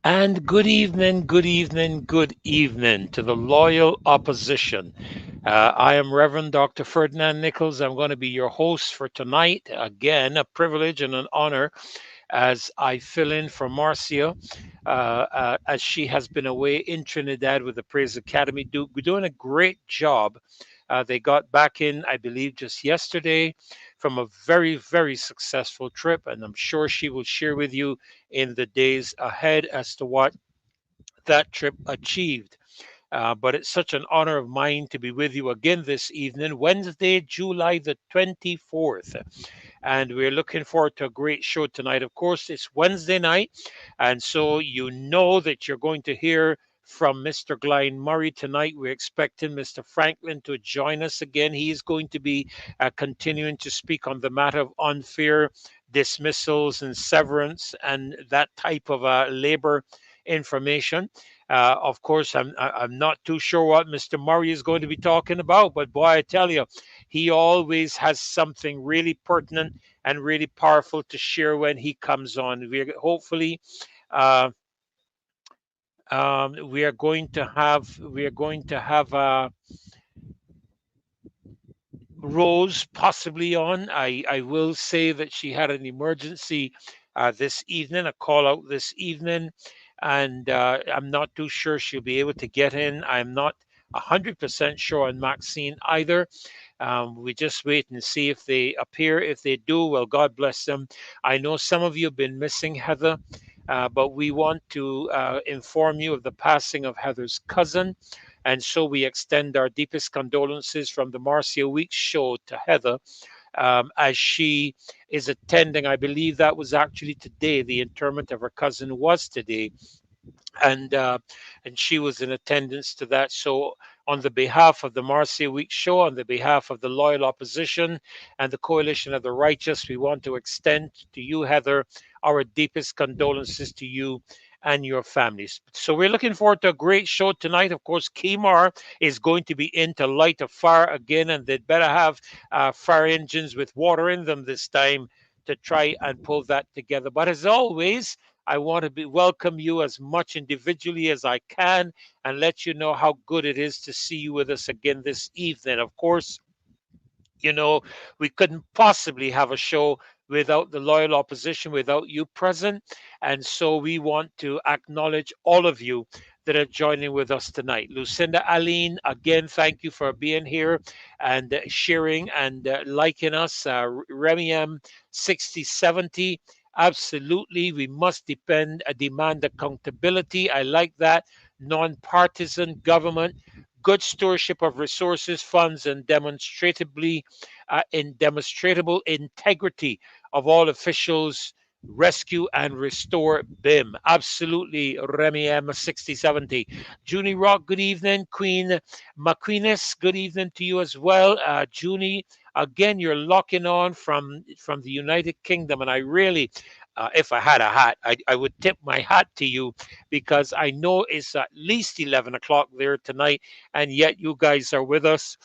And good evening, good evening to the loyal opposition. I am Reverend Dr. Ferdinand Nichols. I'm going to be your host for tonight. Again, a privilege and an honor as I fill in for Marcia, as she has been away in Trinidad with the Praise Academy, doing a great job. They got back in, I believe, just yesterday from a very, very successful trip, and I'm sure she will share with you in the days ahead as to what that trip achieved. But it's such an honor of mine to be with you again this evening, Wednesday, July the 24th. And we're looking forward to a great show tonight. Of course, it's Wednesday night, and so you know that you're going to hear from Mr. Glenn Murray tonight. We're expecting Mr. Franklin to join us again. He's going to be continuing to speak on the matter of unfair dismissals and severance and that type of labor information. Of course, I'm not too sure what Mr. Murray is going to be talking about, but boy, I tell you, he always has something really pertinent and really powerful to share when he comes on. We're hopefully uh, we are going to have Rose possibly on. I will say that she had an emergency this evening, a call out this evening, and I'm not too sure she'll be able to get in. I'm not 100% sure on Maxine either. We just wait and see if they appear. If they do, well, God bless them. I know some of you have been missing Heather, but we want to inform you of the passing of Heather's cousin. And so we extend our deepest condolences from the Marcia Weeks show to Heather as she is attending. I believe that was actually today. The interment of her cousin was today, and uh, and she was in attendance to that. So, on the behalf of the Marcia Week Show, on the behalf of the loyal opposition and the coalition of the righteous, we want to extend to you, Heather, our deepest condolences to you and your families. So we're looking forward to a great show tonight. Of course, Kmar is going to be in to light a fire again, and they'd better have fire engines with water in them this time to try and pull that together. But as always, I want to welcome you as much individually as I can and let you know how good it is to see you with us again this evening. Of course, you know, we couldn't possibly have a show without the loyal opposition, without you present. And so we want to acknowledge all of you that are joining with us tonight. Lucinda Aline, again, thank you for being here and sharing and liking us. Remy M 6070. Absolutely, we must demand accountability. I like that. Nonpartisan government, good stewardship of resources, funds, and demonstrable integrity of all officials. Rescue and restore BIM. Absolutely, Remy M 6070. Junie Rock, good evening. Queen McQueenis, good evening to you as well. Junie, again, you're locking on from the United Kingdom, and I really, if I had a hat, I would tip my hat to you because I know it's at least 11 o'clock there tonight, and yet you guys are with us.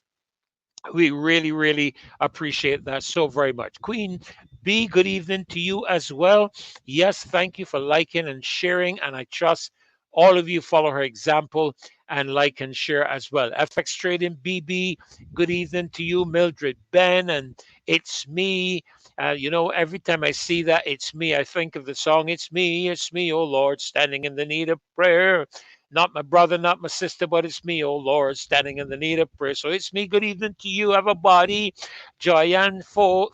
We really, really appreciate that so very much. Queen B, good evening to you as well. Yes, thank you for liking and sharing, and I trust all of you follow her example and like and share as well. FX Trading BB, good evening to you. Mildred Ben, and it's me. Every time I see that, it's me, I think of the song, it's me, oh Lord, standing in the need of prayer. Not my brother, not my sister, but it's me, oh Lord, standing in the need of prayer. So it's me. Good evening to you, everybody. Joyanne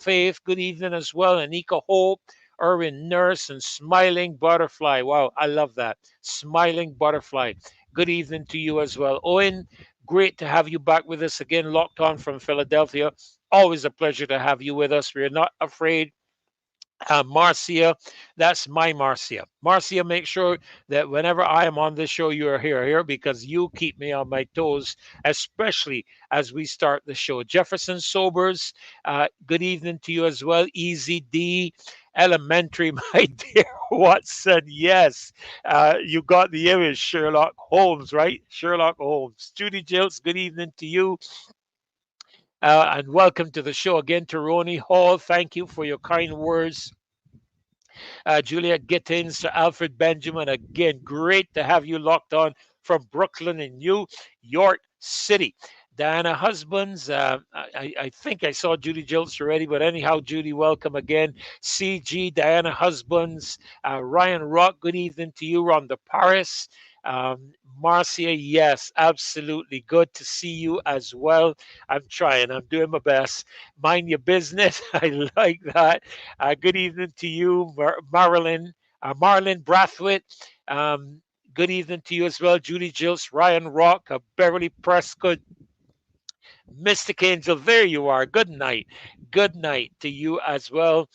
Faith, good evening as well. Anika Hope, Erwin Nurse, and Smiling Butterfly. Wow, I love that. Smiling Butterfly. Good evening to you as well. Owen, great to have you back with us again, locked on from Philadelphia. Always a pleasure to have you with us. We're not afraid. Marcia, that's my Marcia. Marcia, make sure that whenever I am on this show, you are here because you keep me on my toes, especially as we start the show. Jefferson Sobers, good evening to you as well. Easy D, Elementary, my dear Watson. Yes, you got the image, Sherlock Holmes, right? Sherlock Holmes. Judy Jills, good evening to you. And welcome to the show again, to Ronnie Hall. Thank you for your kind words Juliet Gittins, to Alfred Benjamin. Again, great to have you locked on from Brooklyn in New York City. Diana Husbands, I think I saw Judy Jilts already, but anyhow, Judy, welcome again. CG, Diana Husbands, Ryan Rock, good evening to you. Rhonda Paris, Marcia, yes, absolutely. Good to see you as well. I'm trying, I'm doing my best. Mind your business. I like that. Good evening to you, Marilyn, Marlon Brathwaite. Good evening to you as well, Judy Jilts, Ryan Rock, Beverly Prescott, Mystic Angel, there you are. Good night. Good night to you as well.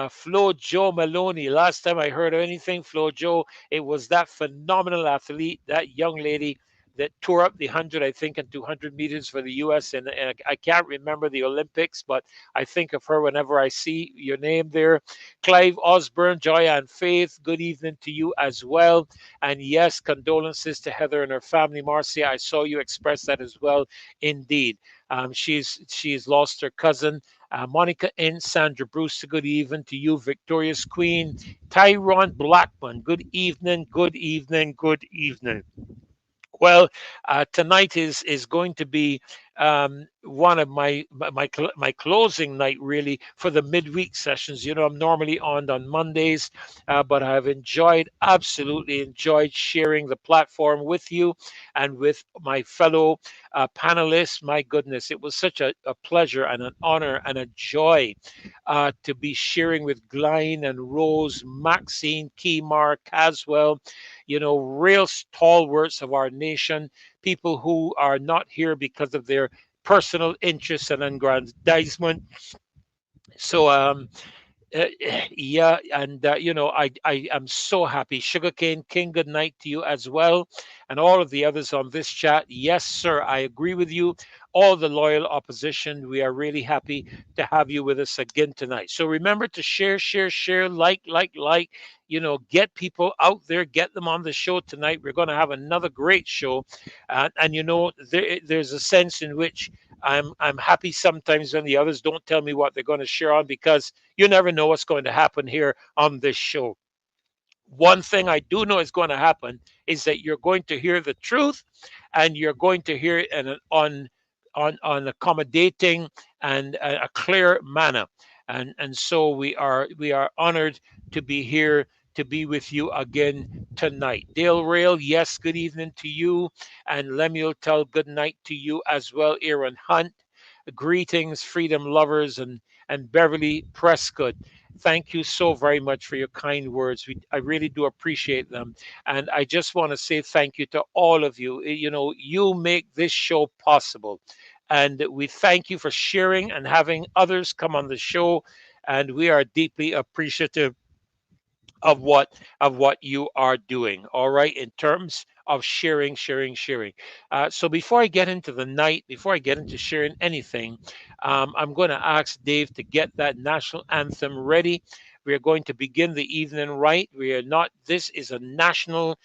Flo Joe Maloney. Last time I heard of anything, Flo Joe, it was that phenomenal athlete, that young lady that tore up the 100, I think, and 200 meters for the U.S. And I can't remember the Olympics, but I think of her whenever I see your name there. Clive Osborne, Joy and Faith, good evening to you as well. And yes, condolences to Heather and her family. Marcia, I saw you express that as well. Indeed. She's lost her cousin. Monica N. Sandra Brewster, good evening to you. Victorious Queen. Tyrone Blackman, good evening, good evening, good evening. Well, tonight is going to be one of my closing night really for the midweek sessions. You know, I'm normally on Mondays, but I've absolutely enjoyed sharing the platform with you and with my fellow panelists. My goodness, it was such a pleasure and an honor and a joy to be sharing with Glyne and Rose, Maxine, Kemar, Caswell, you know, real stalwarts of our nation, people who are not here because of their personal interests and aggrandizement. So, yeah, and you know, I am so happy. Sugarcane King, good night to you as well, and all of the others on this chat. Yes, sir, I agree with you. All the loyal opposition, we are really happy to have you with us again tonight. So remember to share, like. You know, get people out there, get them on the show tonight. We're going to have another great show, and you know, there's a sense in which I'm happy sometimes when the others don't tell me what they're going to share on, because you never know what's going to happen here on this show. One thing I do know is going to happen is that you're going to hear the truth, and you're going to hear it in on accommodating and a clear manner. And so we are honored to be here to be with you again tonight. Dale Rail, yes, good evening to you. And Lemuel Tell, good night to you as well. Aaron Hunt, greetings, freedom lovers, and Beverly Prescott. Thank you so very much for your kind words. I really do appreciate them. And I just want to say thank you to all of you. You know, you make this show possible. And we thank you for sharing and having others come on the show. And we are deeply appreciative of what you are doing, all right, in terms of sharing. So before I get into the night, before I get into sharing anything, I'm going to ask Dave to get that national anthem ready. We are going to begin the evening right. We are not, this is a national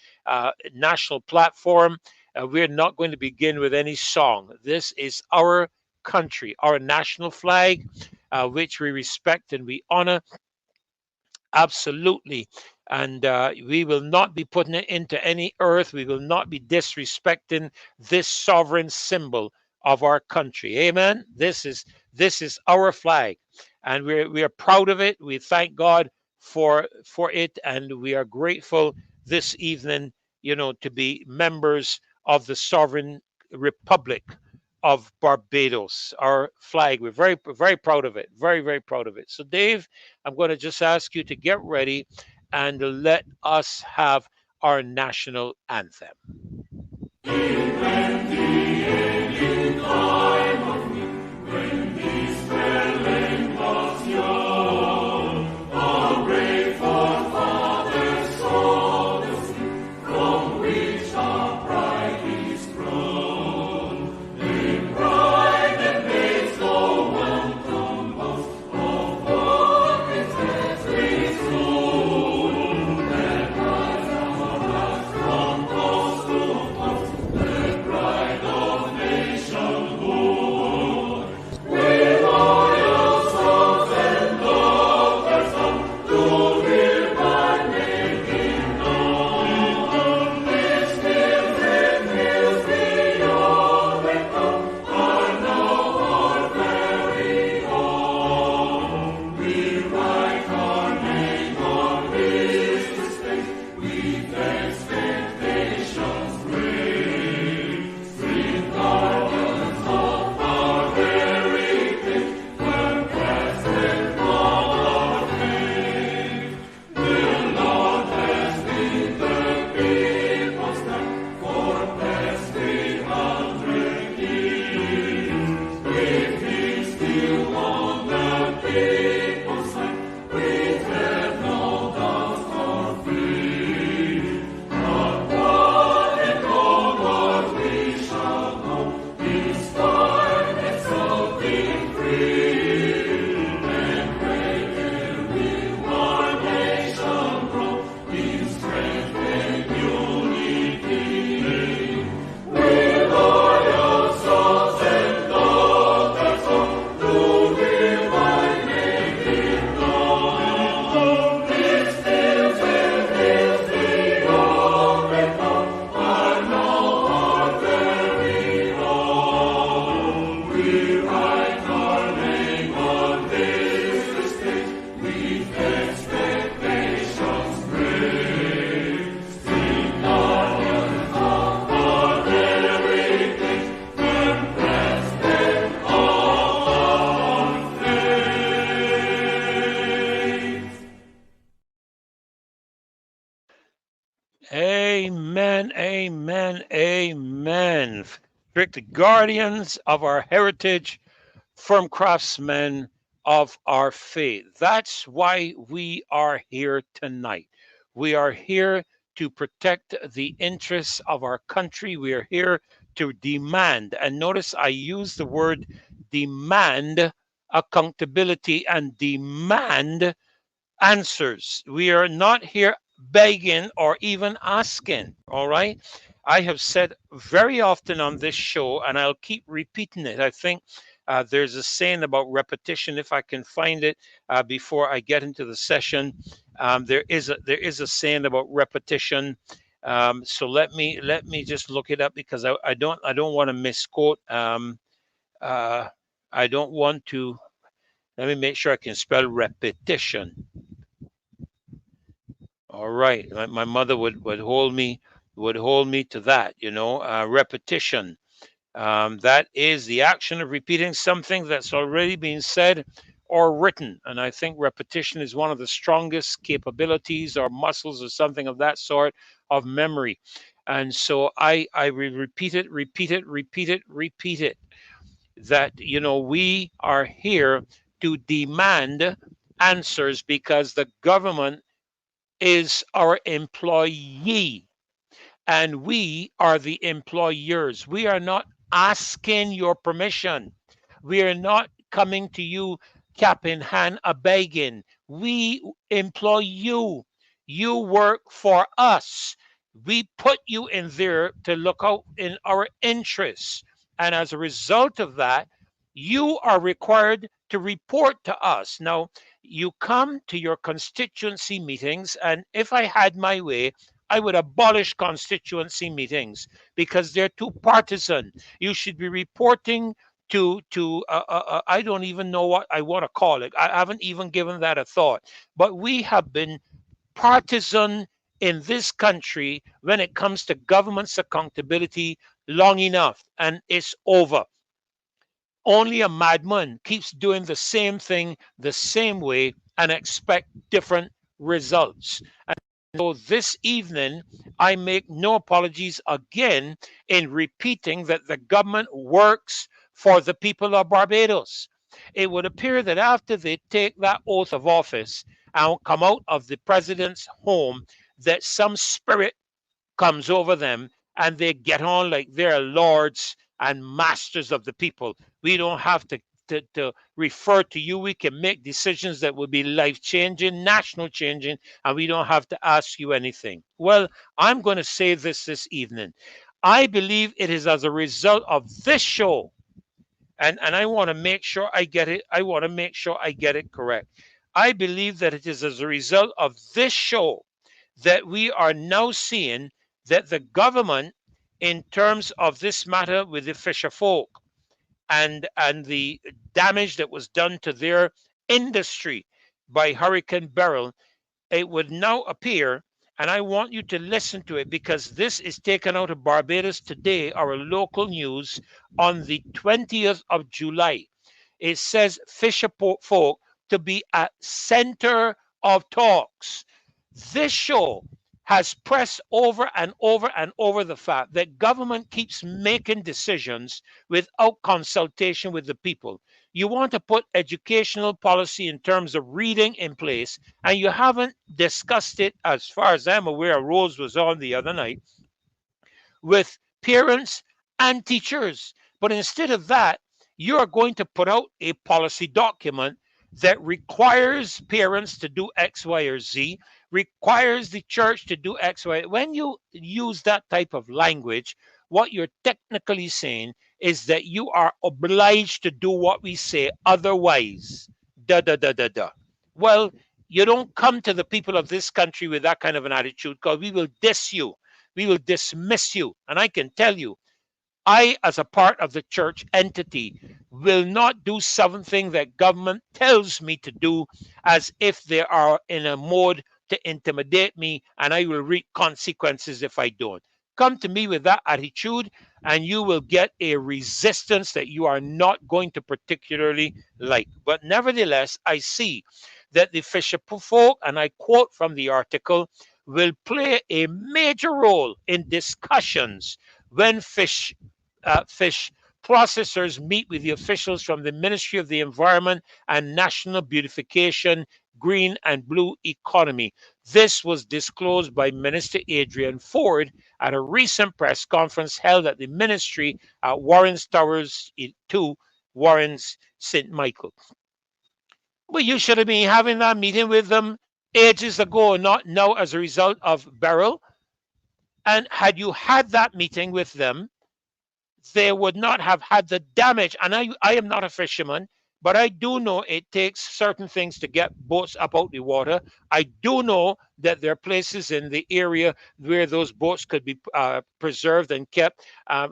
platform. We're not going to begin with any song. This is our country, our national flag, which we respect and we honor. Absolutely. And we will not be putting it into any earth. We will not be disrespecting this sovereign symbol of our country. Amen. This is our flag, and we are proud of it. We thank God for it, and we are grateful this evening, you know, to be members of the sovereign republic of Barbados, our flag. We're very proud of it. Very proud of it. So, Dave, I'm going to just ask you to get ready and let us have our national anthem. Amen, amen, amen. Strict guardians of our heritage, firm craftsmen of our faith. That's why we are here tonight. We are here to protect the interests of our country. We are here to demand, and notice I use the word demand accountability and demand answers. We are not here begging or even asking, all right? I have said very often on this show, and I'll keep repeating it. I think there's a saying about repetition. If I can find it before I get into the session, there is a saying about repetition. So let me just look it up because I don't want to misquote. Uh, I don't want to. Let me make sure I can spell repetition. All right. My mother would hold me to that, repetition. That is the action of repeating something that's already been said or written. And I think repetition is one of the strongest capabilities or muscles or something of that sort of memory. And so I will repeat it, repeat it, repeat it, repeat it. That, we are here to demand answers because the government is our employee and we are the employers. We are not asking your permission. We are not coming to you cap in hand a begging. We employ you. You work for us. We put you in there to look out in our interests. And as a result of that, you are required to report to us. Now, you come to your constituency meetings, and if I had my way, I would abolish constituency meetings because they're too partisan. You should be reporting to I don't even know what I want to call it. I haven't even given that a thought. But we have been partisan in this country when it comes to government's accountability long enough, and it's over. Only a madman keeps doing the same thing the same way and expect different results. So this evening, I make no apologies again in repeating that the government works for the people of Barbados. It would appear that after they take that oath of office and come out of the president's home, that some spirit comes over them and they get on like they're lords and masters of the people. We don't have to refer to you. We can make decisions that will be life changing, national changing, and we don't have to ask you anything. Well, I'm going to say this evening. I believe it is as a result of this show, and I want to make sure I get it. I want to make sure I get it correct. I believe that it is as a result of this show that we are now seeing that the government, in terms of this matter with the fisher folk and the damage that was done to their industry by Hurricane Beryl, it would now appear, and I want you to listen to it because this is taken out of Barbados Today, our local news, on the 20th of July. It says fisher folk to be at center of talks. This show has pressed over and over and over the fact that government keeps making decisions without consultation with the people. You want to put educational policy in terms of reading in place, and you haven't discussed it, as far as I'm aware. Rose was on the other night with parents and teachers. But instead of that, you are going to put out a policy document that requires parents to do X, Y, or Z, requires the church to do X, Y. When you use that type of language, what you're technically saying is that you are obliged to do what we say, otherwise, da da da da da. Well, you don't come to the people of this country with that kind of an attitude because we will diss you, we will dismiss you. And I can tell you, I, as a part of the church entity, will not do something that government tells me to do as if they are in a mode to intimidate me, and I will reap consequences if I don't. Come to me with that attitude, and you will get a resistance that you are not going to particularly like. But nevertheless, I see that the fisher folk, and I quote from the article, will play a major role in discussions when fish processors meet with the officials from the Ministry of the Environment and National Beautification, Green and Blue Economy. This was disclosed by Minister Adrian Ford at a recent press conference held at the ministry at Warren's Towers 2, Warren's St. Michael. Well, you should have been having that meeting with them ages ago, not now as a result of Beryl. And had you had that meeting with them, they would not have had the damage. And I am not a fisherman, but I do know it takes certain things to get boats up out the water. I do know that there are places in the area where those boats could be preserved and kept,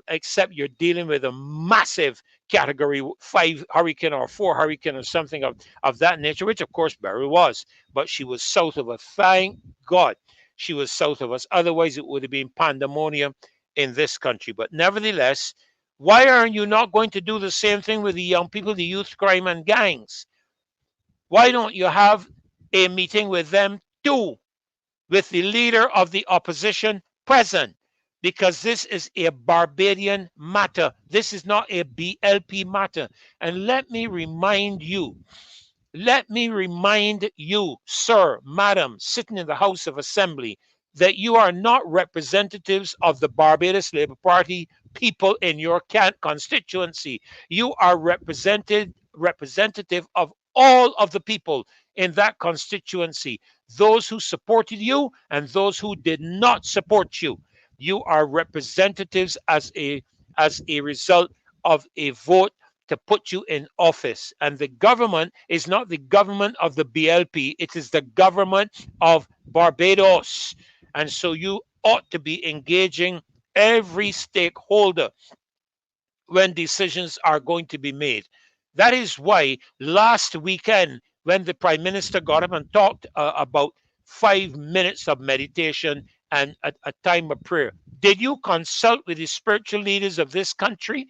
except you're dealing with a massive category 5 hurricane or 4 hurricane or something of that nature, which of course Beryl was. But she was south of us. Thank God she was south of us. Otherwise, it would have been pandemonium in this country. But nevertheless, why are you not going to do the same thing with the young people, the youth crime and gangs? Why don't you have a meeting with them too, with the leader of the opposition present? Because this is a Barbadian matter. This is not a BLP matter. And let me remind you, sir, madam, sitting in the House of Assembly, that you are not representatives of the Barbados Labour Party people in your constituency. You are representative of all of the people in that constituency, those who supported you and those who did not support you. You are representatives as a result of a vote to put you in office. And the government is not the government of the BLP, it is the government of Barbados. And so you ought to be engaging every stakeholder when decisions are going to be made. That is why last weekend, when the Prime Minister got up and talked about 5 minutes of meditation and a time of prayer, did you consult with the spiritual leaders of this country?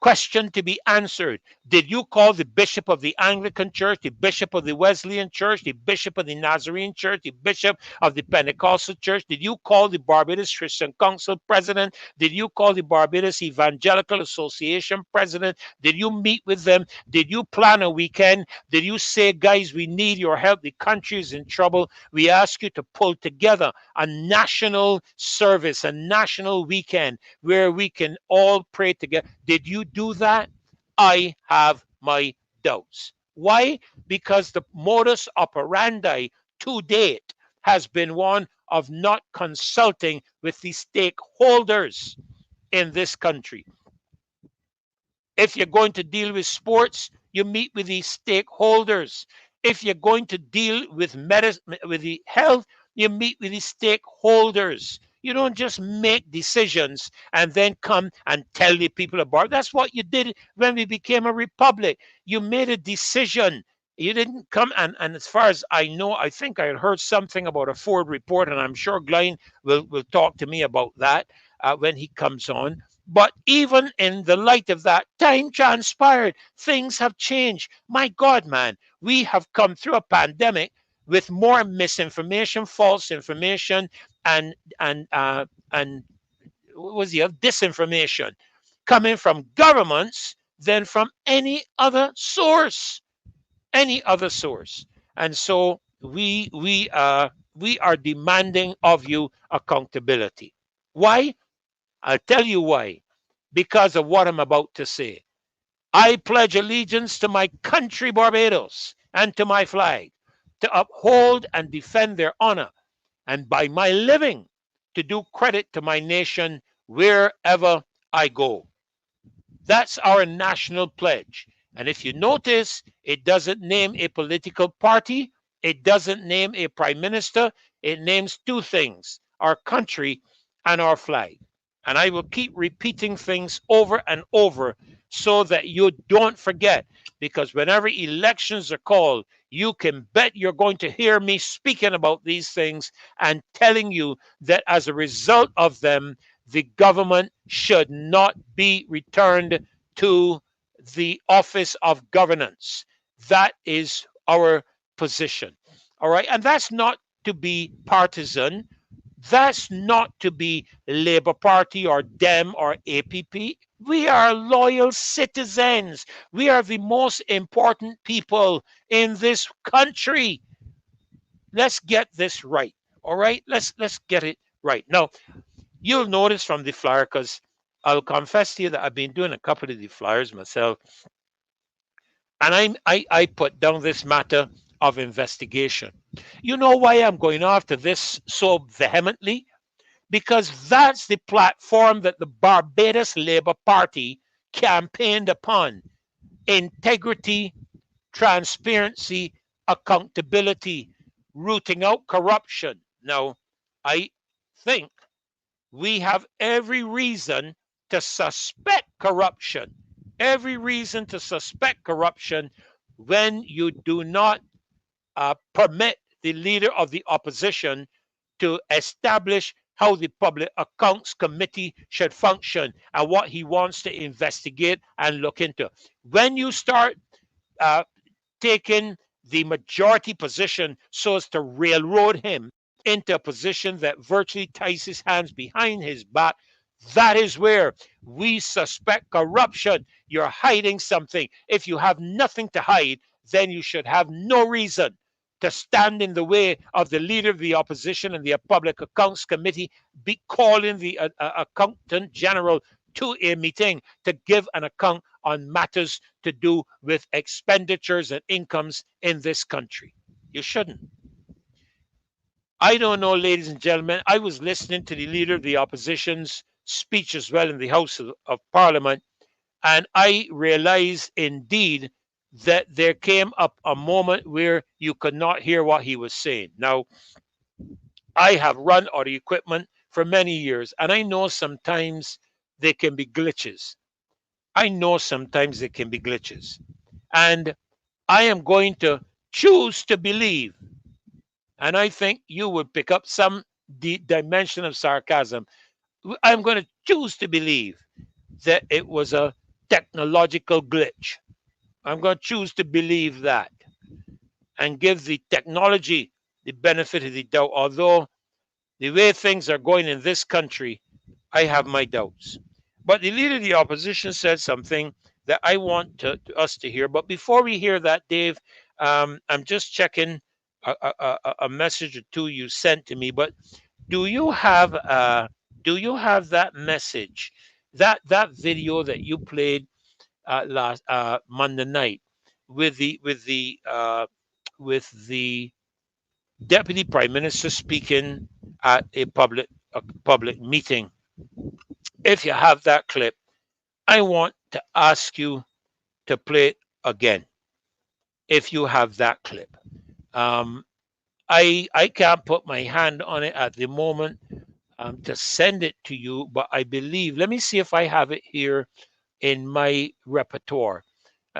Question to be answered. Did you call the bishop of the Anglican Church, the bishop of the Wesleyan Church, the bishop of the Nazarene Church, the bishop of the Pentecostal Church? Did you call the Barbados Christian Council president? Did you call the Barbados Evangelical Association president? Did you meet with them? Did you plan a weekend? Did you say, guys, we need your help. The country is in trouble. We ask you to pull together a national service, a national weekend where we can all pray together. Did you do that? I have my doubts. Why? Because the modus operandi to date has been one of not consulting with the stakeholders in this country. If you're going to deal with sports, you meet with the stakeholders. If you're going to deal with with the health, you meet with the stakeholders. You don't just make decisions and then come and tell the people about it. That's what you did when we became a republic. You made a decision. You didn't come and as far as I know, I think I had heard something about a Ford report, and I'm sure Glenn will talk to me about that when he comes on. But even in the light of that, time transpired. Things have changed. My God, man, we have come through a pandemic with more misinformation, false information, and what was the other? Disinformation coming from governments than from any other source. Any other source. And so we are demanding of you accountability. Why? I'll tell you why. Because of what I'm about to say. I pledge allegiance to my country, Barbados, and to my flag, to uphold and defend their honor, and by my living, to do credit to my nation wherever I go. That's our national pledge. And if you notice, it doesn't name a political party, it doesn't name a prime minister, it names two things: our country and our flag. And I will keep repeating things over and over so that you don't forget. Because whenever elections are called, you can bet you're going to hear me speaking about these things and telling you that as a result of them, the government should not be returned to the office of governance. That is our position. All right. And that's not to be partisan. That's not to be Labour Party or Dem or APP. We are loyal citizens. We are the most important people in this country. Let's get this right. All right? Let's get it right. Now, you'll notice from the flyer, because I'll confess to you that I've been doing a couple of the flyers myself, and I put down this matter of investigation. You know why I'm going after this so vehemently? Because that's the platform that the Barbados Labour Party campaigned upon: integrity, transparency, accountability, rooting out corruption. Now, I think we have every reason to suspect corruption. Every reason to suspect corruption when you do not permit the leader of the opposition to establish how the Public Accounts Committee should function and what he wants to investigate and look into. When you start uh, taking the majority position so as to railroad him into a position that virtually ties his hands behind his back, that is where we suspect corruption. You're hiding something. If you have nothing to hide, then you should have no reason to stand in the way of the leader of the opposition and the Public Accounts Committee, be calling the Accountant General to a meeting to give an account on matters to do with expenditures and incomes in this country. You shouldn't. I don't know, ladies and gentlemen. I was listening to the leader of the opposition's speech as well in the House of Parliament, and I realized indeed that there came up a moment where you could not hear what he was saying. Now, I have run audio equipment for many years, and I know sometimes there can be glitches. I know sometimes there can be glitches. And I am going to choose to believe, and I think you would pick up some dimension of sarcasm. I'm going to choose to believe that it was a technological glitch. I'm going to choose to believe that and give the technology the benefit of the doubt. Although the way things are going in this country, I have my doubts. But the leader of the opposition said something that I want us to hear. But before we hear that, Dave, I'm just checking a message or two you sent to me. But do you have that message, that video that you played last Monday night with the deputy prime minister speaking at a public meeting? If you have that clip, I want to ask you to play it again. If you have that clip, um, I can't put my hand on it at the moment to send it to you, but I believe. Let me see if I have it here in my repertoire.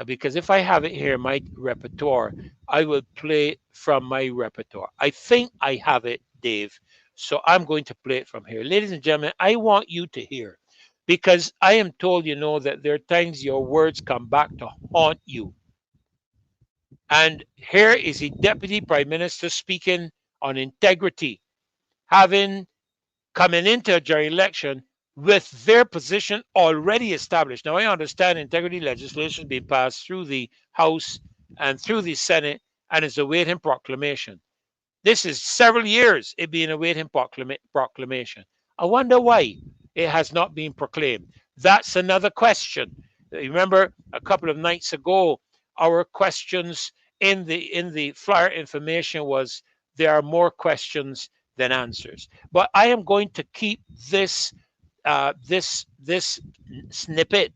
Because if I have it here in my repertoire, I will play from my repertoire. I think I have it, Dave. So I'm going to play it from here. Ladies and gentlemen, I want you to hear, because I am told, that there are times your words come back to haunt you. And here is the Deputy Prime Minister speaking on integrity, having coming into a general election with their position already established. Now, I understand integrity legislation being passed through the House and through the Senate and is awaiting proclamation. This is several years it being awaiting proclamation. I wonder why it has not been proclaimed. That's another question. Remember, a couple of nights ago, our questions in the flyer information was there are more questions than answers. But I am going to keep this snippet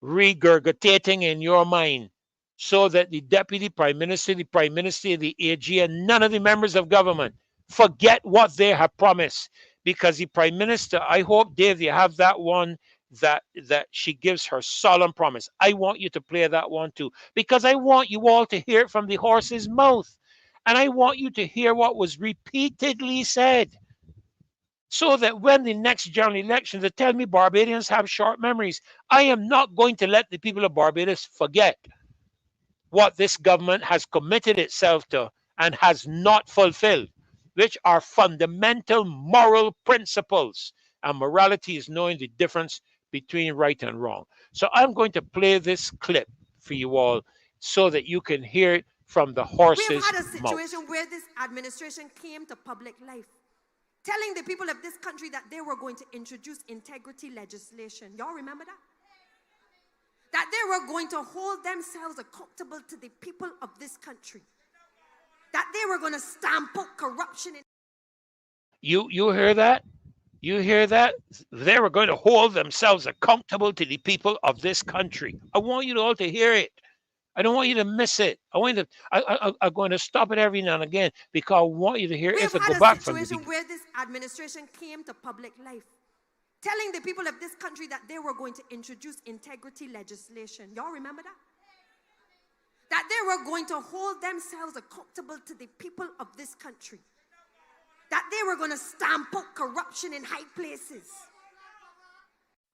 regurgitating in your mind, so that the deputy prime minister, the prime minister, the AG, and none of the members of government forget what they have promised. Because the prime minister, I hope, Dave, you have that one that she gives her solemn promise. I want you to play that one too, because I want you all to hear it from the horse's mouth. And I want you to hear what was repeatedly said, so that when the next general election, they tell me Barbadians have short memories. I am not going to let the people of Barbados forget what this government has committed itself to and has not fulfilled. which are fundamental moral principles. And morality is knowing the difference between right and wrong. So I'm going to play this clip for you all so that you can hear it from the horse's mouth. We have had a situation where this administration came to public life telling the people of this country that they were going to introduce integrity legislation. Y'all remember that? That they were going to hold themselves accountable to the people of this country. That they were going to stamp out corruption. You hear that? You hear that? They were going to hold themselves accountable to the people of this country. I want you all to hear it. I don't want you to miss it. I'm going to stop it every now and again because I want you to hear it. We have had a situation where this administration came to public life telling the people of this country that they were going to introduce integrity legislation. Y'all remember that? That they were going to hold themselves accountable to the people of this country. That they were going to stamp out corruption in high places.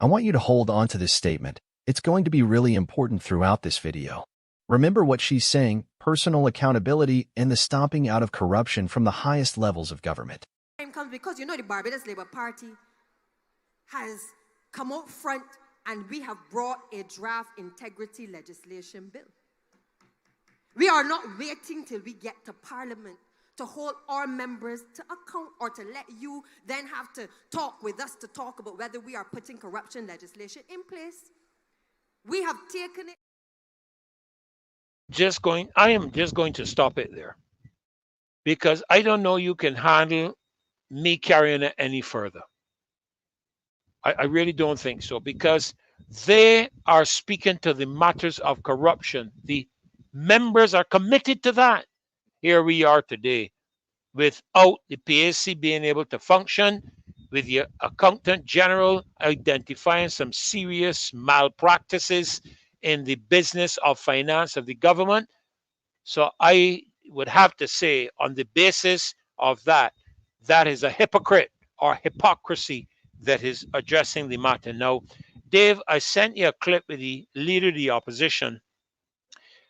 I want you to hold on to this statement. It's going to be really important throughout this video. Remember what she's saying, personal accountability and the stomping out of corruption from the highest levels of government. Time comes because the Barbados Labour Party has come out front and we have brought a draft integrity legislation bill. We are not waiting till we get to Parliament to hold our members to account or to let you then have to talk with us to talk about whether we are putting corruption legislation in place. We have taken it. I am just going to stop it there because I don't know you can handle me carrying it any further. I really don't think so because they are speaking to the matters of corruption. The members are committed to that. Here we are today without the P.A.C being able to function, with the Accountant General identifying some serious malpractices in the business of finance of the government. So I would have to say on the basis of that, that is a hypocrite or hypocrisy that is addressing the matter. Now, Dave, I sent you a clip with the Leader of the Opposition,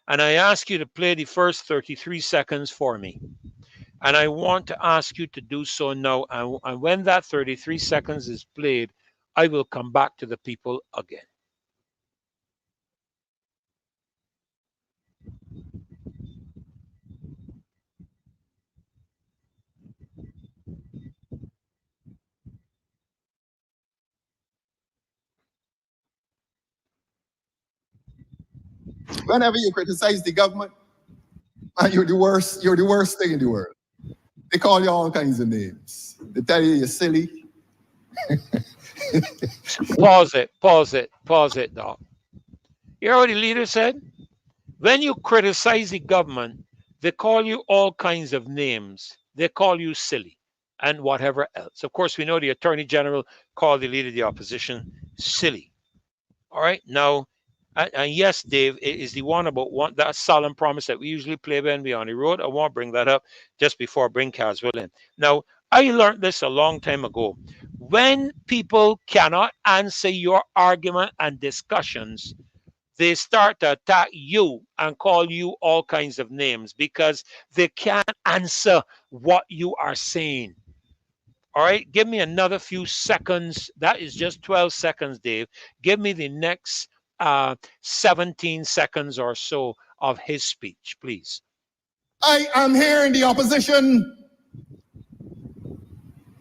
and I ask you to play the first 33 seconds for me. And I want to ask you to do so now. And when that 33 seconds is played, I will come back to the people again. Whenever you criticize the government, and you're the worst thing in the world. They call you all kinds of names. They tell you you're silly. Pause it, Doc. You hear what the leader said? When you criticize the government, they call you all kinds of names. They call you silly and whatever else. Of course, we know the Attorney General called the Leader of the Opposition silly. All right, now, and yes, Dave, it is the one about that solemn promise that we usually play when we're on the road. I want to bring that up just before I bring Caswell in. Now, I learned this a long time ago. When people cannot answer your argument and discussions, they start to attack you and call you all kinds of names because they can't answer what you are saying. All right, give me another few seconds. That is just 12 seconds, Dave. Give me the next 17 seconds or so of his speech, please. I am here in the opposition,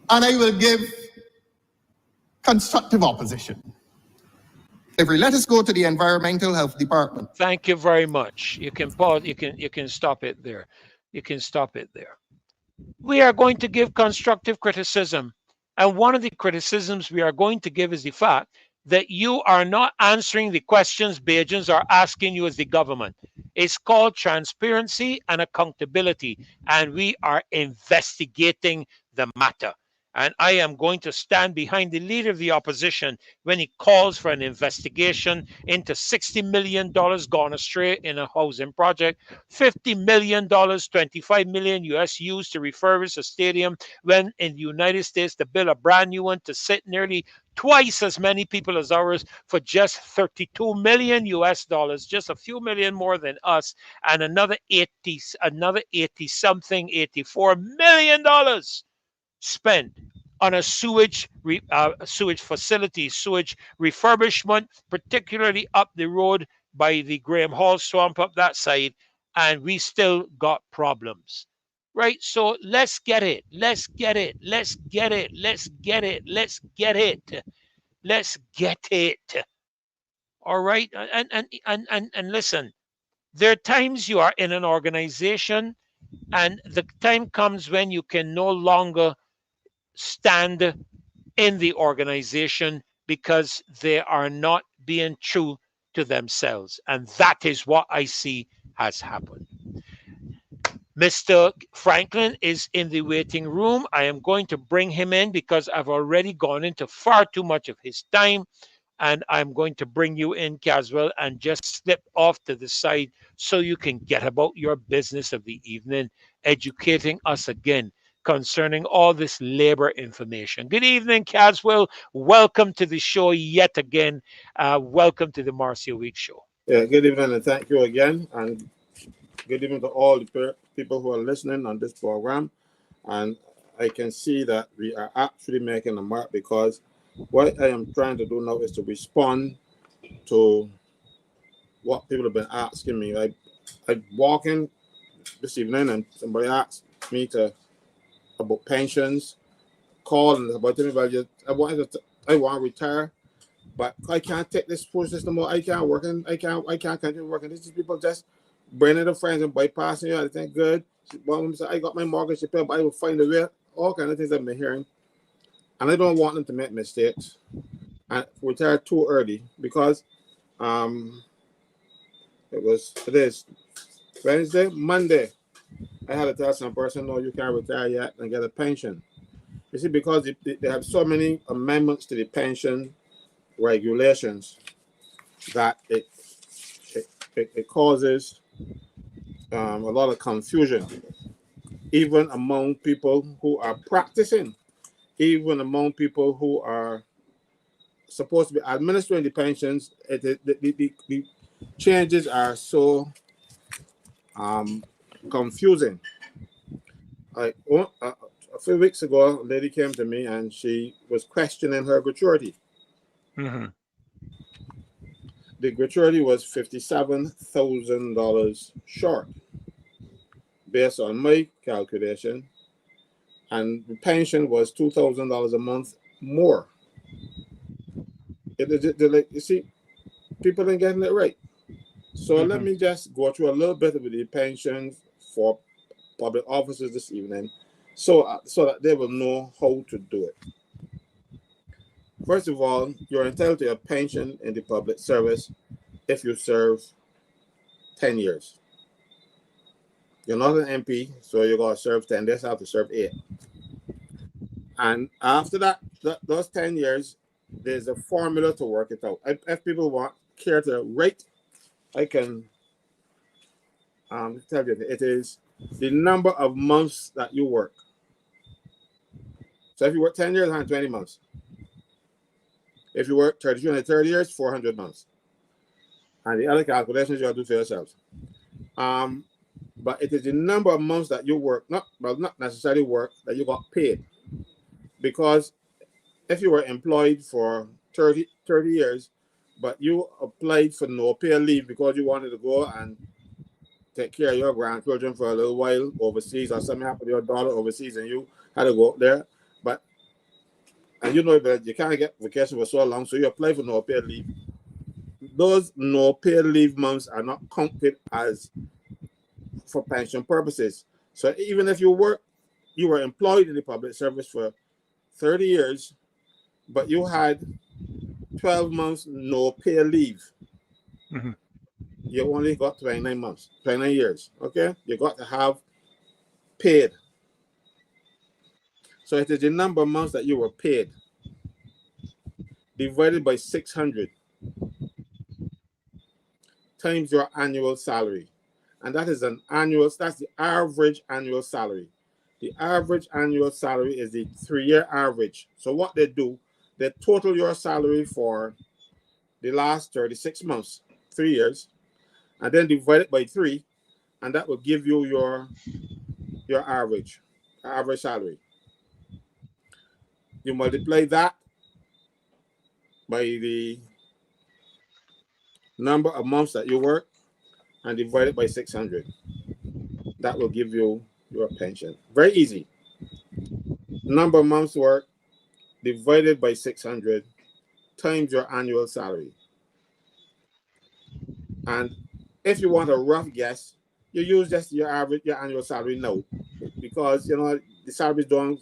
and I will give constructive opposition. Let us go to the Environmental Health Department. Thank you very much. You can pause. You can stop it there. You can stop it there. We are going to give constructive criticism, and one of the criticisms we are going to give is the fact that you are not answering the questions Bajans are asking you as the government. It's called transparency and accountability, and we are investigating the matter. And I am going to stand behind the leader of the opposition when he calls for an investigation into $60 million gone astray in a housing project, $50 million, 25 million US used to refurbish a stadium, when in the United States to build a brand new one to sit nearly twice as many people as ours for just 32 million US dollars, just a few million more than us, and another 80 something, $84 million spent on a sewage facility, sewage refurbishment, particularly up the road by the Graham Hall swamp up that side, and we still got problems. Right? So let's get it. Let's get it. Let's get it. Let's get it. Let's get it. Let's get it. All right? And listen, there are times you are in an organization and the time comes when you can no longer stand in the organization because they are not being true to themselves. And that is what I see has happened. Mr. Franklin is in the waiting room. I am going to bring him in because I've already gone into far too much of his time. And I'm going to bring you in, Caswell, and just slip off to the side so you can get about your business of the evening, educating us again concerning all this labor information. Good evening, Caswell. Welcome to the show yet again. Welcome to the Marcia Week Show. Yeah, good evening and thank you again. And good evening to all the people who are listening on this program. And I can see that we are actually making a mark, because what I am trying to do now is to respond to what people have been asking me. I walk in this evening and somebody asked me about pensions, call and about everybody. I want to retire, but I can't take this process no more. I can't work and I can't continue working. These people just bringing their friends and bypassing you. I think good. One of them said, I got my mortgage to pay, but I will find a way. All kind of things I've been hearing. And I don't want them to make mistakes and retire too early, because it is Wednesday, Monday. I had to tell some person, no, you can't retire yet and get a pension. You see, because they have so many amendments to the pension regulations that it causes a lot of confusion, even among people who are practicing, even among people who are supposed to be administering the pensions. The changes are so confusing. A few weeks ago, a lady came to me and she was questioning her gratuity. Mm-hmm. The gratuity was $57,000 short, based on my calculation, and the pension was $2,000 a month more. You see, people ain't getting it right. So let me just go through a little bit of the pensions for public officers this evening, so that they will know how to do it. First of all, you're entitled to a pension in the public service if you serve 10 years. You're not an MP, so you're going to serve 10. They have to serve 8. And after that, those 10 years, there's a formula to work it out. If people care to write, I can tell you it is the number of months that you work. So if you work 10 years, 120 months. If you work 32 and 30 years, 400 months. And the other calculations you have to do for yourselves. But it is the number of months that you work, not necessarily work, that you got paid. Because if you were employed for 30 years, but you applied for no pay leave because you wanted to go and take care of your grandchildren for a little while overseas, or something happened to your daughter overseas and you had to go up there, and you know that you can't get vacation for so long, so you apply for no pay leave. Those no pay leave months are not counted as for pension purposes. So even if you were employed in the public service for 30 years, but you had 12 months no pay leave, you only got 29 years. Okay, you got to have paid. So it is the number of months that you were paid divided by 600 times your annual salary. And that is that's the average annual salary. The average annual salary is the 3-year average. So what they do, they total your salary for the last 36 months, 3 years, and then divide it by 3, and that will give you your average salary. You multiply that by the number of months that you work and divide it by 600. That will give you your pension. Very easy. Number of months work divided by 600 times your annual salary. And if you want a rough guess, you use just your annual salary now, because the salaries don't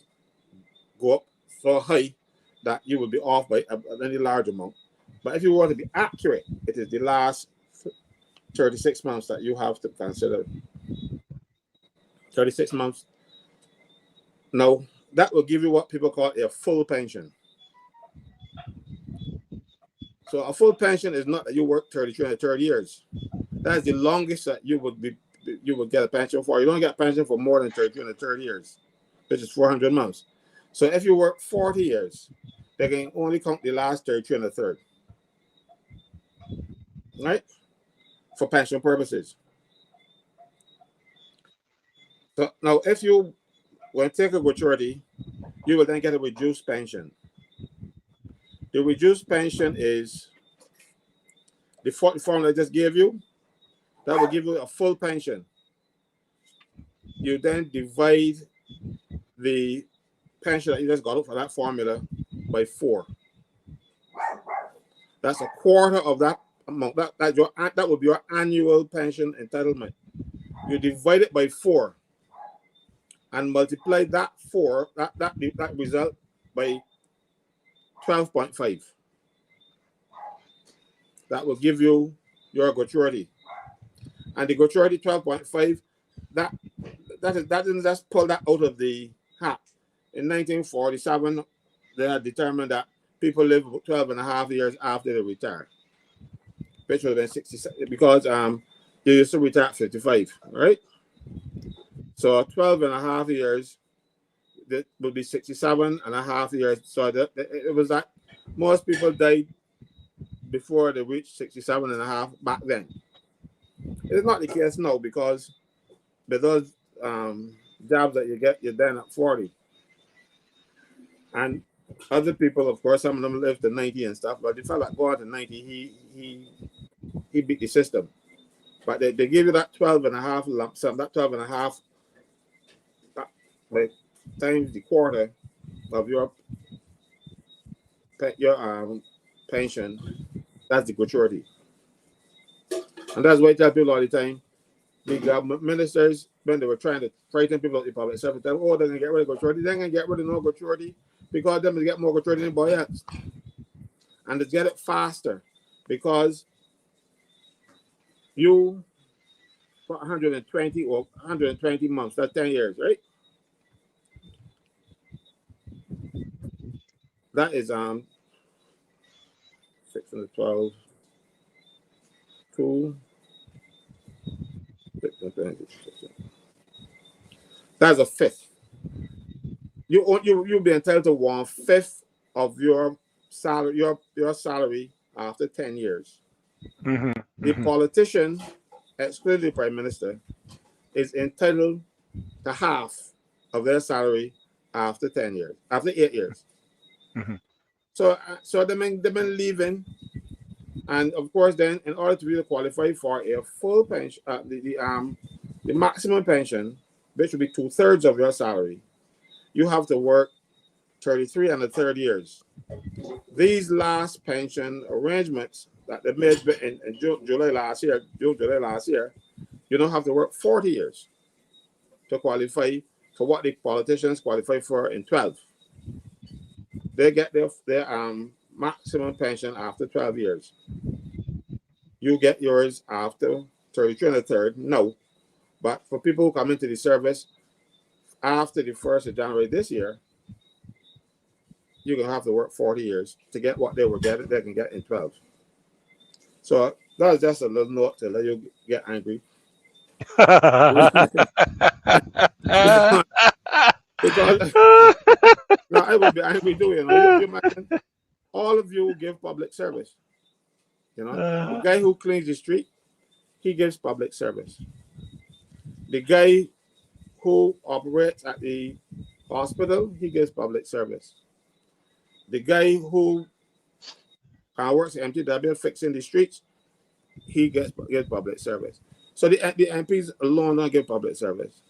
go up so high that you will be off by any large amount. But if you want to be accurate, it is the last 36 months that you have to consider. 36 months. Now, that will give you what people call a full pension. So a full pension is not that you work 33 and 30 years. That is the longest that you would get a pension for. You don't get a pension for more than 33 and 30 years, which is 400 months. So if you work 40 years, they can only count the last 33 and a third, right? For pension purposes. So now, if you when take a gratuity, you will then get a reduced pension. The reduced pension is the formula I just gave you. That will give you a full pension. You then divide the pension that you just got for that formula by 4. That's a quarter of that amount. That would be your annual pension entitlement. You divide it by 4 and multiply that result by 12.5. That will give you your gratuity. And the gratuity 12.5, that didn't just pull that out of the hat. In 1947, they had determined that people live 12 and a half years after they retire, which would have been 67, because they used to retire at 55, right? So 12 and a half years, that would be 67 and a half years. So it was that most people died before they reached 67 and a half back then. It's not the case now, because with those jobs that you get, you're then at 40. And other people, of course, some of them live to 90 and stuff, but the fella that go out to 90, he beat the system. But they give you that 12 and a half lump sum, that 12 and a half like times the quarter of your pension. That's the gratuity. And that's why I tell people all the time, the government ministers, when they were trying to frighten people at the public service, they're going to get rid of gratuity. They're going to get rid of no gratuity, because them will get more gratuity than anybody else. And they get it faster, because you, for 120 months, that's 10 years, right? That is 612, 2, 620. That's a fifth. You'll be entitled to 1/5 of your salary, your salary after 10 years. Mm-hmm. The politician, excluding the prime minister, is entitled to half of their salary after 10 years, after 8 years. Mm-hmm. So they've been leaving, and of course, then in order to really qualify for a full pension, the maximum pension, which would be 2/3 of your salary, you have to work 33 and a third years. These last pension arrangements that they made in June, July last year, you don't have to work 40 years to qualify for what the politicians qualify for in 12. They get their maximum pension after 12 years. You get yours after 33 and a third. No. But for people who come into the service after the 1st of January this year, you're going to have to work 40 years to get what they were getting, they can get in 12. So that's just a little note to let you get angry. because, because no, I would be angry too, you know. You imagine all of you give public service. You know, the guy who cleans the street, he gives public service. The guy who operates at the hospital, he gives public service. The guy who works at MTW fixing the streets, he gets public service. So the MPs alone don't give public service.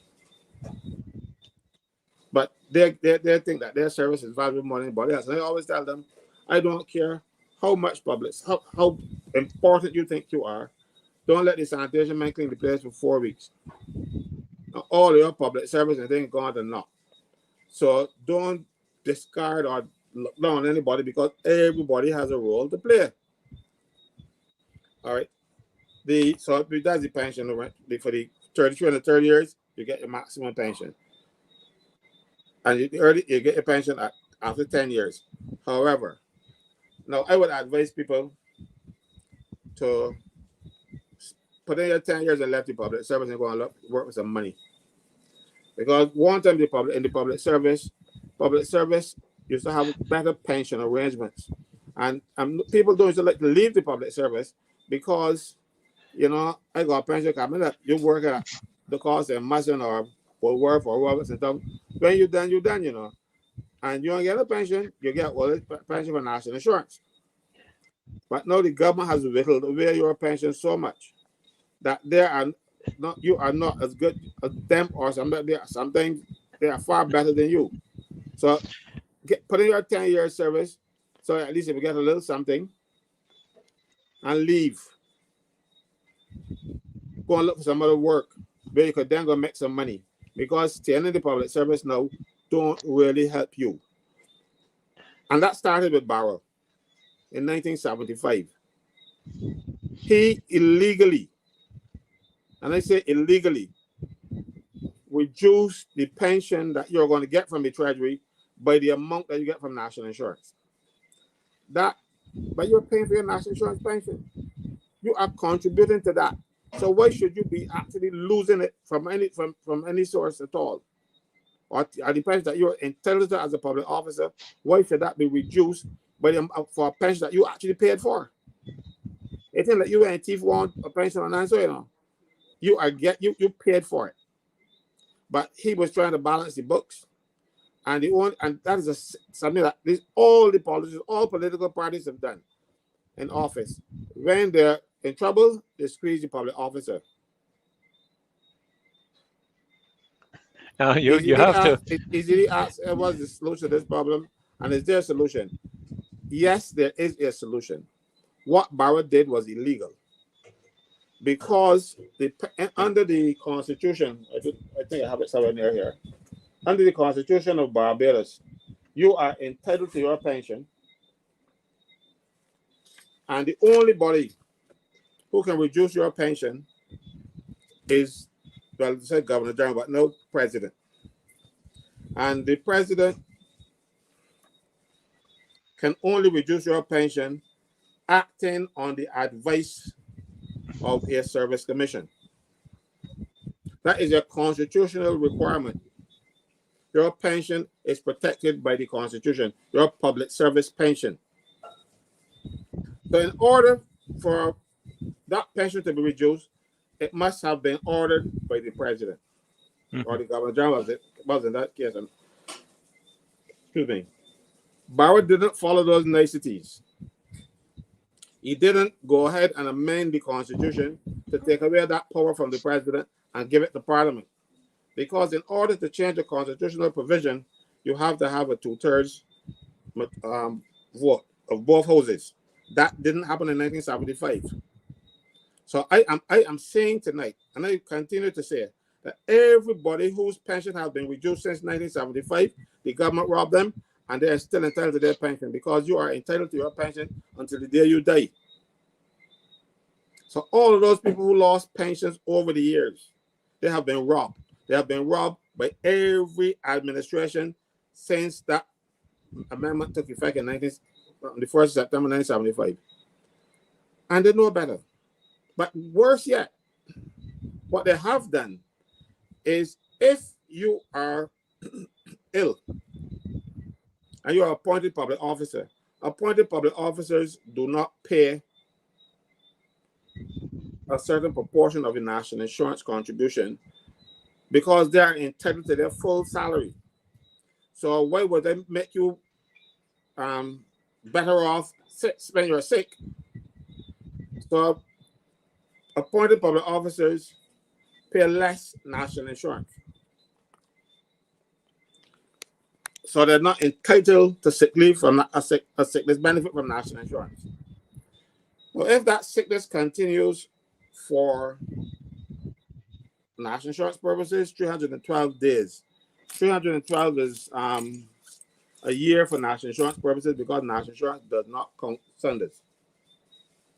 But they think that their service is valuable more than anybody else. And I always tell them, I don't care how much public, how important you think you are. Don't let the sanitation man clean the place for 4 weeks. All your public service and then gone to naught. So don't discard or look down on anybody because everybody has a role to play. All right. So that's the pension, right? For the 32 and the 30 years, you get your maximum pension. And you get your pension after 10 years. However, now I would advise people to put in your 10 years and left the public service and go and work with some money. Because one time in the public service used to have better pension arrangements. And people don't like to leave the public service because, you know, I got a pension coming up. You work at the cost of Mason or Woolworth or Roberts and stuff. When you're done, you know. And you don't get a pension, you get pension for national insurance. But now the government has whittled away your pension so much that you are not as good as them, or sometimes they are far better than you. So put in your 10-year service, so at least if you get a little something, and leave. Go and look for some other work where you could then go make some money. Because staying in the public service now don't really help you. And that started with Barrow in 1975. He illegally, and I say illegally, reduced the pension that you're going to get from the Treasury by the amount that you get from national insurance. But you're paying for your national insurance pension. You are contributing to that. So why should you be actually losing it from any source at all? Or the pension that you're entitled to as a public officer, why should that be reduced for a pension that you actually paid for? It's not like you and thief want a pension on that, so you know. You paid for it. But he was trying to balance the books. And that is something that all political parties have done in office. When they're in trouble, they squeeze the public officer. You have to. Easily ask, what's the solution to this problem? And is there a solution? Yes, there is a solution. What Barrow did was illegal. Because under the Constitution, I think I have it somewhere near here. Under the Constitution of Barbados, you are entitled to your pension. And the only body who can reduce your pension is, well, say Governor General, but no president. And the president can only reduce your pension acting on the advice of a service commission. That is a constitutional requirement. Your pension is protected by the Constitution, your public service pension. So in order for that pension to be reduced, it must have been ordered by the president or the governor general. It was in that case. Excuse me. Barrow didn't follow those niceties. He didn't go ahead and amend the Constitution to take away that power from the president and give it to Parliament. Because in order to change a constitutional provision, you have to have a 2/3 vote of both houses. That didn't happen in 1975. So I am saying tonight, and I continue to say, that everybody whose pension has been reduced since 1975, the government robbed them, and they are still entitled to their pension because you are entitled to your pension until the day you die. So all of those people who lost pensions over the years, they have been robbed. They have been robbed by every administration since that amendment took effect on the 1st of September 1975. And they know better. But worse yet, what they have done is if you are ill and you are appointed public officer, appointed public officers do not pay a certain proportion of the national insurance contribution because they are entitled to their full salary. So why would they make you better off when you're sick? So appointed public officers pay less national insurance. So they're not entitled to sick leave from a sickness benefit from national insurance. Well, if that sickness continues for national insurance purposes, 312 days. 312 is a year for national insurance purposes because national insurance does not count Sundays.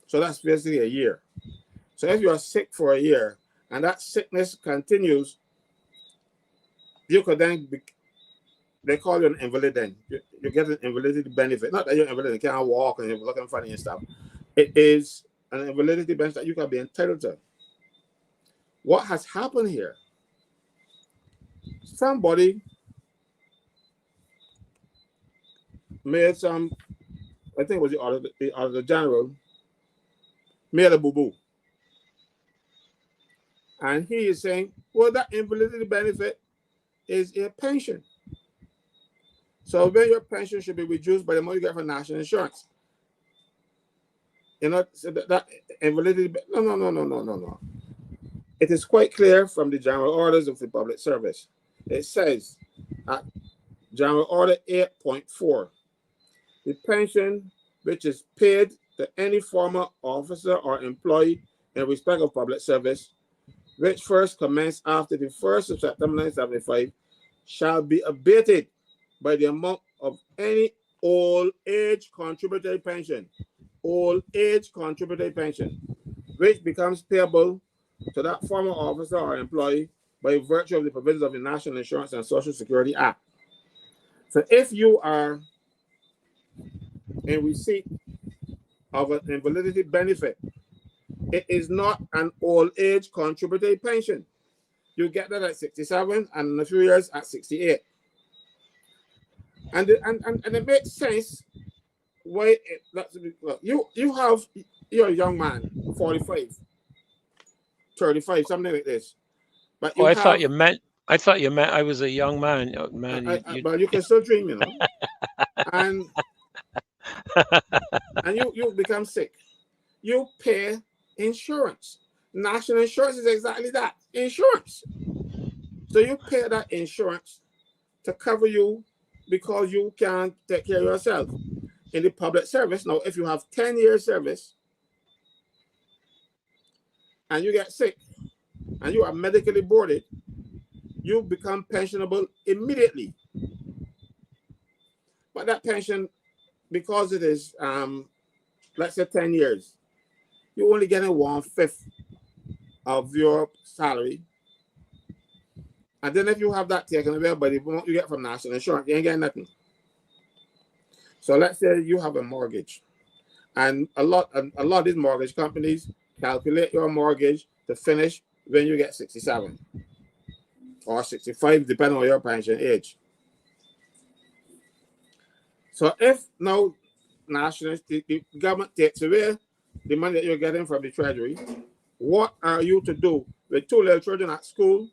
So that's basically a year. So if you are sick for a year and that sickness continues, you could then they call you an invalid then. You get an invalidity benefit. Not that you're invalid, you can't walk and you're looking funny and stuff. It is an invalidity benefit that you can be entitled to. What has happened here? Somebody made some, I think it was the Auditor General, made a boo-boo. And he is saying, well, that invalidity benefit is a pension. So when your pension should be reduced by the money you get from national insurance. You know, so that invalidity, no. It is quite clear from the General Orders of the Public Service. It says at General Order 8.4, the pension which is paid to any former officer or employee in respect of public service, which first commenced after the 1st of September 1975, shall be abated by the amount of any old age contributory pension, which becomes payable to that former officer or employee by virtue of the provisions of the National Insurance and Social Security Act. So if you are in receipt of an invalidity benefit, it is not an old age contributory pension. You get that at 67 and in a few years at 68. And it makes sense why you're a young man, 45, 35, something like this. But I thought you meant I was a young man. But you can still dream, you know. and you become sick. You pay insurance. National insurance is exactly that, insurance. So you pay that insurance to cover you because you can't take care of yourself. In the public service, now if you have 10 years service and you get sick and you are medically boarded, you become pensionable immediately. But that pension, because it is, let's say 10 years, you're only getting 1/5 of your salary. And then if you have that taken away by the amount you get from national insurance, you ain't getting nothing. So let's say you have a mortgage, and a lot of these mortgage companies calculate your mortgage to finish when you get 67 or 65, depending on your pension age. So if now the government takes away the money that you're getting from the treasury, what are you to do with 2 little children at school,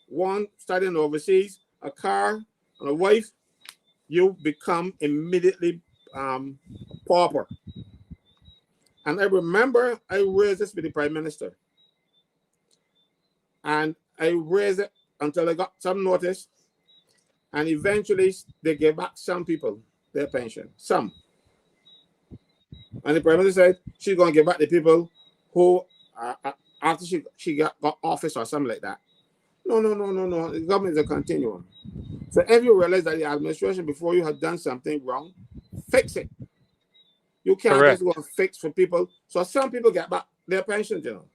one studying overseas, a car, and a wife? You become immediately pauper. And I remember I raised this with the Prime Minister. And I raised it until I got some notice. And eventually they gave back some people their pension. Some. And the Prime Minister said she's going to give back the people who, after she got office or something like that. No. The government is a continuum. So if you realize that the administration before you had done something wrong, fix it. You can't just go and fix for people. So some people get back their pensions, you know.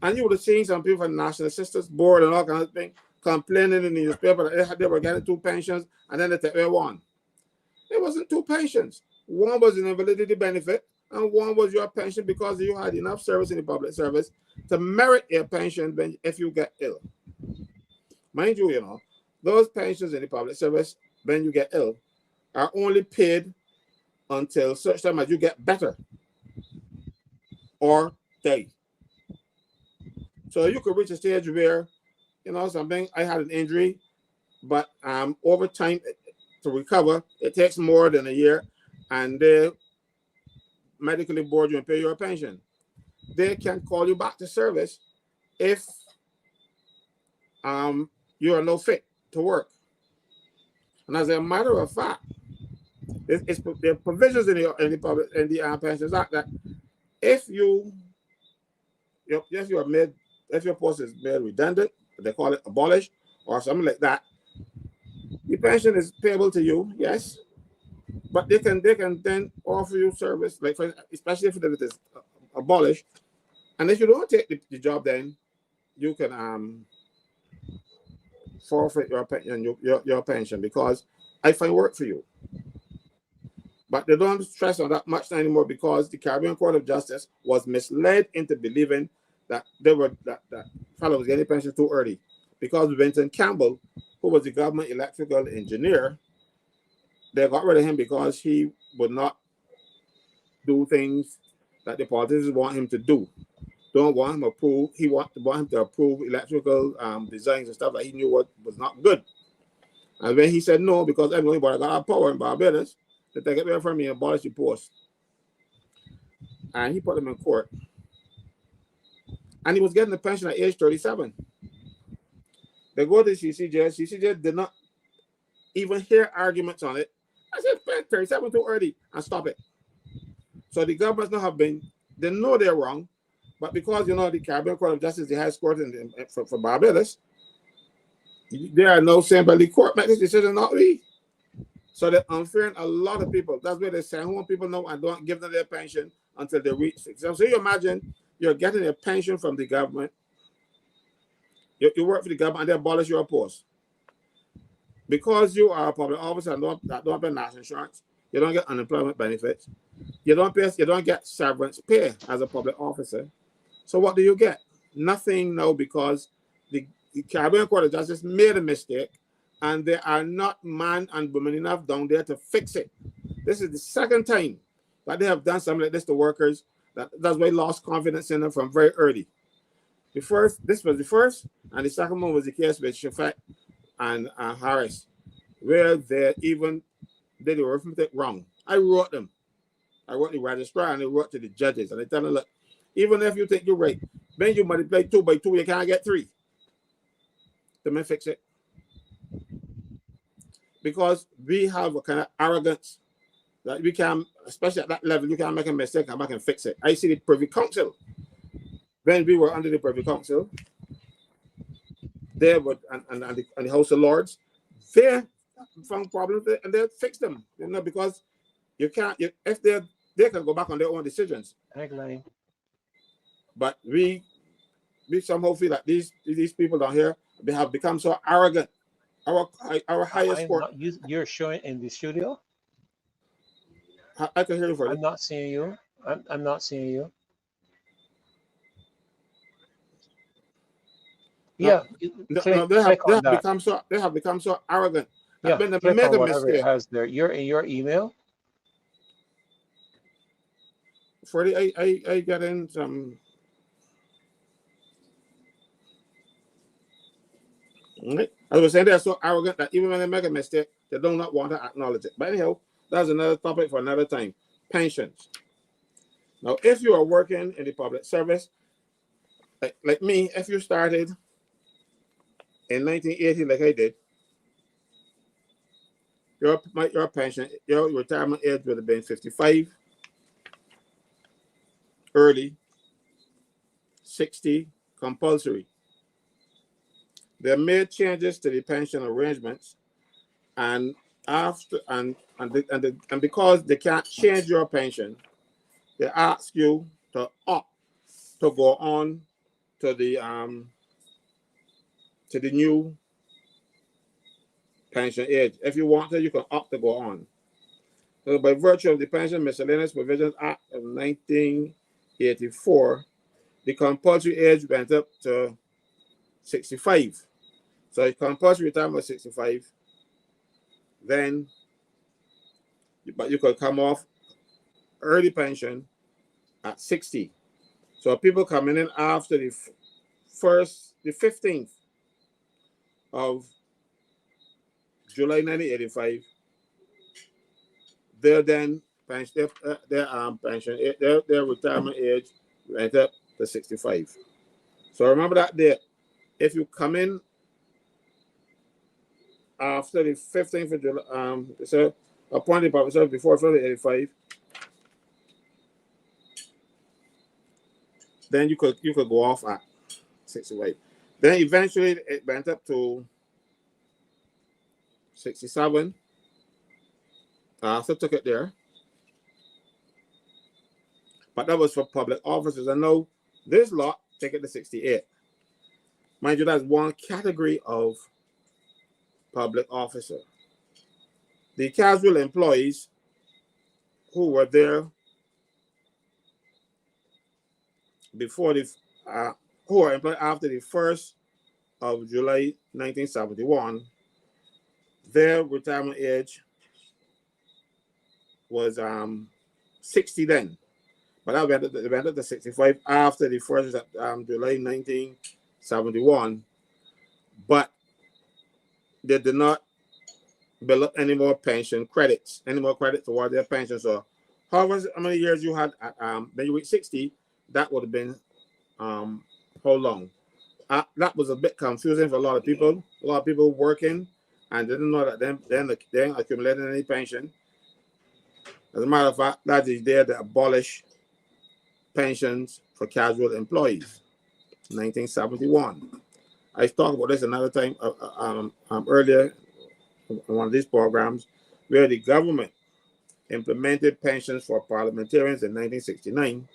And you would have seen some people from the National Assistance Board and all kinds of things. complaining in the newspaper that they were getting 2 pensions and then they take away 1. It wasn't 2 pensions. One was an invalidity benefit and one was your pension because you had enough service in the public service to merit a pension if you get ill. Mind you, those pensions in the public service when you get ill are only paid until such time as you get better or die. So you could reach a stage where, something, I had an injury, but over time to recover, it takes more than a year, and they medically board you and pay your pension. They can call you back to service if you are no fit to work. And as a matter of fact, there are provisions in the Pensions Act that if your post is made redundant, they call it abolished or something like that, the pension is payable to you, yes, but they can then offer you service, like especially if it is abolished, and if you don't take the job, then you can forfeit your pension because I find work for you. But they don't stress on that much anymore because the Caribbean Court of Justice was misled into believing that that fellow was getting pension too early, because Vincent Campbell, who was the government electrical engineer, they got rid of him because he would not do things that the politicians want him to do. Don't want him approved. He want him to approve electrical designs and stuff that he knew was not good. And when he said no, because everybody got power in Barbados, they take it away from me and abolish the post. And he put him in court. And he was getting a pension at age 37. They go to CCJ. CCJ did not even hear arguments on it. I said, 37 too early, and stop it. So the governments they know they're wrong, but because, the Caribbean Court of Justice, the highest court for Barbados, they are now saying, but the court made this decision, not we. So they're unfairing a lot of people. That's why they send home people now and don't give them their pension until they reach 60. So you imagine you're getting a pension from the government. You work for the government and they abolish your post. Because you are a public officer and don't pay national insurance, you don't get unemployment benefits. You don't get severance pay as a public officer. So what do you get? Nothing now, because the Caribbean Court of Justice made a mistake and they are not man and woman enough down there to fix it. This is the second time that they have done something like this to workers. That's why I lost confidence in them from very early. This was the first, and the second one was the case with Shafat and Harris, where they even did the arithmetic wrong. I wrote the registrar, and I wrote to the judges, and I tell them, look, even if you think you're right, when you multiply 2 by 2, you can't get 3. Let me fix it. Because we have a kind of arrogance that we can, especially at that level, you can make a mistake and I can fix it. I see the Privy Council. When we were under the Privy Council, they would, and the House of Lords, they found problems and they fixed them. Because you can't, if they can go back on their own decisions. But we somehow feel like these people down here, they have become so arrogant. Our highest court. You're showing in the studio? I can hear you for I'm not seeing you. I'm not seeing you. Yeah, they have become so arrogant. Yeah, when they click make on a whatever mistake. it has there. You're in your email. Freddie, I got in some. I was saying they're so arrogant that even when they make a mistake, they do not want to acknowledge it. But anyhow, that's another topic for another time. Pensions. Now, if you are working in the public service, like me, if you started in 1980, like I did, your pension, your retirement age would have been 55, early, 60, compulsory. They made changes to the pension arrangements, and because they can't change your pension, they ask you to opt to go on to the new pension age. If you want to, you can opt to go on. So by virtue of the Pension Miscellaneous Provisions Act of 1984, the compulsory age went up to 65. So if compulsory retirement was 65, then, but you could come off early pension at 60. So people coming in after the 15th of July 1985, their pension, their retirement age went up to 65. So remember that date. If you come in after the 15th of July, so appointed public service before 1985, then you could go off at 65. Then eventually it went up to 67. So took it there. But that was for public officers. I know this lot take it to 68. Mind you, that's one category of public officer. The casual employees who were there before the who were employed after the 1st of July 1971, their retirement age was 60 then. But that went up to 65 after the 1st of July 1971. But they did not build up any more pension credits, toward their pension. So however many years you had, then you reach 60, that would have been how long? That was a bit confusing for a lot of people. A lot of people working and didn't know that they accumulated any pension. As a matter of fact, that is there to abolish pensions for casual employees, 1971. I talked about this another time earlier in one of these programs, where the government implemented pensions for parliamentarians in 1969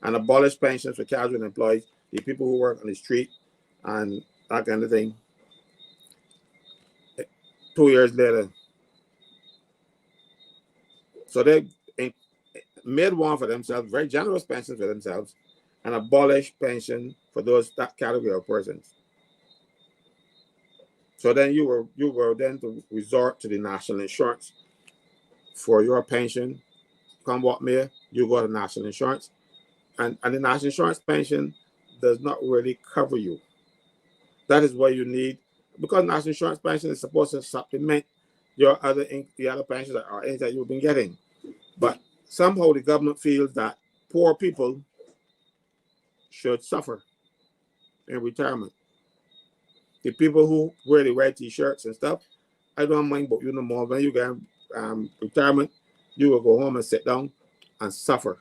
and abolished pensions for casual employees, the people who work on the street and that kind of thing. 2 years later. So they made one for themselves, very generous pensions for themselves, and abolished pension for that category of persons. So then you were then to resort to the national insurance for your pension. Come what may, you go to national insurance, and the national insurance pension does not really cover you. That is what you need, because national insurance pension is supposed to supplement the other pensions that you've been getting. But somehow the government feels that poor people should suffer in retirement. The people who wear the red t-shirts and stuff, I don't mind about you no more. When you get retirement, you will go home and sit down and suffer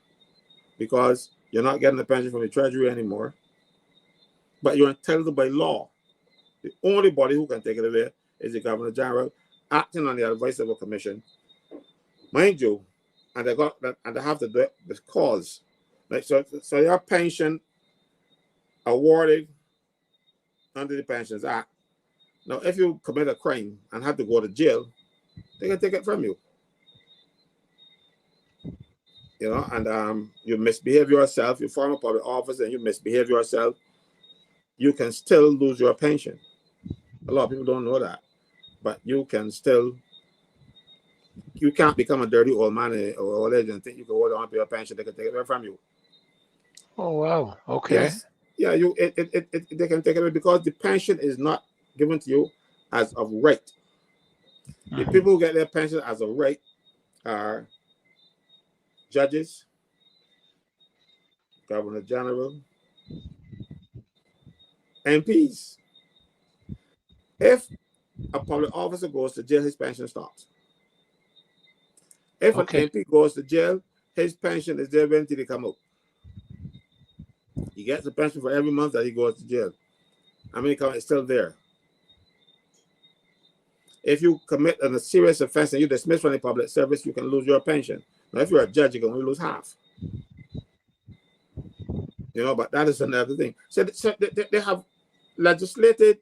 because you're not getting the pension from the Treasury anymore. But you're entitled by law. The only body who can take it away is the Governor General, acting on the advice of a commission. Mind you, and they have to do it with cause. Like so your pension awarded under the Pensions Act. Now, if you commit a crime and have to go to jail, they can take it from you. You know, and you misbehave yourself, you form a public office and you misbehave yourself, you can still lose your pension. A lot of people don't know that, but you can't become a dirty old man or old age and think you can hold on to your pension. They can take it away from you. Oh wow! Okay. Yes. Yeah, they can take it away because the pension is not given to you as of right. The people who get their pension as of right are judges, Governor General, MPs. If a public officer goes to jail, his pension stops. If an MP goes to jail, his pension is there until he come out. He gets a pension for every month that he goes to jail. I mean, it's still there. If you commit a serious offense and you dismiss from the public service, you can lose your pension. Now, if you're a judge, you can only lose half. You know, but that is another thing. So they have legislated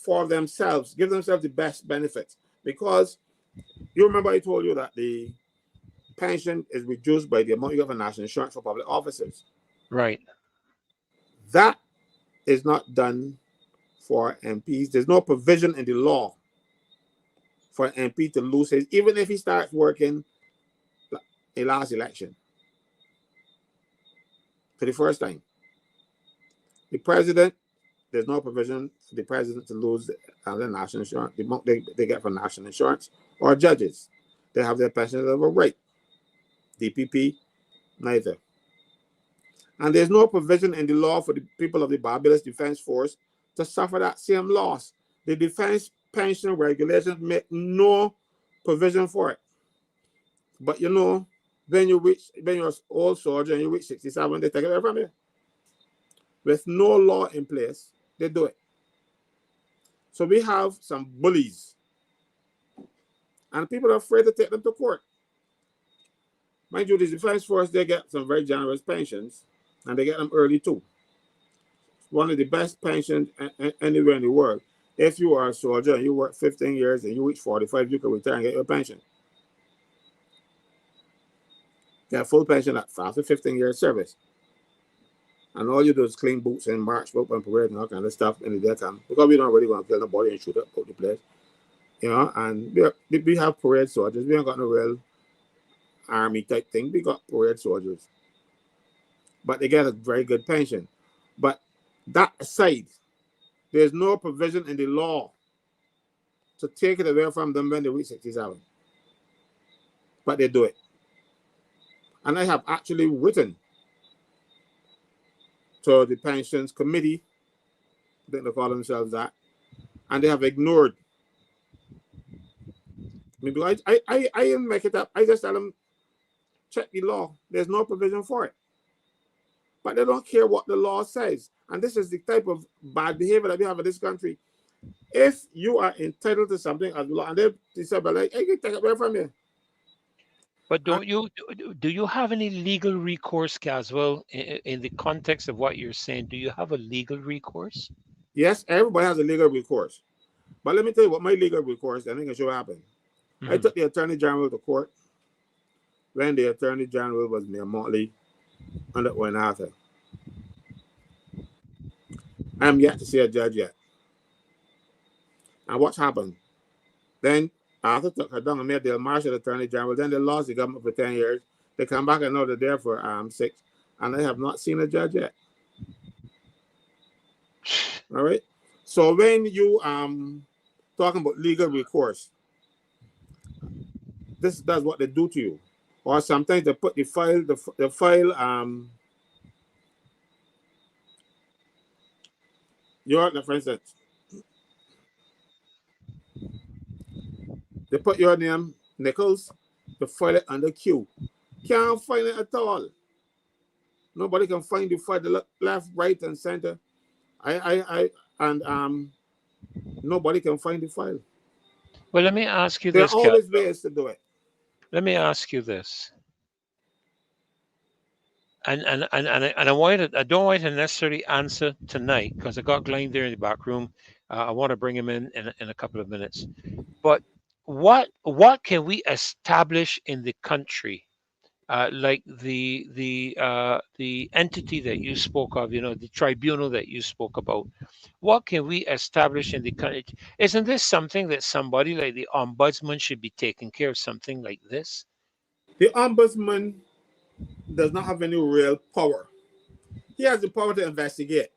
for themselves, give themselves the best benefits. Because you remember I told you that the pension is reduced by the amount you get for national insurance for public officers. Right. That is not done for MPs. There's no provision in the law for an MP to lose his, even if he starts working a last election for the first time. The president, there's no provision for the president to lose the national insurance, the amount they get from national insurance, or judges. They have their pensions of a right. DPP, neither. And there's no provision in the law for the people of the Barbados Defense Force to suffer that same loss. The defense pension regulations make no provision for it. But you know, when you're an old soldier and you reach 67, they take it away from you. With no law in place, they do it. So we have some bullies. And people are afraid to take them to court. Mind you, the Defense Force, they get some very generous pensions, and they get them early too. One of the best pensions anywhere in the world. If you are a soldier and you work 15 years and you reach 45, you can retire and get your pension. Get full pension after 15 years service. And all you do is clean boots and march up and parade and all kind of stuff in the daytime. Because we don't really want to kill nobody and shoot up the place. You know, and we have parade soldiers. We ain't got no real army type thing. We got parade soldiers. But they get a very good pension. But that aside, there's no provision in the law to take it away from them when they reach 67. But they do it. And I have actually written to the pensions committee, I think they call themselves that, and they have ignored. Maybe I didn't make it up. I just tell them, check the law. There's no provision for it. But they don't care what the law says. And this is the type of bad behavior that we have in this country. If you are entitled to something as law, and they say, but like, I can take it away from you. But do you have any legal recourse, Caswell, in the context of what you're saying? Do you have a legal recourse? Yes, everybody has a legal recourse. But let me tell you what my legal recourse, I think it should happen. I took the Attorney General to court when the Attorney General was near Motley under Owen Arthur. I'm yet to see a judge yet. And what's happened? Then Arthur took her down and made the Marshall Attorney General. Then they lost the government for 10 years. They come back and know they're there for 6. And I have not seen a judge yet. All right? So when you talking about legal recourse, this does what they do to you. Or sometimes they put the file, for instance, they put your name, Nichols, to file it under Q. Can't find it at all. Nobody can find the file, the left, right, and center. Nobody can find the file. Well, let me ask you There are this, always ways to do it. let me ask you this. And I wanted, I don't want to necessarily answer tonight because I got Glenn there in the back room. I want to bring him in a couple of minutes. But what can we establish in the country, like the entity that you spoke of, the tribunal that you spoke about? What can we establish in the country? Isn't this something that somebody like the ombudsman should be taking care of, something like this? The ombudsman does not have any real power. He has the power to investigate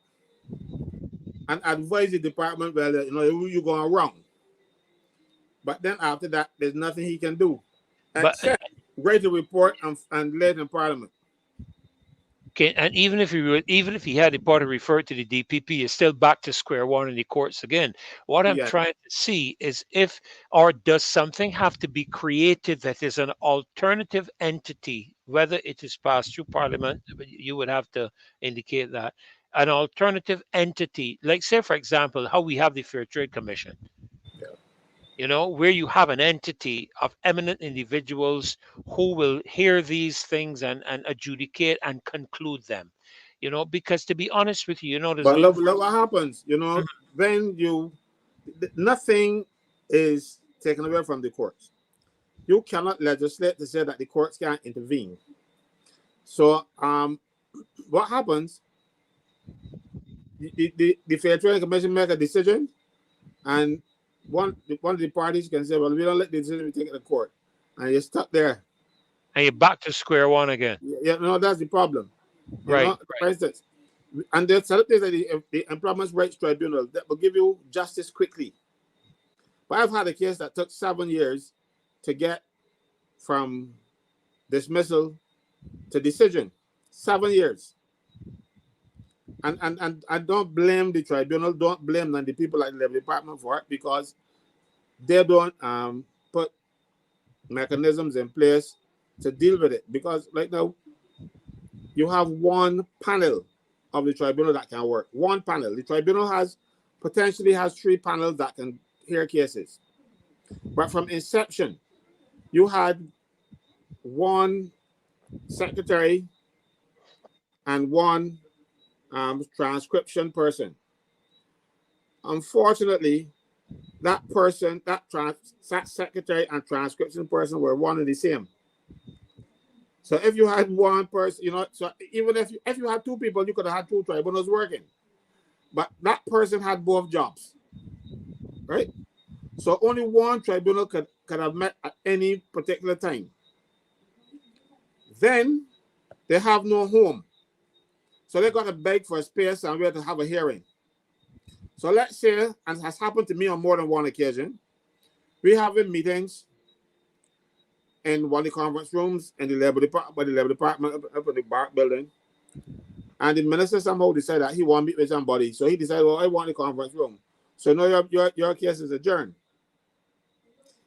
and advise the department, well, you're going wrong. But then after that, there's nothing he can do except write a report and lay it in Parliament. Okay, and even if he had the party referred to the DPP, it's still back to square one in the courts again. What I'm trying to see is or does something have to be created that is an alternative entity, whether it is passed through Parliament, you would have to indicate that, an alternative entity, like say, for example, how we have the Fair Trade Commission. Where you have an entity of eminent individuals who will hear these things and adjudicate and conclude them. Because to be honest with you, but look what happens. When you nothing is taken away from the courts. You cannot legislate to say that the courts can't intervene. So what happens? The Fair Trading Commission make a decision, and one of the parties can say, well, we don't let the decision be taken to court, and you're stuck there. And you're back to square one again. Yeah, no, that's the problem. You Right, know, for instance, and there's certain things like the Employment Rights Tribunal that will give you justice quickly. But I've had a case that took 7 years to get from dismissal to decision. 7 years. And I don't blame the tribunal, don't blame the people at the Labor Department for it, because they don't put mechanisms in place to deal with it. Because right now, you have one panel of the tribunal that can work. One panel. The tribunal potentially has 3 panels that can hear cases. But from inception, you had one secretary and one transcription person. Unfortunately, that person, that secretary and transcription person were one and the same. So if you had one person, you know, so even if you had 2 people, you could have had 2 tribunals working. But that person had both jobs, right? So only one tribunal could have met at any particular time. Then they have no home. So they got to beg for a space and we have to have a hearing. So let's say, and has happened to me on more than one occasion, we having meetings in one of the conference rooms in the Labor Department up in the Bark building. And the minister somehow decided that he want to meet with somebody. So he decided, well, I want the conference room. So now your case is adjourned.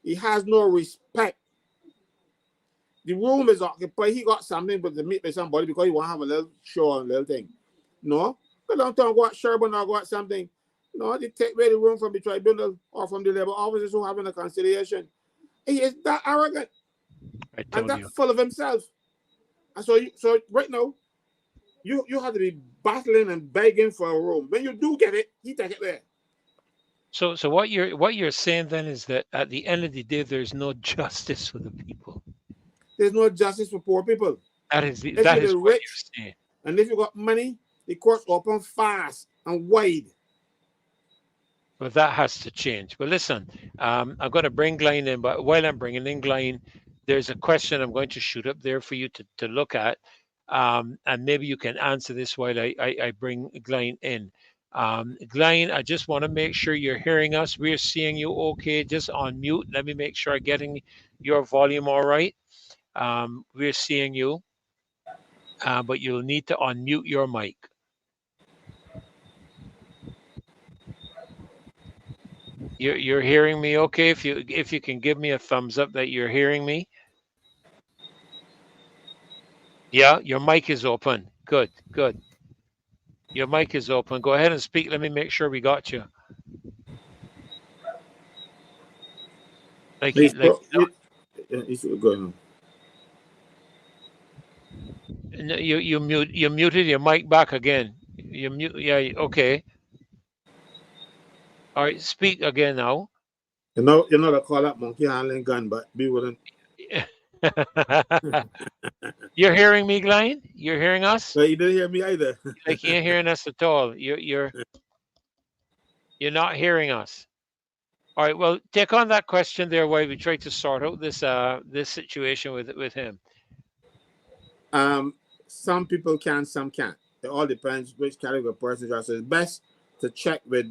He has no respect. The room is occupied. He got something but to meet with somebody because he want to have a little show and a little thing. No, because don't talk about Sherburne or about something. No, they take away the room from the tribunal or from the labor officers who having a conciliation. He is that arrogant and that full of himself. And so right now, you have to be battling and begging for a room. When you do get it, he take it there. So what you're saying then is that at the end of the day, there's no justice for the people. There's no justice for poor people. That is what you're saying. And if you got money, the courts open fast and wide. Well, that has to change. Well, listen, I'm going to bring Glenn in, but while I'm bringing in Glenn, there's a question I'm going to shoot up there for you to look at, and maybe you can answer this while I bring Glenn in. Glenn, I just want to make sure you're hearing us. We're seeing you okay, just on mute. Let me make sure I'm getting your volume all right. We're seeing you, but you'll need to unmute your mic. You're hearing me okay? If you can give me a thumbs up that you're hearing me. Yeah, your mic is open. Good. Your mic is open. Go ahead and speak. Let me make sure we got you. He's going on. No, you muted your mic back again. You mute. Yeah. Okay. All right. Speak again now. You know they call that monkey handling gun, but we wouldn't. You're hearing me, Glenn? You're hearing us? No, you didn't hear me either. Like you ain't hearing us at all. You're not hearing us. All right. Well, take on that question there while we try to sort out this situation with him. Some people can, some can't. It all depends which category of person you are. So it's best to check with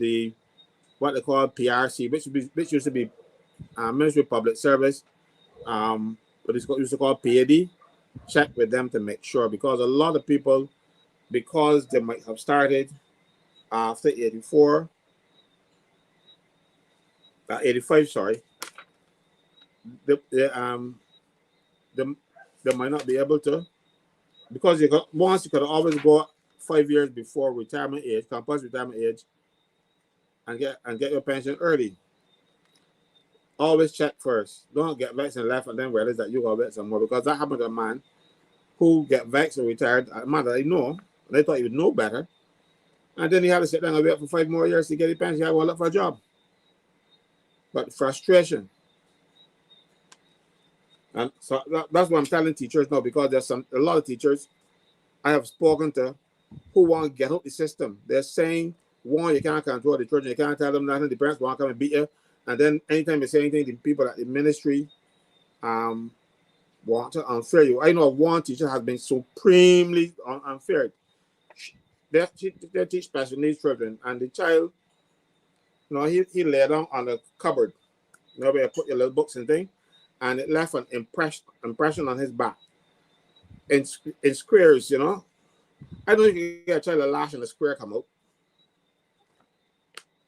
what they call P.A.C, which used to be Ministry of Public Service, what is used to call P.A.D. Check with them to make sure, because a lot of people, because they might have started after 85, sorry, they might not be able to, because you could always go 5 years before retirement age, compulsory retirement age, and get your pension early. Always check first. Don't get vexed and left and then realize that you got vexed some more, because that happened to a man who get vexed and retired. A man that I know, they thought he would know better, and then he had to sit down and wait for 5 more years to get his pension. He had to look for a job. but frustration. And so that's what I'm telling teachers now, because there's a lot of teachers I have spoken to who want to get out the system. They're saying, one, you can't control the children, you can't tell them nothing, the parents want to come and beat you. And then anytime you say anything, the people at the ministry want to unfair you. I know one teacher has been supremely unfair. They teach special needs children, and the child, he lay down on the cupboard, where you put your little books and thing, and it left an impression on his back in squares. I don't think you get a child a lash and a square come out.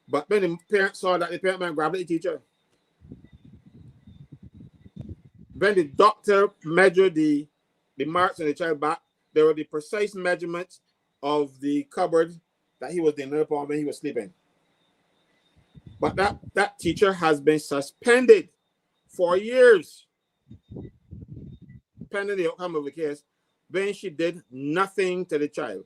But when the parents saw that, the parent man grabbed the teacher. When the doctor measured the marks on the child's back, there were the precise measurements of the cupboard that he was laying upon when he was sleeping. But that teacher has been suspended for years, pending the outcome of the case, when she did nothing to the child.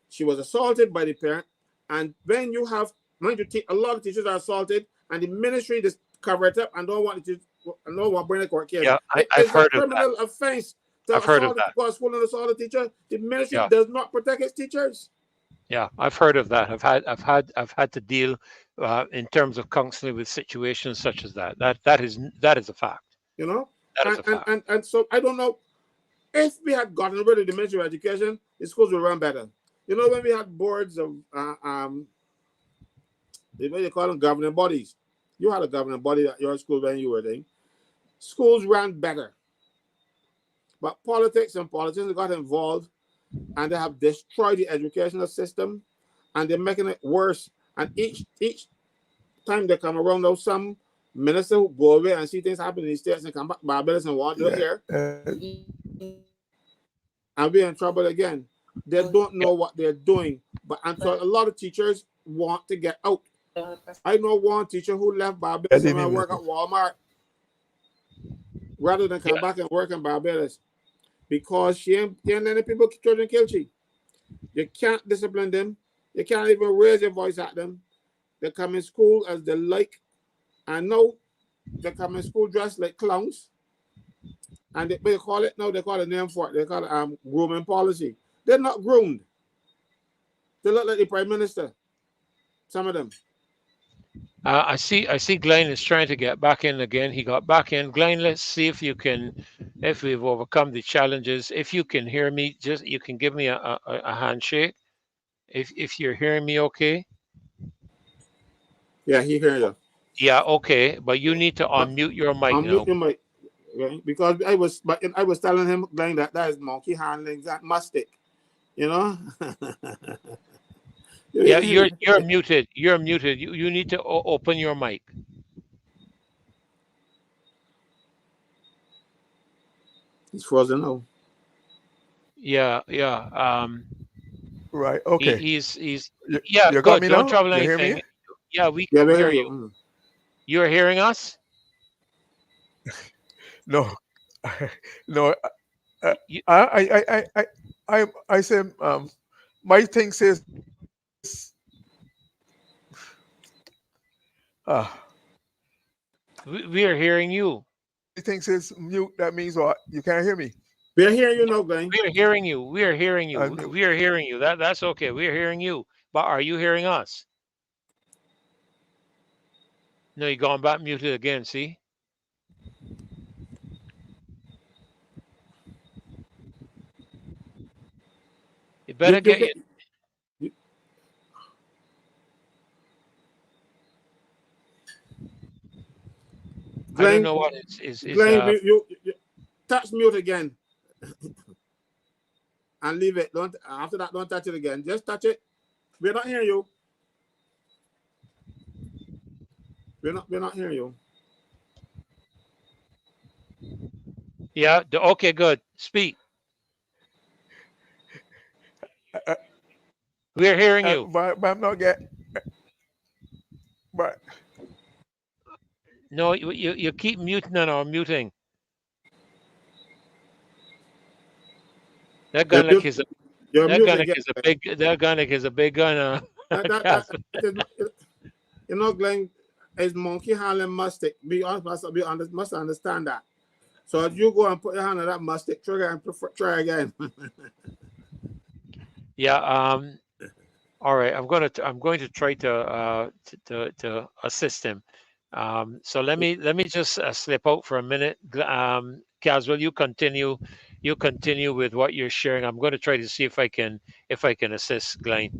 She was assaulted by the parent, and when you have, a lot of teachers are assaulted, and the ministry just cover it up and don't want to bring a court case. Yeah, I've heard of that. It's a criminal offense to I've heard of that. Because school and assault a teacher. The ministry does not protect its teachers. Yeah, I've heard of that. I've had to deal in terms of counseling with situations such as that. That is a fact. That is a fact. And so I don't know if we had gotten rid of the Ministry of Education, the schools would run better. When we had boards of they call them governing bodies. You had a governing body at your school when you were there. Schools ran better. But politics and politicians got involved, and they have destroyed the educational system, and they're making it worse. And each time they come around, there's some minister who go away and see things happen in the States and come back to Barbados and want to do here. And we're in trouble again. They don't know what they're doing. And so a lot of teachers want to get out. I know one teacher who left Barbados and work at Walmart rather than come back and work in Barbados, because she ain't letting children kill she. You can't discipline them. You can't even raise your voice at them. They come in school as they like. And now they come in school dressed like clowns. And they call it a name for it. They call it grooming policy. They're not groomed. They look like the Prime Minister. Some of them. I see Glenn is trying to get back in again. He got back in. Glenn, let's see if we've overcome the challenges. If you can hear me, you can give me a handshake. If you're hearing me okay. Yeah, he hears you. Yeah, okay. But you need to unmute your mic now. Unmute your mic. Okay? Because I was telling him, Glenn, that is monkey handling, that mistake. Yeah, you're muted. You're muted. You need to open your mic. He's frozen now. Yeah. Right. Okay. He's you good. got me now? Don't trouble You hear anything. me? Yeah, we can hear you. Mm. You're hearing us? No. No. I said my thing says we are hearing you. my thing says mute. That means what? You can't hear me. We're hearing you now, Glenn. We are hearing you. We are hearing you. Unmute. We are hearing you. That's okay. We are hearing you. But are you hearing us? No, you're going back muted again, see? You better get it. Glenn, I don't know what is Glenn, you touch mute again. And leave it. After that, don't touch it again. Just touch it. We're not hearing you. We're not hearing you. Yeah. Okay. Good. Speak. We're hearing you. But I'm not getting. But No, you keep muting and or muting. That Gunnick is a big gun. Glenn, is monkey handling mustard. Must understand that. So if you go and put your hand on that mustard trigger and try again. Yeah. All right. I'm going to try to assist him. So let me just slip out for a minute. Caswell, you continue. You continue with what you're sharing. I'm going to try to see if I can assist Glenn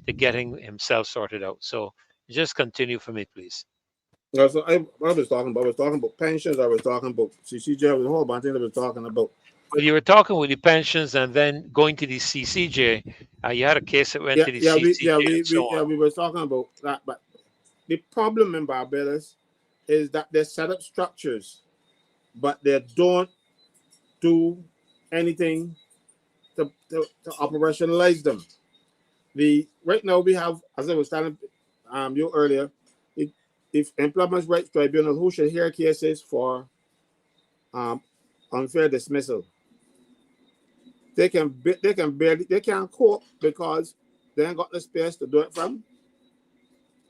to getting himself sorted out. So just continue for me, please. Yeah, so I was talking about pensions. I was talking about CCJ. There was a whole bunch of things I was talking about. Well, you were talking with the pensions and then going to the CCJ. You had a case that went Yeah, to the yeah, we CCJ yeah and so on. we were talking about that. But the problem in Barbados is that they set up structures, but they don't do anything to operationalize them. The right now we have, as I was telling you earlier, if employment rights tribunal who should hear cases for um, unfair dismissal, they can't cope because they ain't got the space to do it from,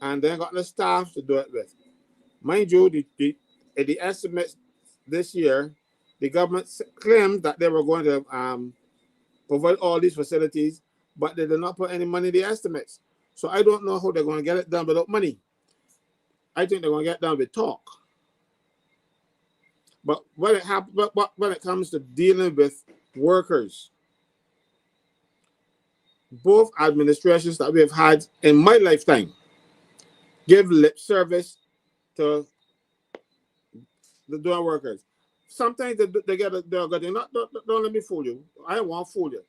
and they ain't got the staff to do it with. Mind you, the estimates this year, the government claimed that they were going to provide all these facilities, but they did not put any money in the estimates. So I don't know how they're going to get it done without money. I think they're going to get done with talk. But when it comes to dealing with workers, both administrations that we have had in my lifetime give lip service to the doing workers. Sometimes they get they're good. Don't let me fool you. I won't fool you.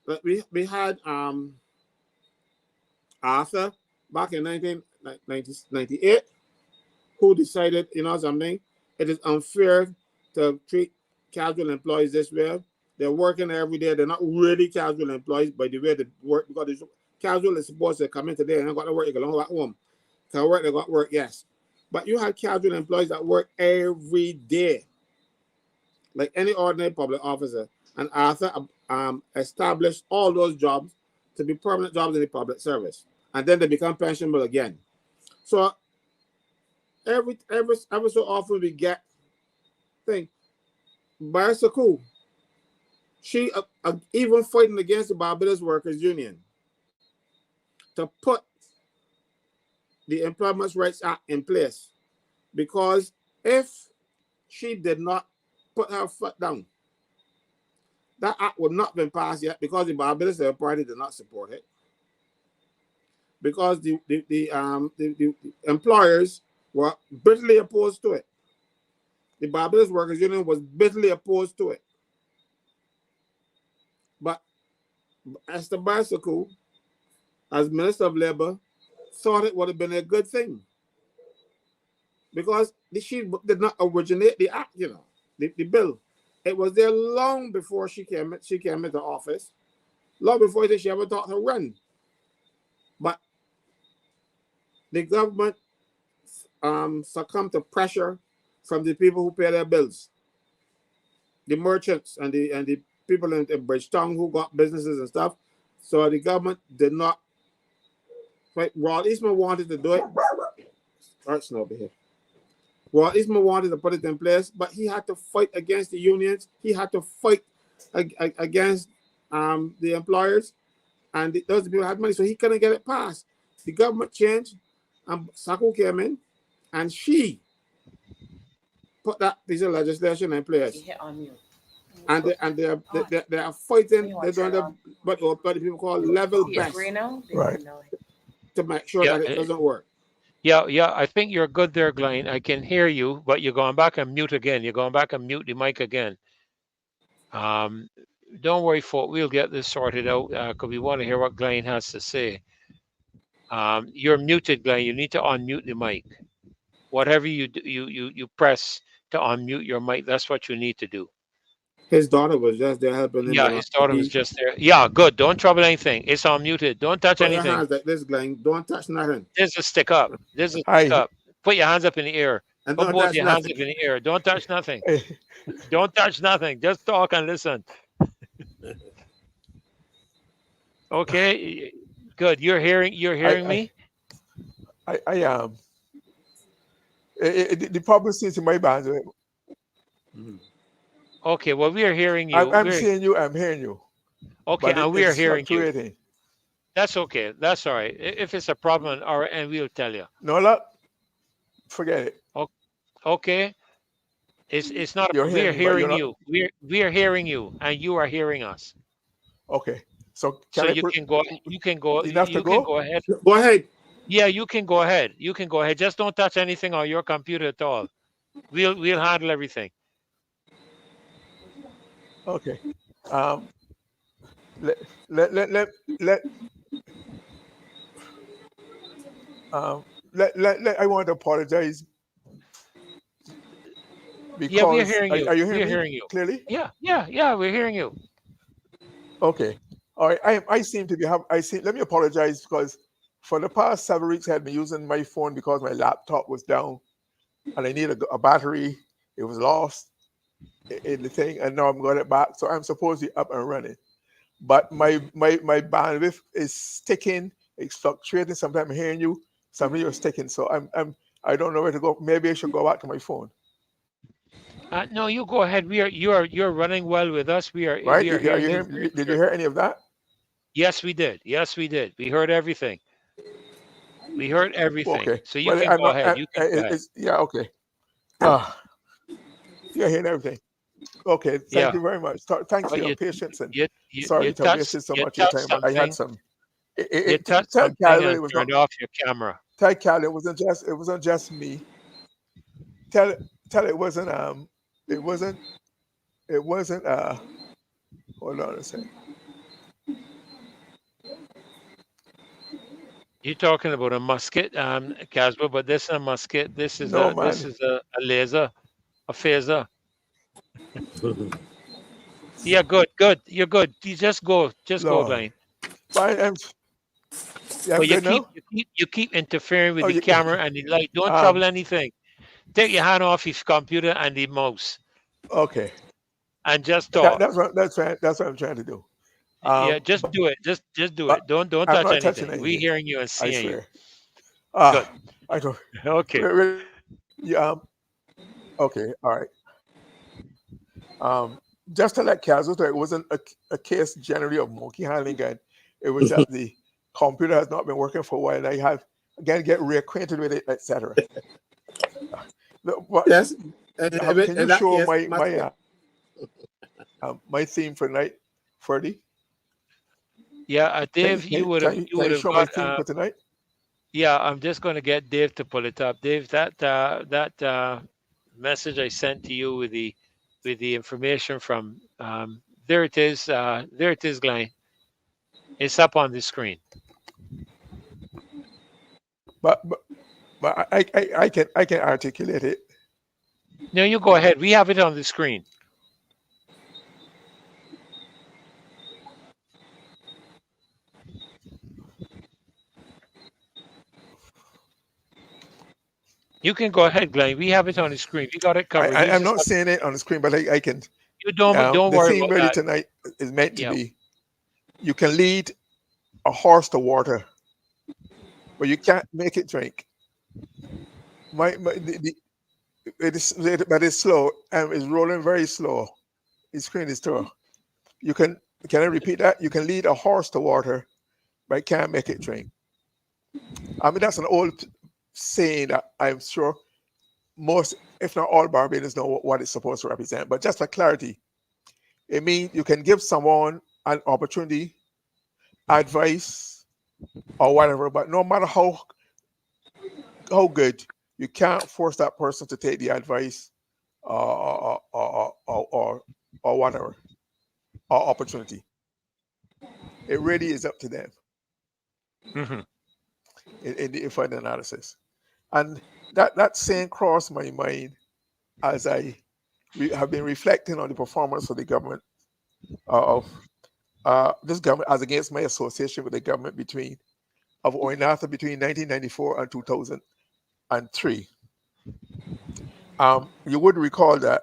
But we had Arthur back in 1998 who decided, you know something, it is unfair to treat casual employees this way. They're working every day. They're not really casual employees by the way they work, because casual is supposed to come in today and got to work, you go back home. Can work, they got work, yes. But you have casual employees that work every day, like any ordinary public officer. And Arthur established all those jobs to be permanent jobs in the public service. And then they become pensionable again. So every so often we get thing. Barsaku, she even fighting against the Barbados Workers Union to put the Employment Rights Act in place, because if she did not put her foot down, that act would not have been passed yet, because the Barbados Labour Party did not support it, because the employers were bitterly opposed to it. The Barbados Workers Union was bitterly opposed to it. But Esther Barsaku, as Minister of Labour, thought it would have been a good thing, because she did not originate the act, the bill. It was there long before she came into office, long before she ever thought to run. But the government succumbed to pressure from the people who pay their bills, the merchants and the people in Bridgetown who got businesses and stuff. So the government did not. Right, Rod Eastman wanted to do it. That's not here. Rod Eastman wanted to put it in place, but he had to fight against the unions. He had to fight against the employers, and those people had money, so he couldn't get it passed. The government changed, and Saku came in, and she put that piece of legislation in place. And they are fighting. They're doing what the people call level best Right. to make sure Yeah, that it doesn't work. yeah. I think you're good there, Glenn. I can hear you, but you're going back and mute again. You're going back and mute the mic again. Um, don't worry, folk. We'll get this sorted out because we want to hear what Glenn has to say. You're muted, Glenn. You need to unmute the mic. Whatever you do, you press to unmute your mic. That's what you need to do. His daughter was just there helping him. Yeah, his daughter was just there. Yeah, good. Don't trouble anything. It's unmuted. Don't touch Put your anything. hands like this, Glenn. Don't touch nothing. There's a stick up. There's a stick Hi. up. Put your hands up in the air. And Put don't both touch your hands nothing. up in the air. Don't touch nothing. Hey, Don't touch nothing. Just talk and listen. Okay. Good. You're hearing I, me? I, I The problem seems in my bandwidth. Okay, well, we are hearing you. I'm seeing you. I'm hearing you. Okay, But and we are it's hearing you. fluctuating. That's okay. That's all right. If it's a problem on our end, we'll tell you. No, look, forget it. Okay. It's not. You're We hearing are me, but you're hearing not. you. We are hearing you, and you are hearing us. Okay. So So can I you put can go. You can go. enough to You can go? go ahead. Go ahead. Yeah, you can go ahead. You can go ahead. Just don't touch anything on your computer at all. We'll handle everything. Okay. Um, let let let let let I want to apologize Yeah, we are because hearing you. are you We hearing are me hearing you. clearly? Yeah. We're hearing you. Okay. All right. I seem to be let me apologize because for the past several weeks I had been using my phone because my laptop was down and I needed a battery. It was lost in the thing, and now I'm got it back. So I'm supposed to be up and running. But my bandwidth is sticking, it's fluctuating. Sometimes I'm hearing you, sometimes you're sticking. So I don't know where to go. Maybe I should go back to my phone. No, you go ahead. You're running well with us. Right? We are Are hearing you you hearing? very Did you clearly. hear any of that? Yes, we did. Yes, we did. We heard everything. We heard everything. Okay. So you Well, can I'm go not. ahead. You can go ahead. It's yeah. Okay. Uh, you're hearing everything. Okay. Thank Yeah. you very much. Thanks for But your patience and you sorry to have wasted so much of your touched time. But I had something. some. You touched Tell something Calvin it and was not. turned off your camera. Tell Calvin it wasn't just me. Tell it wasn't it wasn't it wasn't hold on a second. You're talking about a musket, Casper, but this is a musket. No This man. is a laser, a phaser. Yeah, good. You're good. You just go, Lord. Glenn. But yeah, I'm But good now. you keep interfering with Oh the you, camera and the light. Don't um trouble anything. Take your hand off your computer and the mouse okay. and just talk. That's what I'm trying to do. Yeah, just But, do it. Just do but it. Don't I'm touch not touching anything. We anything. hearing you and I seeing you. swear. Ah, Good. I don't. Okay. Yeah. Okay. All right. Just to let Kaz know, it wasn't a case generally of monkey handling, and it was that the computer has not been working for a while, and I have again get reacquainted with it, etc. But Yes. can In you that show case, my theme for tonight, Freddie? Yeah, Dave, Can you would you have show my got theme for tonight? yeah, I'm just going to get Dave to pull it up. Dave, that message I sent to you with the information from there it is. There it is, Glenn. It's up on the screen. But I can articulate it. No, you go ahead. We have it on the screen. You can go ahead, Glenn. We have it on the screen. We got it covered. You I'm just not have, seeing it on the screen, but I can. you don't The worry theme about really that. tonight is meant to Yeah. be: you can lead a horse to water, but you can't make it drink. But it's slow and it's rolling very slow. The screen is slow. You can I repeat that? You can lead a horse to water, but can't make it drink. I mean that's an old saying that I'm sure most, if not all, Barbadians know what it's supposed to represent. But just for clarity, it means you can give someone an opportunity, advice, or whatever. But no matter how good, you can't force that person to take the advice or whatever or opportunity. It really is up to them Hmm. in the further analysis. And that saying crossed my mind as I have been reflecting on the performance of the government of this government as against my association with the government of OINATHA between 1994 and 2003. You would recall that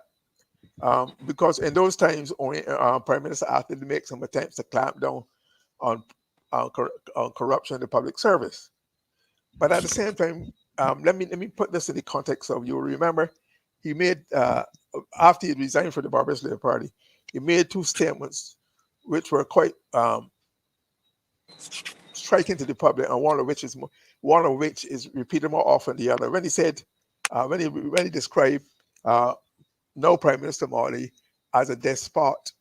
because in those times, Prime Minister Arthur did make some attempts to clamp down on, on corruption in the public service. But at the same time, let me put this in the context of, you remember he made after he resigned from the Barbados Labour Party, he made two statements which were quite striking to the public, and one of which is repeated more often than the other. When he said, when he described no Prime Minister Morley as a despot,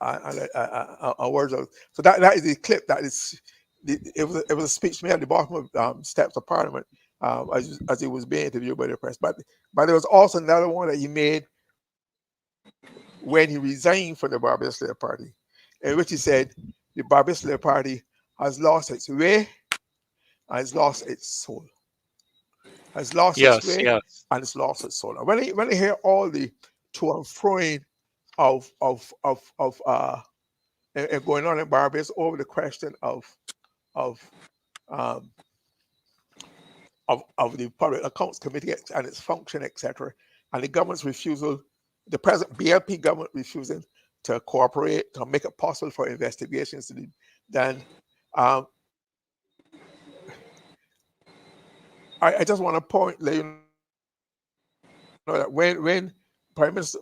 words of, so that is the clip. That is, it was a speech made at the bottom of steps of Parliament as he was being interviewed by the press. But there was also another one that he made when he resigned from the Barbados Labour Party, in which he said the Barbados Labour Party has lost its way, has lost its soul, has lost its Yes, way, yes. and it's lost its soul. And when I hear all the to and froing of and going on in Barbados over the question of um, the Public Accounts Committee and its function, etc., and the government's refusal, the present BLP government refusing to cooperate to make it possible for investigations to be done. I just want to point, let you know that when Prime Minister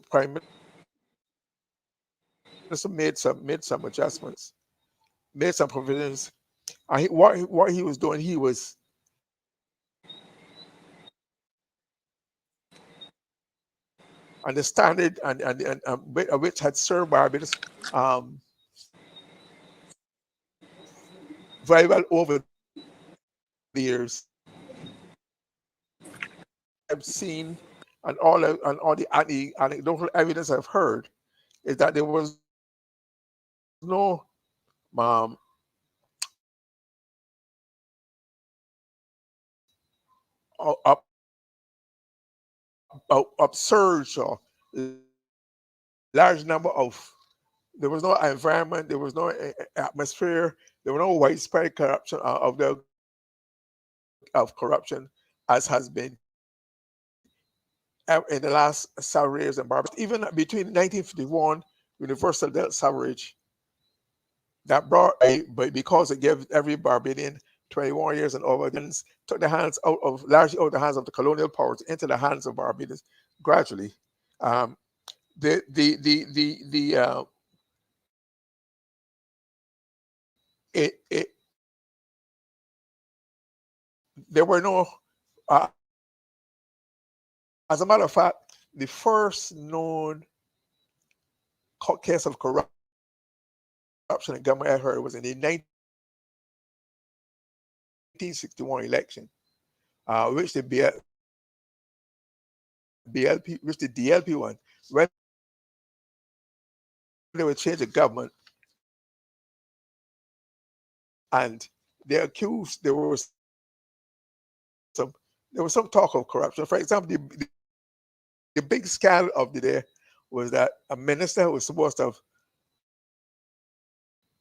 made some adjustments, made some provisions, what he was doing, he was and the standard and which had served Barbados very well over the years. I've seen and all the anecdotal evidence I've heard is that there was no upsurge or large number of, there was no environment, there was no atmosphere, there was no widespread corruption of corruption as has been in the last several years in Barbados. Even between 1951, universal debt suffrage that brought but because it gave every Barbadian 21 years and over, then took the hands largely out of the hands of the colonial powers into the hands of Barbados gradually. The there were no, as a matter of fact, the first known case of corruption in government I heard was in the 1961 election, which the DLP won, when they would change the government, and they accused there was some talk of corruption. For example, the big scandal of the day was that a minister was supposed to have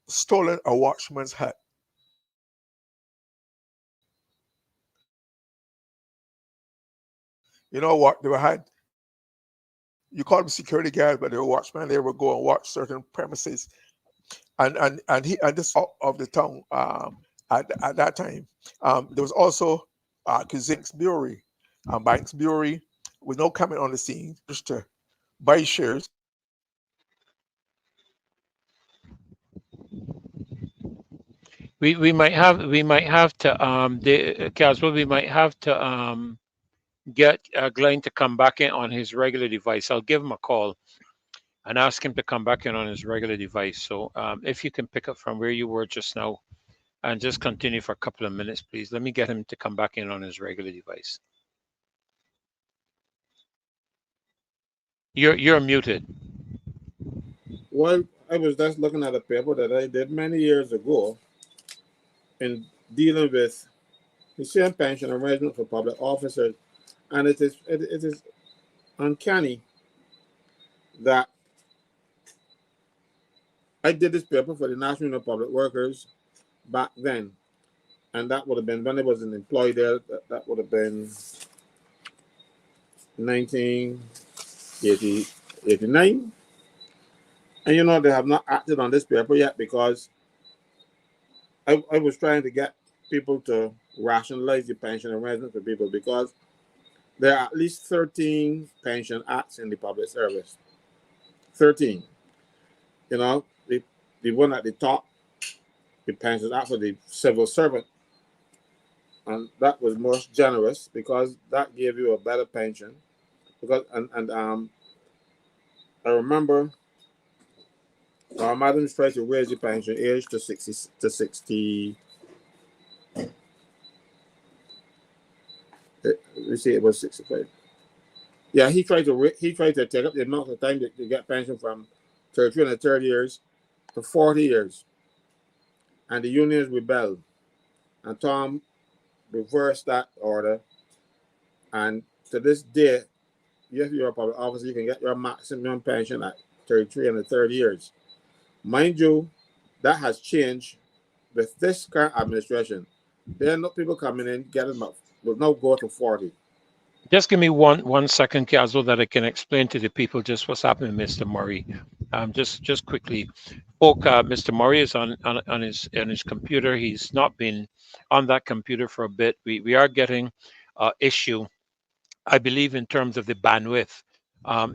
stolen a watchman's hat. You know what? They had, you call them security guards, but they were watchmen. They would go and watch certain premises, and this of the town at that time. There was also Banks Bureau. Banks Bureau with no comment on the scene, just to buy shares. We might have to Caswell, we might have to get Glenn to come back in on his regular device. I'll give him a call and ask him to come back in on his regular device. So if you can pick up from where you were just now and just continue for a couple of minutes, please. Let me get him to come back in on his regular device. You're muted. Well, I was just looking at a paper that I did many years ago in dealing with the same pension arrangement for public officers, and it is uncanny that I did this paper for the National Union of Public Workers back then, and that would have been when I was an employee there. That would have been 1989. And they have not acted on this paper yet because I was trying to get people to rationalize the pension arrangement for people, because there are at least 13 pension acts in the public service. 13. You know, the one at the top, the Pensions Act for the civil servant, and that was most generous because that gave you a better pension. Because I remember Madam tried to raise the pension age to 60. We see it was 65. Yeah, he tried to take up the amount of time to get pension from 33 and 30 years to 40 years, and the unions rebelled, and Tom reversed that order. And to this day, if you're a public officer, you can get your maximum pension at 33 and 30 years. Mind you, that has changed with this current administration. There are no people coming in getting up, will now go to 40. Just give me one second, Kazo, that I can explain to the people just what's happening, Mr. Murray. Just quickly, folk, Mr. Murray is on his computer. He's not been on that computer for a bit. We are getting issue, I believe, in terms of the bandwidth,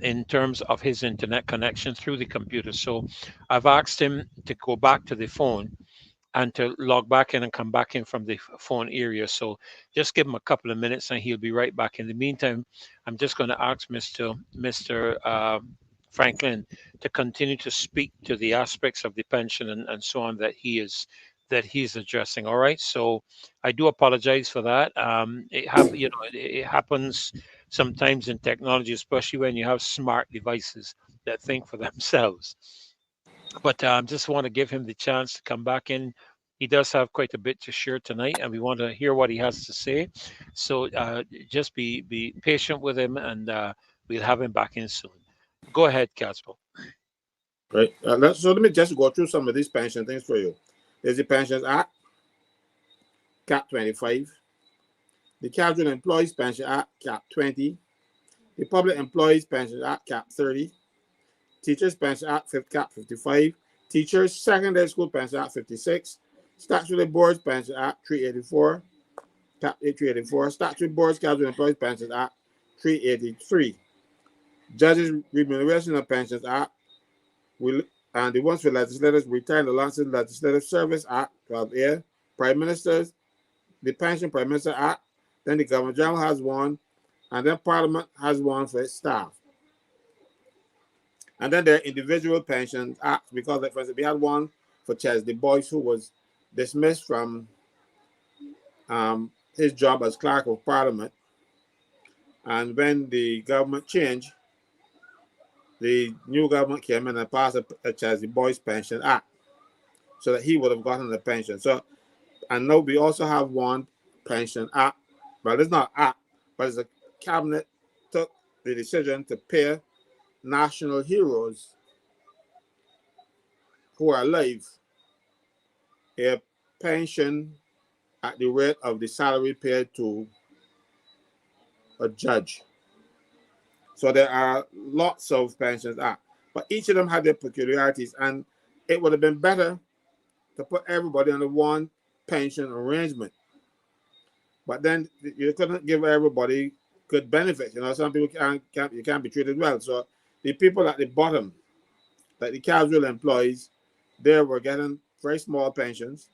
in terms of his internet connection through the computer. So I've asked him to go back to the phone and to log back in and come back in from the phone area. So just give him a couple of minutes and he'll be right back. In the meantime, I'm just going to ask Mr. Franklin to continue to speak to the aspects of the pension and so on that he's addressing. All right. So I do apologize for that. It happens sometimes in technology, especially when you have smart devices that think for themselves. But just want to give him the chance to come back in. He does have quite a bit to share tonight, and we want to hear what he has to say. So just be patient with him, and we'll have him back in soon. Go ahead, Casper. Right. So let me just go through some of these pension things for you. There's the Pensions Act, Cap 25. The Casual Employees Pension Act, Cap 20. The Public Employees Pension Act, Cap 30. Teachers Pension Act, Cap 55. Teachers Secondary School Pension Act, 56. Statutory Boards Pension Act, 384. Cap 384. Statutory Boards Casual Employees Pension Act, 383. Judges Remuneration of Pensions Act, and the ones for legislators, Retired Allowances Legislative Service Act, 12A. Prime Ministers, the Pension Prime Minister Act, then the Governor General has one, and then Parliament has one for its staff. And then there are individual pension acts, because, like, for instance, we had one for Chesley Boyce, who was dismissed from his job as Clerk of Parliament. And when the government changed, the new government came in and passed a Chesley Boyce Pension Act so that he would have gotten the pension. So, and now we also have one pension act. Well, it's not an act, but it's a cabinet took the decision to pay national heroes who are alive a pension at the rate of the salary paid to a judge. So there are lots of pensions act, but each of them had their peculiarities, and it would have been better to put everybody under one pension arrangement. But then you couldn't give everybody good benefits. You know, some people can't be treated well. So the people at the bottom, like the casual employees, they were getting very small pensions,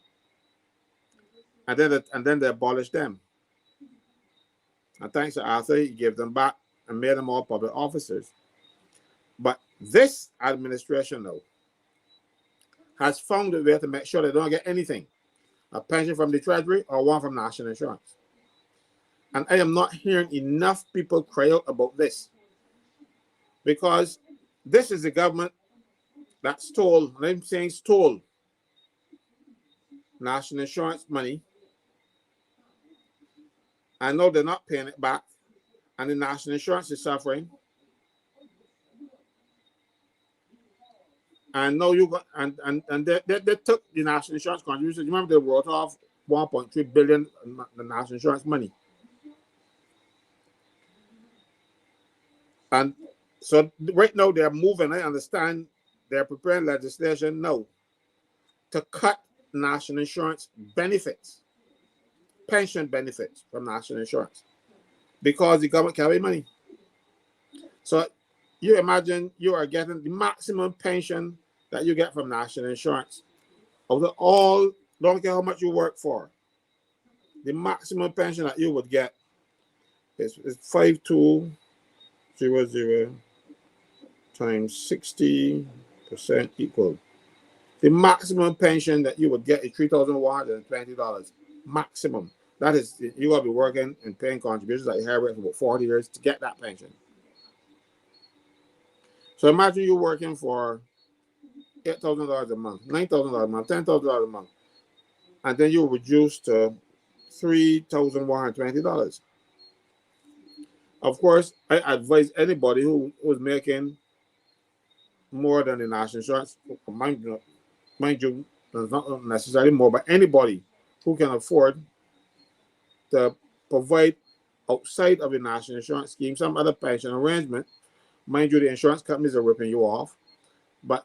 and then they abolished them. And thanks to Arthur, he gave them back and made them all public officers. But this administration now has found a way to make sure they don't get anything, a pension from the Treasury or one from National Insurance. And I am not hearing enough people cry out about this, because this is the government that stole, and I'm saying stole, National Insurance money. I know they're not paying it back, and the National Insurance is suffering. And no, you got and they took the National Insurance contributions. You remember they wrote off 1.3 billion the National Insurance money. And so right now they're moving. I understand they're preparing legislation now to cut National Insurance benefits. pension benefits from national insurance because the government carry money. So you imagine you are getting the maximum pension that you get from national insurance. Out of all, don't care how much you work for, the maximum pension that you would get is 5200 times 60% equal. The maximum pension that you would get is $3,120 maximum. That is, you got to be working and paying contributions like you have for about 40 years to get that pension. So imagine you're working for $8,000 a month, $9,000 a month, $10,000 a month, and then you reduce to $3,120. Of course, I advise anybody who was making more than the national insurance, mind you, it's not necessarily more, but anybody who can afford to provide outside of the national insurance scheme some other pension arrangement. Mind you, the insurance companies are ripping you off, but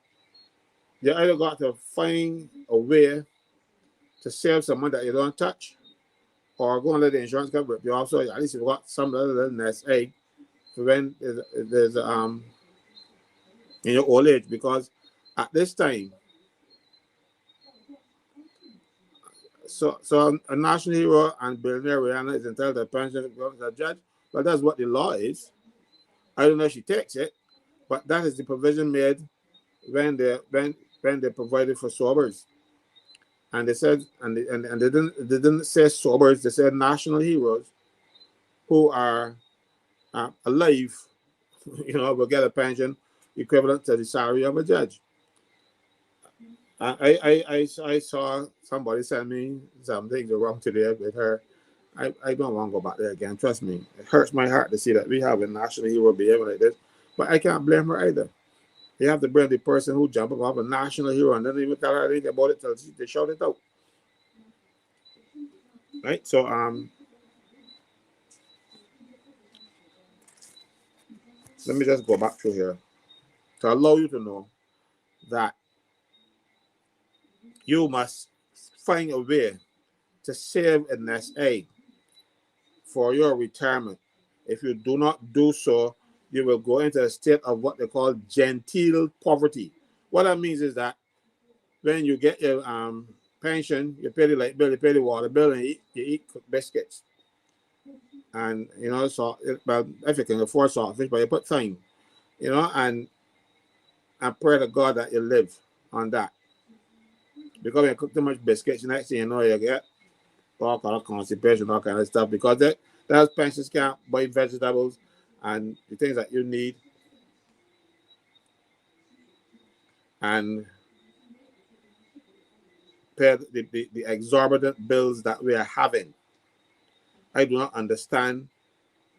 you either got to find a way to save someone that you don't touch, or go and let the insurance company rip you off. So at least you've got some other nest egg for when there's in your old age, because at this time, so a national hero and billionaire Rihanna is entitled to a pension as a judge. But that's what the law is. I don't know if she takes it, but that is the provision made when they provided for sobers. And they said, and they didn't say sobers, they said national heroes who are alive, will get a pension equivalent to the salary of a judge. I saw somebody send me some things wrong today with her. I don't want to go back there again. Trust me, it hurts my heart to see that we have a national hero behaving like this. But I can't blame her either. You have to blame the person who jumped off a national hero and didn't even tell her anything about it till they shout it out. Right? So let me just go back through here to allow you to know that you must find a way to save a nest egg for your retirement. If you do not do so, you will go into a state of what they call genteel poverty. What that means is that when you get your pension, you pay the light bill, you pay the water bill, and you eat biscuits. And, so well, if you can afford saltfish, but you put thyme, and pray to God that you live on that. Because when you cook too much biscuits, the next thing you know, you get all kind of constipation, all kind of stuff, because those pensions can't buy vegetables and the things that you need. And pay the exorbitant bills that we are having. I do not understand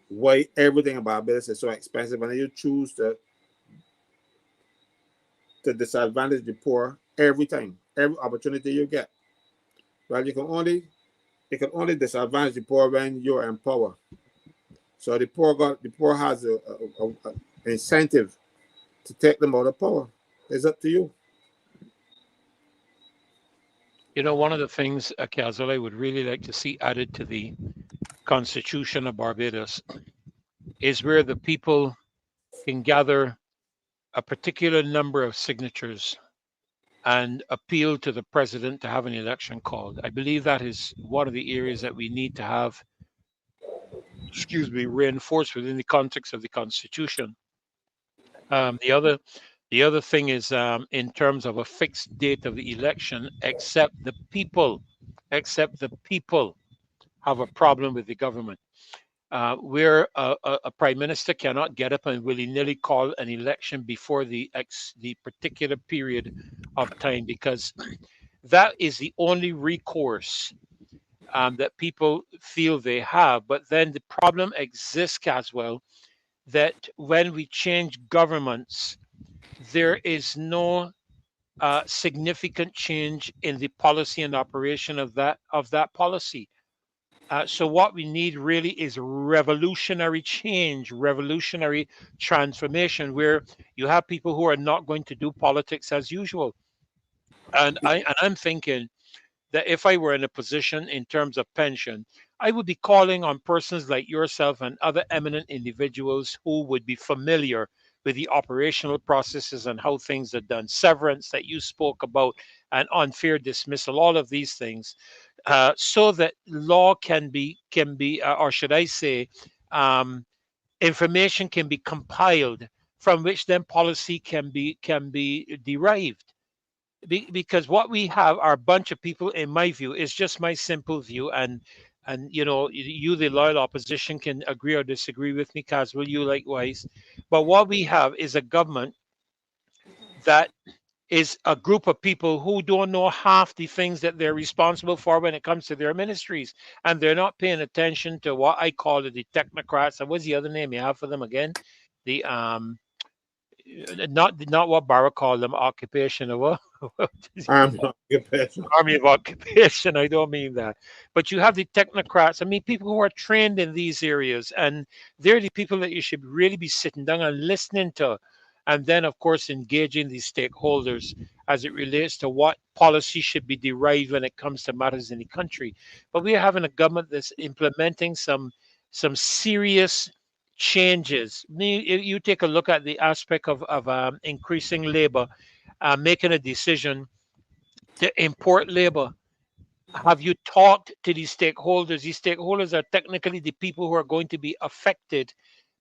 why everything about bills is so expensive, and you choose to disadvantage the poor every time, every opportunity you get. Well, you can only disadvantage the poor when you're in power. So the poor has an incentive to take them out of power. It's up to you. One of the things, Kazal, I would really like to see added to the Constitution of Barbados is where the people can gather a particular number of signatures and appeal to the president to have an election called. I believe that is one of the areas that we need to have, reinforced within the context of the Constitution. The other thing is, in terms of a fixed date of the election, except the people have a problem with the government. Where a prime minister cannot get up and willy-nilly call an election before the particular period of time, because that is the only recourse that people feel they have. But then the problem exists as well, that when we change governments, there is no significant change in the policy and operation of that policy. So what we need really is revolutionary change, revolutionary transformation, where you have people who are not going to do politics as usual. And I'm thinking that if I were in a position in terms of pension, I would be calling on persons like yourself and other eminent individuals who would be familiar with the operational processes and how things are done. Severance that you spoke about, and unfair dismissal, all of these things, so that law can be, or should I say, um, information can be compiled from which then policy can be derived. Because what we have are a bunch of people, in my view, is just my simple view, and you, the loyal opposition, can agree or disagree with me, Caswell, you likewise. But what we have is a government that is a group of people who don't know half the things that they're responsible for when it comes to their ministries, and they're not paying attention to what I call the technocrats. And what's the other name you have for them again? The not what Barack called them, occupation, or what does he I'm call not a person. army of occupation? I don't mean that, but you have the technocrats. I mean, people who are trained in these areas, and they're the people that you should really be sitting down and listening to, and then, of course, engaging these stakeholders as it relates to what policy should be derived when it comes to matters in the country. But we are having a government that's implementing some serious changes. You take a look at the aspect of increasing labor, making a decision to import labor. Have you talked to these stakeholders? These stakeholders are technically the people who are going to be affected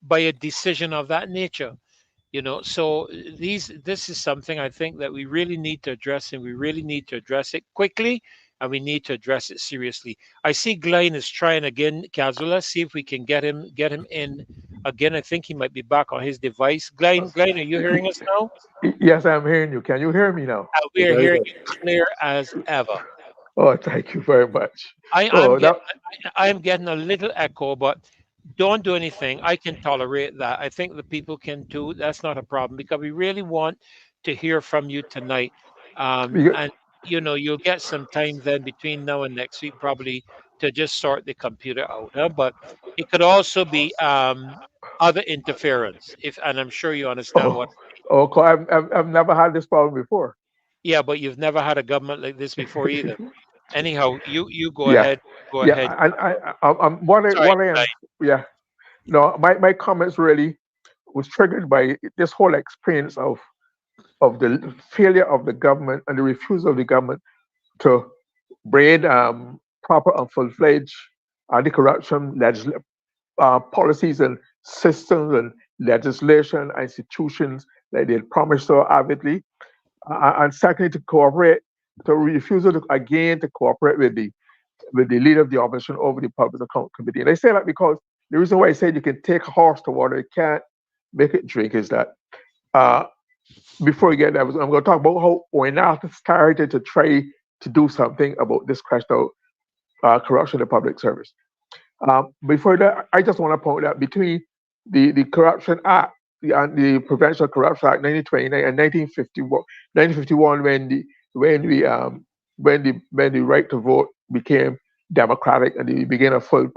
by a decision of that nature. So this is something I think that we really need to address, and we really need to address it quickly, and we need to address it seriously. I see Glenn is trying again, Kazula. See if we can get him in again. I think he might be back on his device. Glenn, are you hearing us now? Yes, I'm hearing you. Can you hear me now? We are Very hearing good. you clear as ever. Oh, thank you very much. I, I'm So get that I'm getting a little echo, but don't do anything. I can tolerate that. I think the people can too. That's not a problem, because we really want to hear from you tonight. because, And you'll get some time then between now and next week probably to just sort the computer out. Huh? But it could also be other interference. And I'm sure you understand oh, what. oh, I've never had this problem before. Yeah, but you've never had a government like this before either. Anyhow, you go Yeah, ahead. Go yeah. ahead. I'm what Sorry. I am. Yeah. No, my comments really was triggered by this whole experience of the failure of the government and the refusal of the government to bring proper and full-fledged anti-corruption policies and systems and legislation institutions that they had promised so avidly, and secondly to cooperate, to refusal to, again to cooperate with the leader of the opposition over the Public Account Committee. And I say that because the reason why I said you can take a horse to water, you can't make it drink, is that uh, before we get there, I'm going to talk about how UNACCOUNTED started to try to do something about this question of corruption in the public service. Before that, I just want to point out between the Corruption Act and the Prevention of Corruption Act 1929 and 1951, when the right to vote became democratic and we began a full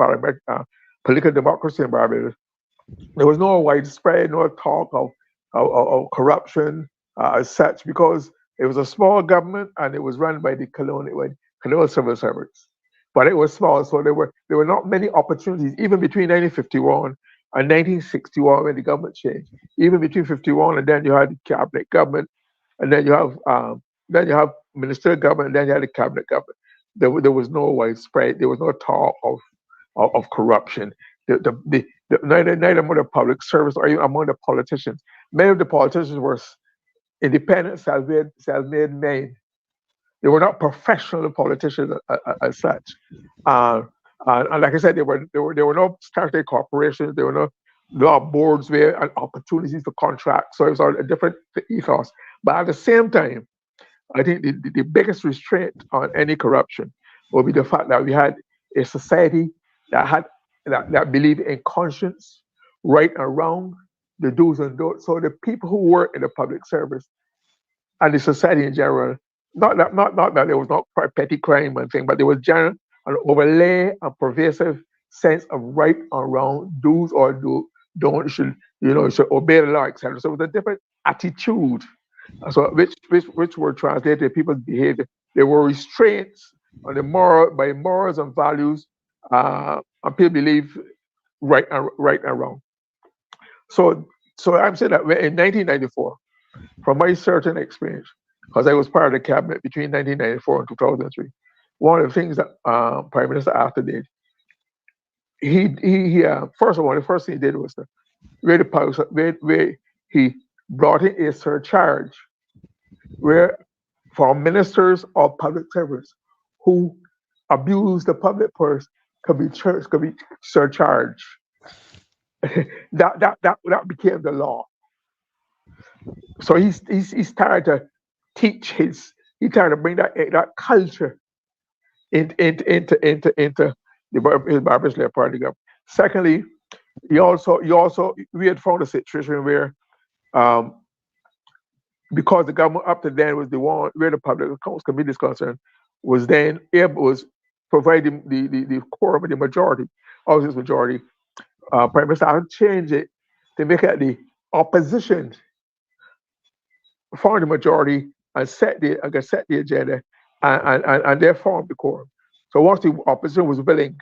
political democracy in Barbados, there was no widespread no talk of corruption as such, because it was a small government and it was run by the colonial civil servants. But it was small, so there were not many opportunities, even between 1951 and 1961 when the government changed. Even between 51 and then you had the cabinet government, and then you have ministerial government, and then you had the cabinet government. There was no widespread. There was no talk of corruption. Neither among the public service or even among the politicians. Many of the politicians were independent, self-made men. They were not professional politicians as such. Uh, and like I said, there were no statutory corporations. There were no law boards where and opportunities for contracts. So it was a different ethos. But at the same time, I think the biggest restraint on any corruption will be the fact that we had a society that believed in conscience, right and wrong, the do's and don'ts. So the people who work in the public service and the society in general, not that there was not petty crime and thing, but there was general an overlay, a pervasive sense of right or wrong, do's or don't, should obey the law, etc. So it was a different attitude. So which were translated people's behavior. There were restraints on the by morals and values, and people believe right and wrong. So, I'm saying that in 1994, from my certain experience, because I was part of the cabinet between 1994 and 2003, one of the things that Prime Minister After did, first of all, the first thing he did was to where he brought in a surcharge where for ministers or public servants who abuse the public purse could be surcharged. That became the law. So he started to teach he tried to bring that culture into his Barbara Slave Party government. Secondly, we had found a situation where um, because the government up to then was the one where the public accounts committee is concerned, was providing the quorum of the majority, of this majority. Prime Minister had changed it to make it the opposition form the majority and set the agenda and they formed the quorum. So once the opposition was willing,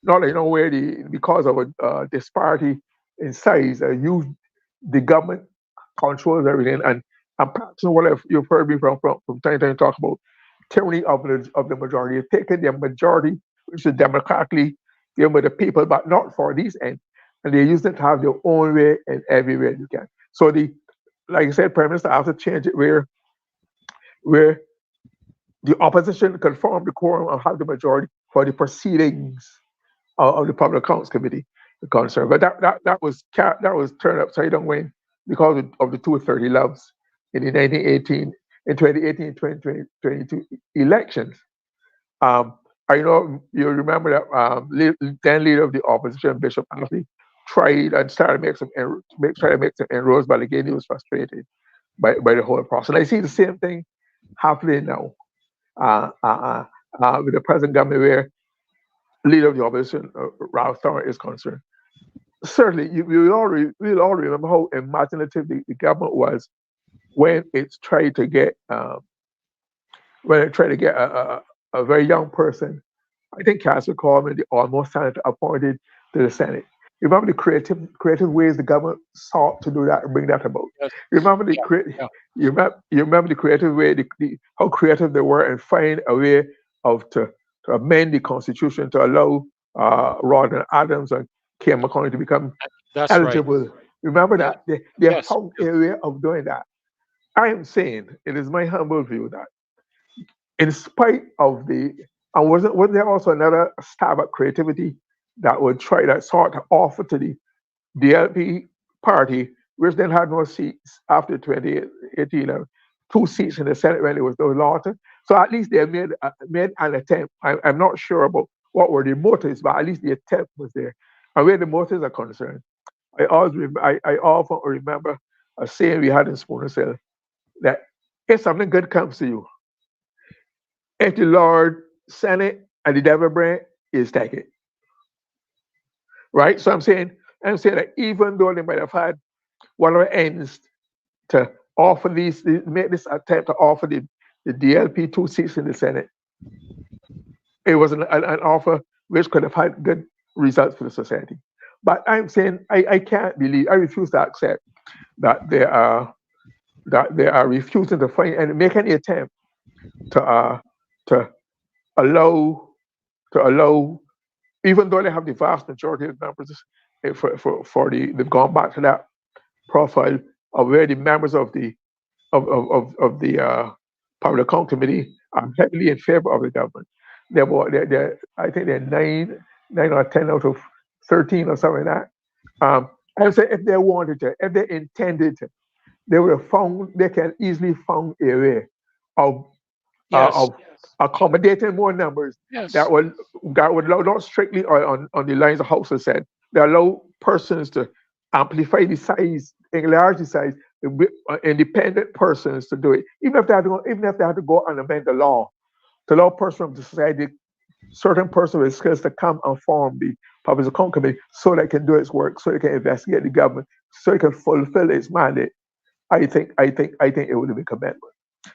not where because of a disparity in size, the government controls everything and practicing what you've heard me from time to time talk about tyranny of the majority, taking the majority, which is democratically given by the people, but not for these ends, and they use it to have their own way in every way you can. So like I said, Prime Minister have to change it where the opposition can form the quorum and have the majority for the proceedings of the Public Accounts Committee concerned. But that was turned upside down when because of the 230 loves in the 2022 elections. I know you remember that then leader of the opposition, Bishop Anthony, tried and started to make some inroads, but again he was frustrated by the whole process. And I see the same thing happening now with the present government, where leader of the opposition, Ralph Thorne, is concerned. Certainly, we'll all remember how imaginative the government was when it tried to get a very young person. I think Castle Coleman, the almost senator, appointed to the Senate. You remember the creative ways the government sought to do that and bring that about. Yes. You remember Yeah. you remember the creative way, how creative they were and find a way to amend the constitution to allow Ronald Adams and Kim McConnell to become That's right. eligible. Remember Yes. that they Yes. found a way of doing that. I am saying it is my humble view that in spite of and wasn't there also another stab at creativity that would try that sort to offer to the DLP party, which then had no seats after 2018, 2 seats in the Senate when it was no longer. So at least they made an attempt. I'm not sure about what were the motives, but at least the attempt was there. And where the motives are concerned, I often remember a saying we had in Spooner Cell that if something good comes to you, if the Lord send it and the devil bring it, is take it. Right? So I'm saying that even though they might have had one of the ends to offer make this attempt to offer the DLP 2 seats in the Senate, it was an offer which could have had good results for the society. But I'm saying I can't believe, I refuse to accept that they are refusing to find and make any attempt to to allow even though they have the vast majority of members they've gone back to that profile of where the members of the Public Account Committee are heavily in favor of the government. I think they're 9 or 10 out of 13 or something like that. And so if they wanted to, if they intended to, they can easily found a way of Yes. of accommodating more numbers Yes. that would allow, not strictly on the lines of House has said, they allow persons to amplify the size, enlarge the size, independent persons to do it, even if they have to go and amend the law to allow persons from the society, certain persons with skills to come and form the Public Account Committee so they can do its work, so they can investigate the government, so it can fulfill its mandate. I think it would be commendable.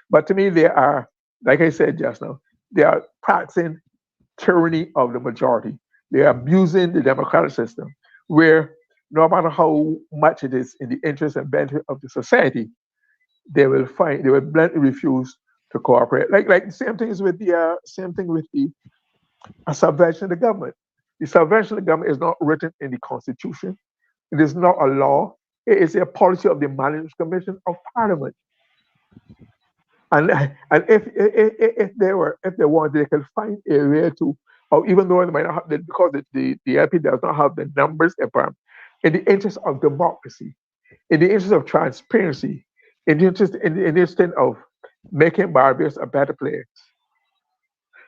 But to me, they are, like I said just now, they are practicing tyranny of the majority. They are abusing the democratic system, where no matter how much it is in the interest and benefit of the society, they will bluntly refuse to cooperate. Like the same thing is with the same thing with the subvention of the government. The subvention of the government is not written in the constitution. It is not a law. It is a policy of the Management Commission of Parliament. And if they wanted, they could find a way to, or even though they might not have because the LP does not have the numbers in the interest of democracy, in the interest of transparency, in the interest of making Barbados a better place,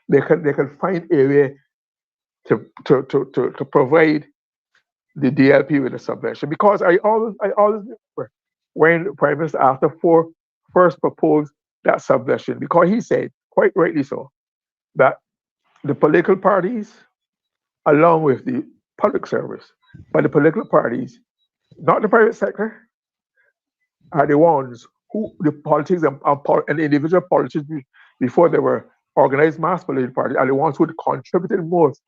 they can find a way to provide the DLP with a subvention. Because I always remember when the Prime Minister after first proposed that subvention, because he said, quite rightly so, that the political parties, along with the public service, but the political parties, not the private sector, are the ones who the politics and the individual politicians before they were organized mass political parties are the ones who contributed most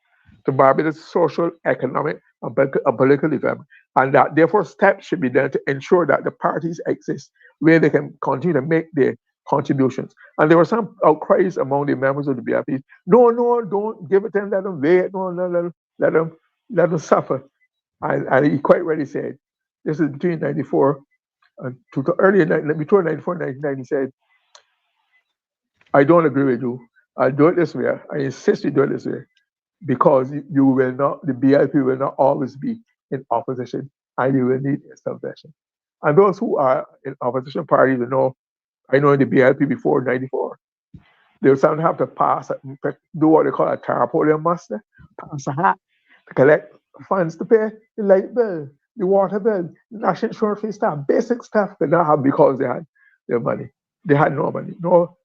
to Barbados' social, economic, and political development, and that therefore steps should be done to ensure that the parties exist where they can continue to make their contributions. And there were some outcries among the members of the BRP. No, no, don't give it to them. Let them wait. No, no, let them suffer. And he quite rightly said, this is between 94 and earlier, between 94 and 99, he said, I don't agree with you. I'll do it this way. I insist you do it this way because you will not, the BIP will not always be in opposition and you will need a subvention. And those who are in opposition parties, I know in the BIP before 94, they'll sometimes have to do what they call a tarpaulin muster, pass a hat to collect funds to pay the light bill, the water bill, national insurance fee stuff, basic stuff they don't have because they had their money. They had no money, no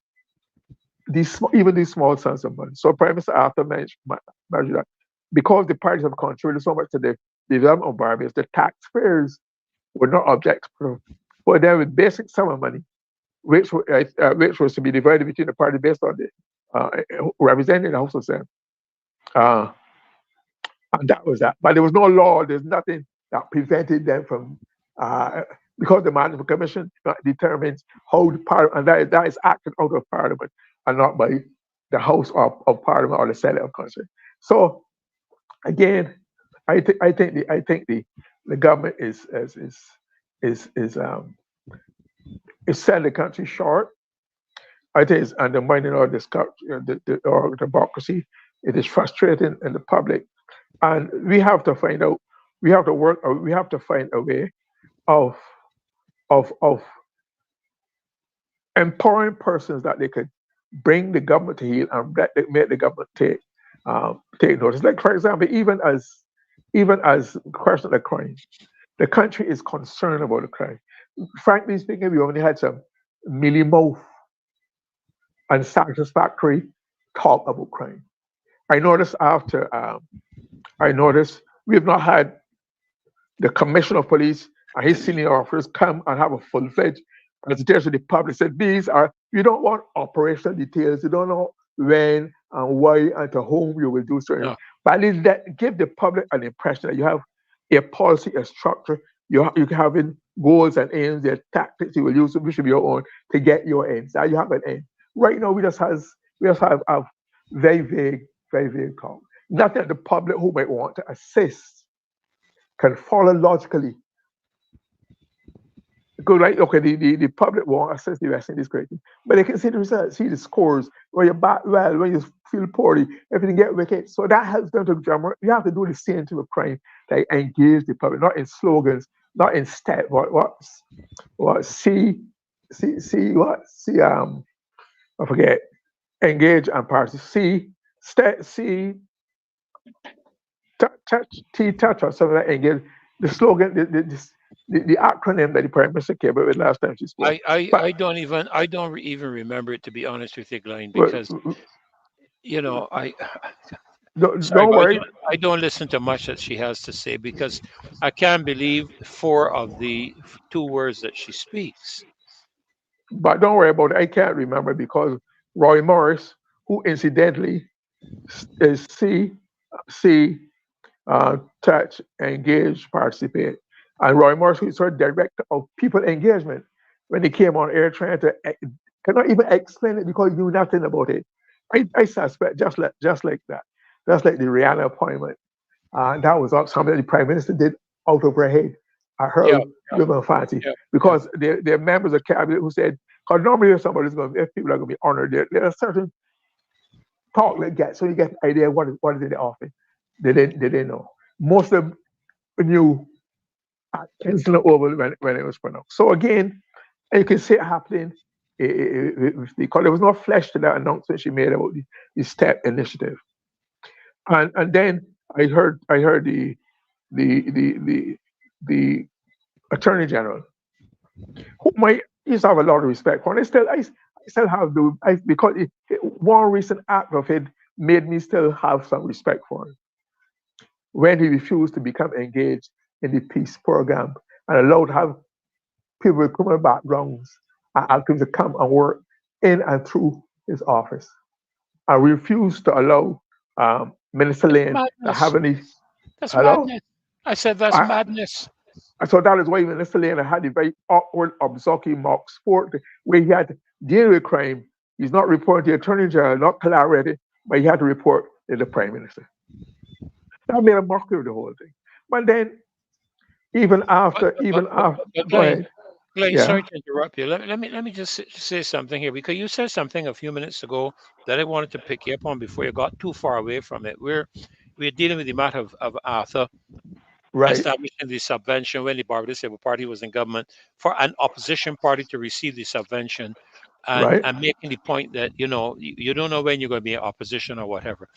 even these small sums of money. So Prime Minister after mentioned that because the parties have contributed so much to the development of Barbados, the taxpayers were not object for them with basic sum of money, which was to be divided between the party based on the representing the House of Senate. And that was that. But there was no law. There's nothing that prevented them from, because the Management Commission determines how the Parliament, and that is acted out of Parliament and not by the House of Parliament or the Senate of Country. So again, I think the government is selling the country short. I think it's undermining our democracy. It is frustrating in the public. And we have to find out, we have to find a way of empowering persons that they could bring the government to heel and make the government take notice. Like for example, even as question of the crime, the country is concerned about the crime. Frankly speaking, we only had some mealy-mouth and satisfactory talk about crime. I noticed we have not had the Commissioner of Police and his senior officers come and have a full-fledged presentation to the public. Said you don't want operational details. You don't know when and why and to whom you will do certain. No. But at least give the public an impression that you have a policy, a structure. You having goals and aims, the tactics you will use, which should be your own to get your ends. Now you have an end. Right now we just have very vague talk. Not that the public who might want to assist can follow logically. Because the public won't assess the rest in this great thing. But they can see the results, see the scores, when you're back well, when you feel poorly, everything get wicked. So that helps them to drama. You have to do the same to a crime, like engage the public, not in slogans, not in I forget, engage and party. Touch or something like engage. The slogan, the acronym that the Prime Minister came up with last time she spoke. I don't even remember it, to be honest with you, Glenn, because don't worry. I don't listen to much that she has to say because I can't believe 4 of the 2 words that she speaks. But don't worry about it. I can't remember because Roy Morris, who incidentally is see, touch, engage, participate. And Roy Morris, who's our director of people engagement, when he came on air trying to cannot even explain it because he knew nothing about it. I suspect just like that. That's like the Rihanna appointment. That was something the prime minister did out of her head, Yeah, her women fancy, yeah, yeah. because they're members of cabinet who said, because normally if somebody's going, if people are going to be honored, there are certain talk they get, so you get an idea what is it they offer. They didn't know. Most of them knew instantly over when it was pronounced. So again, you can see it happening. Because there was no flesh to that announcement she made about the STEP initiative, and then I heard the the the the attorney general, whom I used to have a lot of respect for, and I still have because one recent act of it made me still have some respect for him when he refused to become engaged in the peace program and allowed to have people with criminal backgrounds and activists to come and work in and through his office. I refused to allow Minister That's Lane to have madness. any. That's Hello? madness. I said that's I, madness. so that is why Minister Lane had a very awkward, obzucky mock sport where he had to deal with crime. He's not reporting to the Attorney General, not collaborating, but he had to report to the Prime Minister. That made a mockery of the whole thing. But then, But go ahead. Glenn, Yeah, sorry to interrupt you. Let me just say something here because you said something a few minutes ago that I wanted to pick you up on before you got too far away from it. We're dealing with the matter of Arthur right, establishing the subvention when the Barbados Labour Party was in government for an opposition party to receive the subvention, right. and making the point that you don't know when you're going to be in opposition or whatever.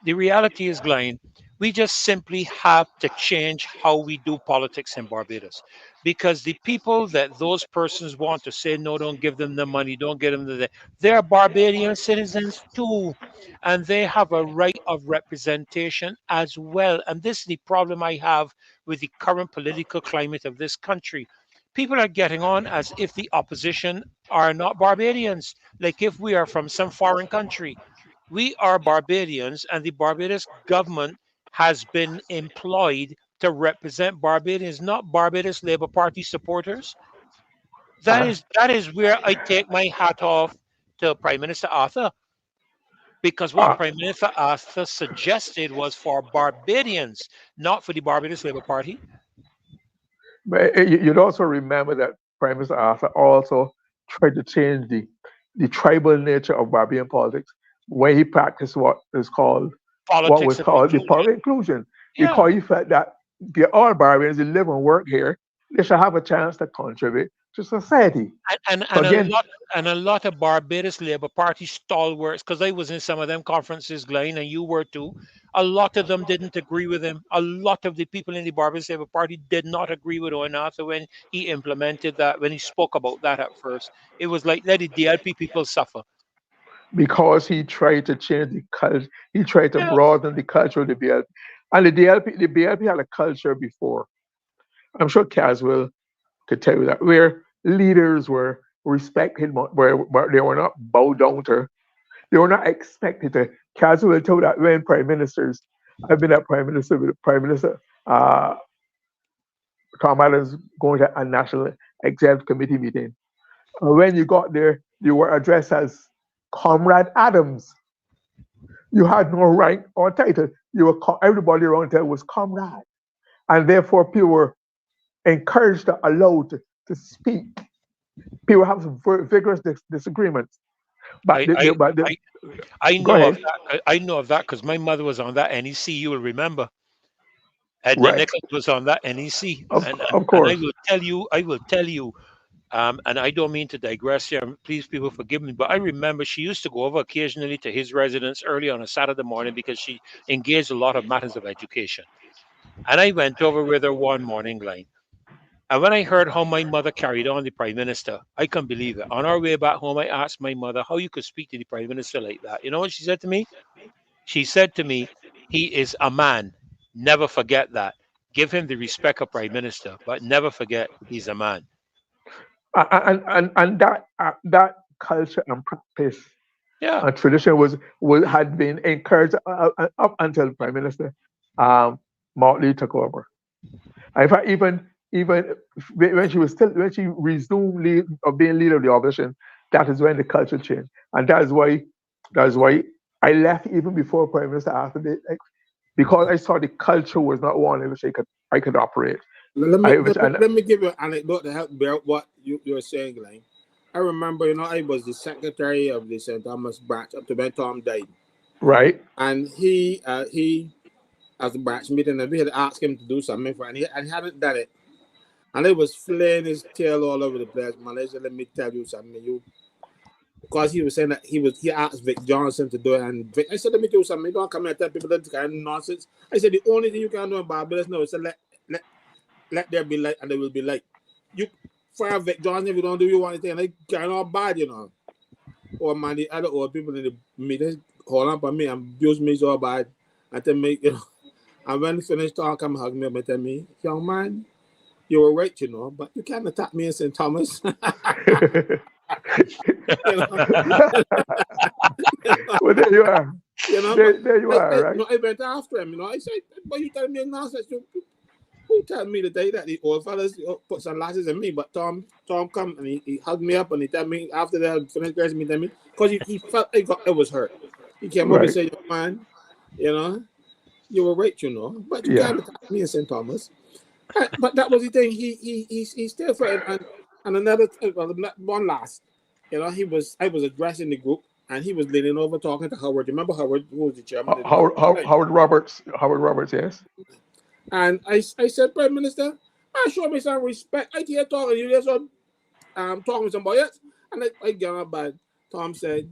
The reality is, Glenn, we just simply have to change how we do politics in Barbados. Because the people that those persons want to say, no, don't give them the money, don't give them they're Barbadian citizens too. And they have a right of representation as well. And this is the problem I have with the current political climate of this country. People are getting on as if the opposition are not Barbadians, like if we are from some foreign country. We are Barbadians, and the Barbados government has been employed to represent Barbadians, not Barbados Labour Party supporters. That Uh, is that is where I take my hat off to Prime Minister Arthur, because what uh, Prime Minister Arthur suggested was for Barbadians, not for the Barbados Labour Party. but you'd also remember that Prime Minister Arthur also tried to change the tribal nature of Barbarian politics when he practiced what Politics was of called the inclusion. public inclusion, Yeah. because he felt that all Barbarians who live and work here, they should have a chance to contribute to society. and So and a again, lot and a lot of Barbados Labour Party stalwarts, because I was in some of them conferences, Glenn, and you were too. A lot of them didn't agree with him. A lot of the people in the Barbados Labour Party did not agree with Owen Arthur when he implemented that, when he spoke about that at first. It was like let the DLP people suffer. because he tried to change the culture, he tried to Yeah, broaden the culture of the BLP. And the BLP had a culture before. I'm sure Caswell could tell you that, where leaders were respected, where they were not bowed down to. They were not expected to. Caswell told that when prime ministers, I've been at prime minister with Prime Minister Tom Adams going to a national executive committee meeting. When you got there, you were addressed as Comrade Adams. You had no rank or title. You were everybody around there was comrade, and therefore people were encouraged to allowed to speak. People have some vigorous disagreements, but I I I, I go know of ahead. that. I know of that because my mother was on that NEC. You will remember. Edna Right, Nichols was on that NEC, of and I course. will tell you, and I don't mean to digress here, and please, people, forgive me, but I remember she used to go over occasionally to his residence early on a Saturday morning because she engaged a lot of matters of education. And I went over with her one morning, Glenn. And when I heard how my mother carried on the prime minister, I couldn't believe it. On our way back home, I asked my mother how you could speak to the prime minister like that. You know what she said to me? She said to me, "He is a man. Never forget that. Give him the respect of prime minister, but never forget he's a man." And that culture and practice. Yeah. And tradition had been encouraged up until Prime Minister Martley took over. In fact, even when she resumed of being leader of the opposition, that is when the culture changed, and that's why I left even before Prime Minister after the because I saw the culture was not one in which I could operate. Let me I let was me, and let me give you an anecdote to help bear what you're saying, Glenn. I remember, I was the secretary of the St. Thomas branch up to when Tom died, right, and he as a branch meeting, and we had asked him to do something for, and he hadn't done it, and he was flaying his tail all over the place. Man, I said, let me tell you something, because he was saying that he asked Vic Johnson to do it, and I said, let me tell you something. You don't come here and tell people that kind of nonsense. I said, the only thing you can do in Barbados now is to let there be light, and there will be light. You fire Vic Johnson if you don't do you want anything, and they kind of bad, Or man, the other old people in the meeting call up on me and abuse me so bad, and tell me, and when he finished talking, come hug me and tell me, young man, you were right, but you can't attack me in St. Thomas. you know, well, there you are. But There you are, right? I went after him, I said, but you tell me nonsense. Who tell me the day that the old fellas put sunglasses in me? But Tom come and he hugged me up and he tell me after that finished grabbing me, tell me, because he felt it was hurt. He came up and Right. said, young man, you were right, but you Yeah. can't attack me in St. Thomas. But that was the thing. He still for it. And another one last. I was addressing the group and he was leaning over talking to Howard. Remember Howard, who was the chairman of the Howard, party? Howard Roberts. Howard Roberts. Yes. And I said, Prime Minister, show me some respect. I hear talking you there's talking to somebody else. And I get up back. Tom said,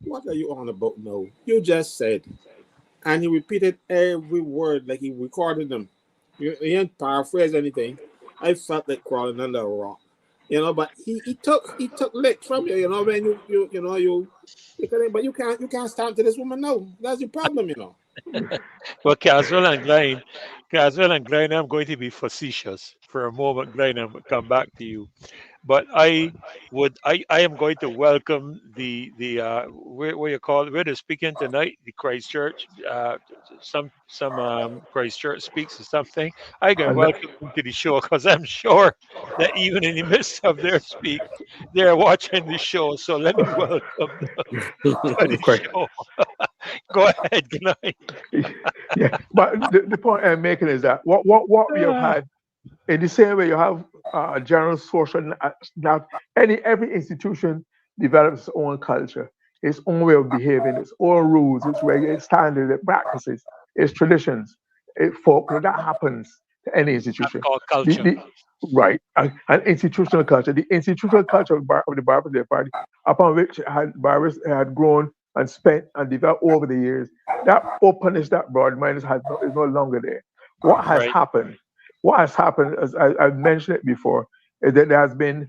what are you on about now? You just said. And he repeated every word like he recorded them. He didn't paraphrase anything. I felt like crawling under a rock. But he took licks from you, when but you can't stand to this woman now. That's the problem. Well, Caswell and Glenn, I'm going to be facetious for a moment, Glenn, and come back to you. But I am going to welcome the where you call it, where they're speaking tonight, the Christchurch, some Christchurch speaks or something. I can And welcome them to the show because I'm sure that even in the midst of their speak, they're watching the show. So let me welcome them to the okay. show. Go ahead, Glenn. Yeah. But the point I'm making is that what we have had in the same way you have general social now every institution develops its own culture, its own way of behaving, its own rules, its regular standards, its practices, its traditions, its folklore. That happens to any That's institution. called culture. The right and institutional culture, the institutional culture of the Barbary Party, upon which Barbarians had grown and spent and developed over the years, that openness, that broad mindedness is no longer there. What has Right. happened? What has happened, as I mentioned it before, is that there has been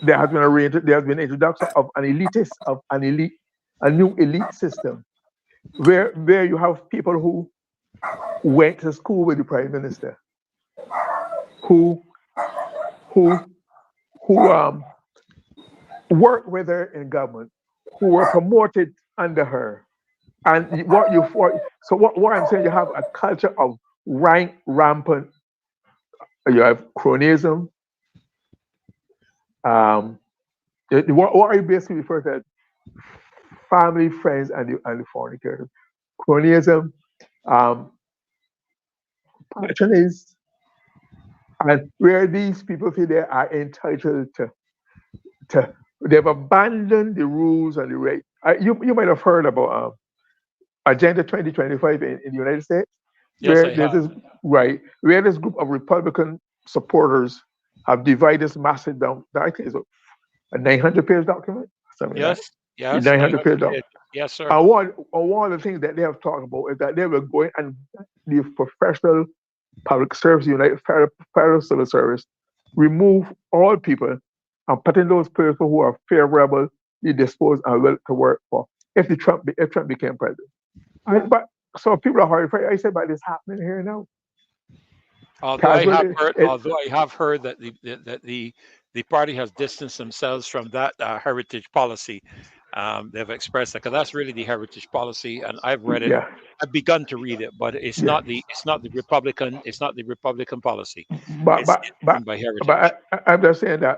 introduction of an elite, a new elite system where you have people who went to school with the prime minister, who who who worked with her in government, who were promoted under her. And what I'm saying, you have a culture of rank rampant. You have cronyism. Um, what are you basically referring to? Family, friends, and the fornicators. Cronyism, um, patronies, and where these people feel they are entitled to they've abandoned the rules and the right. You might have heard about Agenda 2025 in the United States, Yes, where I have. where this group of Republican supporters have divided this massive I think it's a 900-page document, something like Yes, that. yes, 900-page 900 document. page. Yes, sir. And one of the things that they have talked about is that they were going and the professional public service, United Federal Civil Service, remove all people and put in those people who are favorably disposed and willing to work for if Trump became president. But so people are horrified. I said, but it's happening here now. Although I Casual, have heard, although I have heard that the the party has distanced themselves from that heritage policy. They've expressed that 'cause that's really the heritage policy, and I've read it. Yeah, I've begun to read it, but it's yeah. not the Republican policy. But It's but but informed by but heritage. I'm just saying that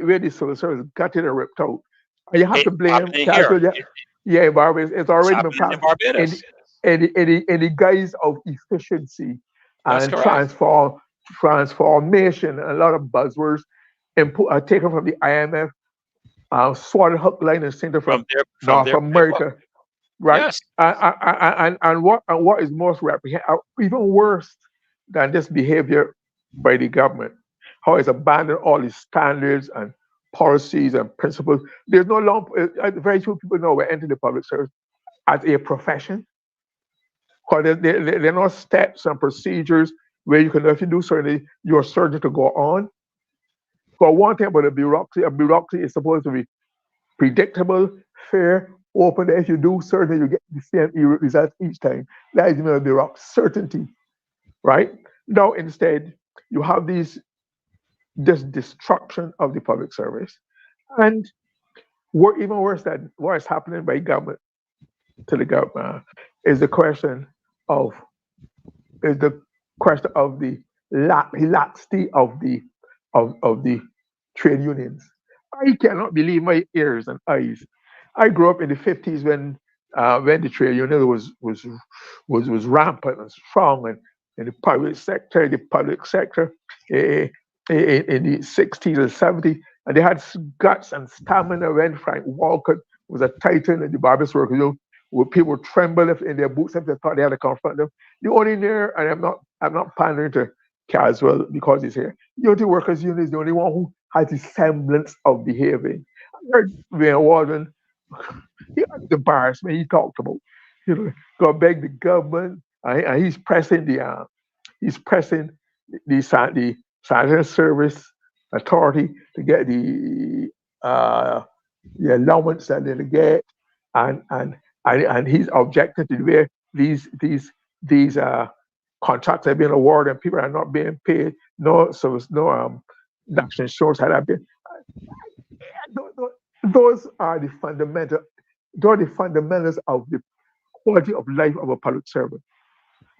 where the civil service got it ripped out. You have to It's blame happening here. casual. Yeah, Barbados. It's It's already been happening in passed in Barbados. in the guise of efficiency That's and correct. transformation. A lot of buzzwords taken from the IMF, swatted hook, line, and center From from from North their playbook. America, right? Yes. And what is most even worse than this behavior by the government, how it's abandoned all its standards and policies and principles. There's no long. Very few people know we enter the public service as a profession. Because there are no steps and procedures where you can, if you do certain, you're certain to go on. For one thing about a bureaucracy is supposed to be predictable, fair, open. If you do certain, you get the same results each time. That is the bureaucracy certainty, right? Now instead, you have this destruction of the public service, and even worse than what is happening by government to the government is the question of is the question of the laxity of the trade unions. I cannot believe my ears and eyes. I grew up in the 50s when the trade union was rampant and strong, and in the public sector eh, in the 60s and 70s, and they had guts and stamina. When Frank Walcott was a titan in the Barbados workers, where people would tremble if in their boots if they thought they had to confront them. The only there, and I'm not pandering to Caswell because he's here. The only workers union is the only one who has the semblance of behaving. I heard Van Walden, he had the embarrassment he talked about. Go beg the government, and he's pressing the sanitary service authority to get the allowance that they get, and and and he's objecting to where these contracts are being awarded and people are not being paid. No, so it's no national insurance had that been. Those are the fundamental. Those are the fundamentals of the quality of life of a public servant.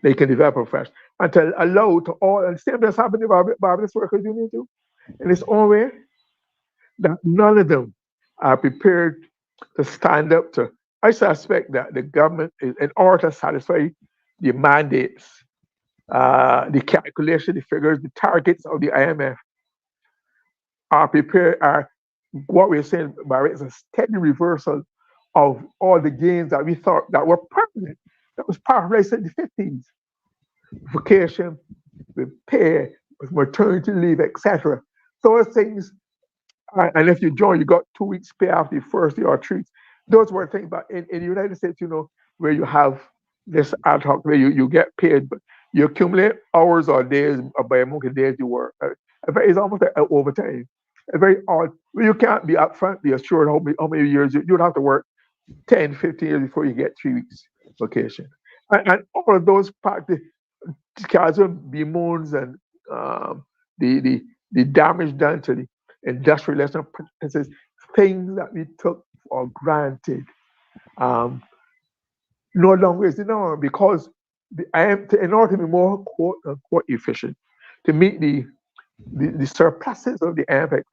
They can develop a profession and to allow to all, and same that's happening to Barbados Workers Union too, in its own way, that none of them are prepared to stand up to. I suspect that the government, in order to satisfy the mandates, the calculation, the figures, the targets of the IMF, are prepared, are what we're saying, Barry, is a steady reversal of all the gains that we thought that were permanent. That was part of, like I said, the 50s. Vacation, with pay, with maternity leave, etc. Those things, and if you join, you got 2 weeks pay after the first year or 3. Those were things, but in the United States, where you have this ad hoc, where you get paid, but you accumulate hours or days by amount of days you work. It's almost like overtime. It's very odd. Well, you can't be upfront, be assured how many years you would have to work 10, 15 years before you get 3 weeks vacation. And all of those practice casual bemoans and the damage done to the industrial relations practices, things that we took for granted, um, no longer is the norm because in order to be more quote unquote efficient, to meet the surpluses of the AMPEC,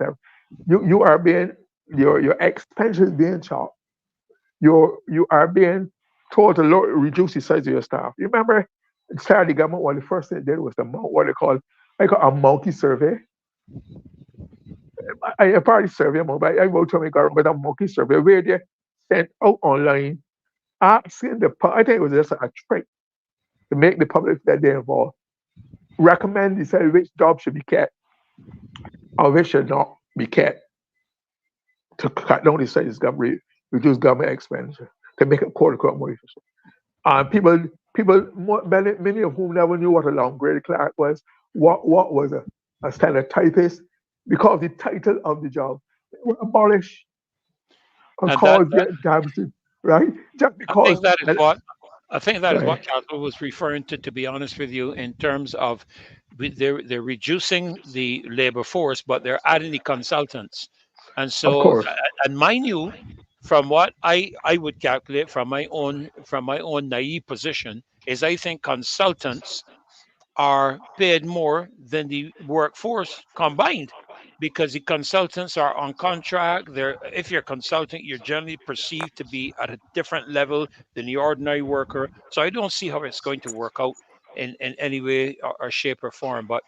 you are being your expenses being chopped. You are being told to reduce the size of your staff. You remember, Saturday government, what the first thing they did was what they call a monkey survey. I probably survey, but I wrote to my government a monkey survey where they sent out online asking I think it was just a trick to make the public that they involved decide which job should be kept or which should not be kept to cut down the size of government, reduce government expenditure, to make it quote unquote more efficient. Many of whom never knew what a long grade clerk was, what was a standard typist, because the title of the job were abolished and And that called jobs, right? Just I think because. that is what I think that Go is ahead. what Castle was referring to be honest with you, in terms of they're reducing the labor force, but they're adding the consultants. And Of so, course. and mind you, from what I would calculate from my own naive position, is I think consultants are paid more than the workforce combined, because the consultants are on contract. They're, if you're a consultant, you're generally perceived to be at a different level than the ordinary worker. So I don't see how it's going to work out in any way or shape or form. But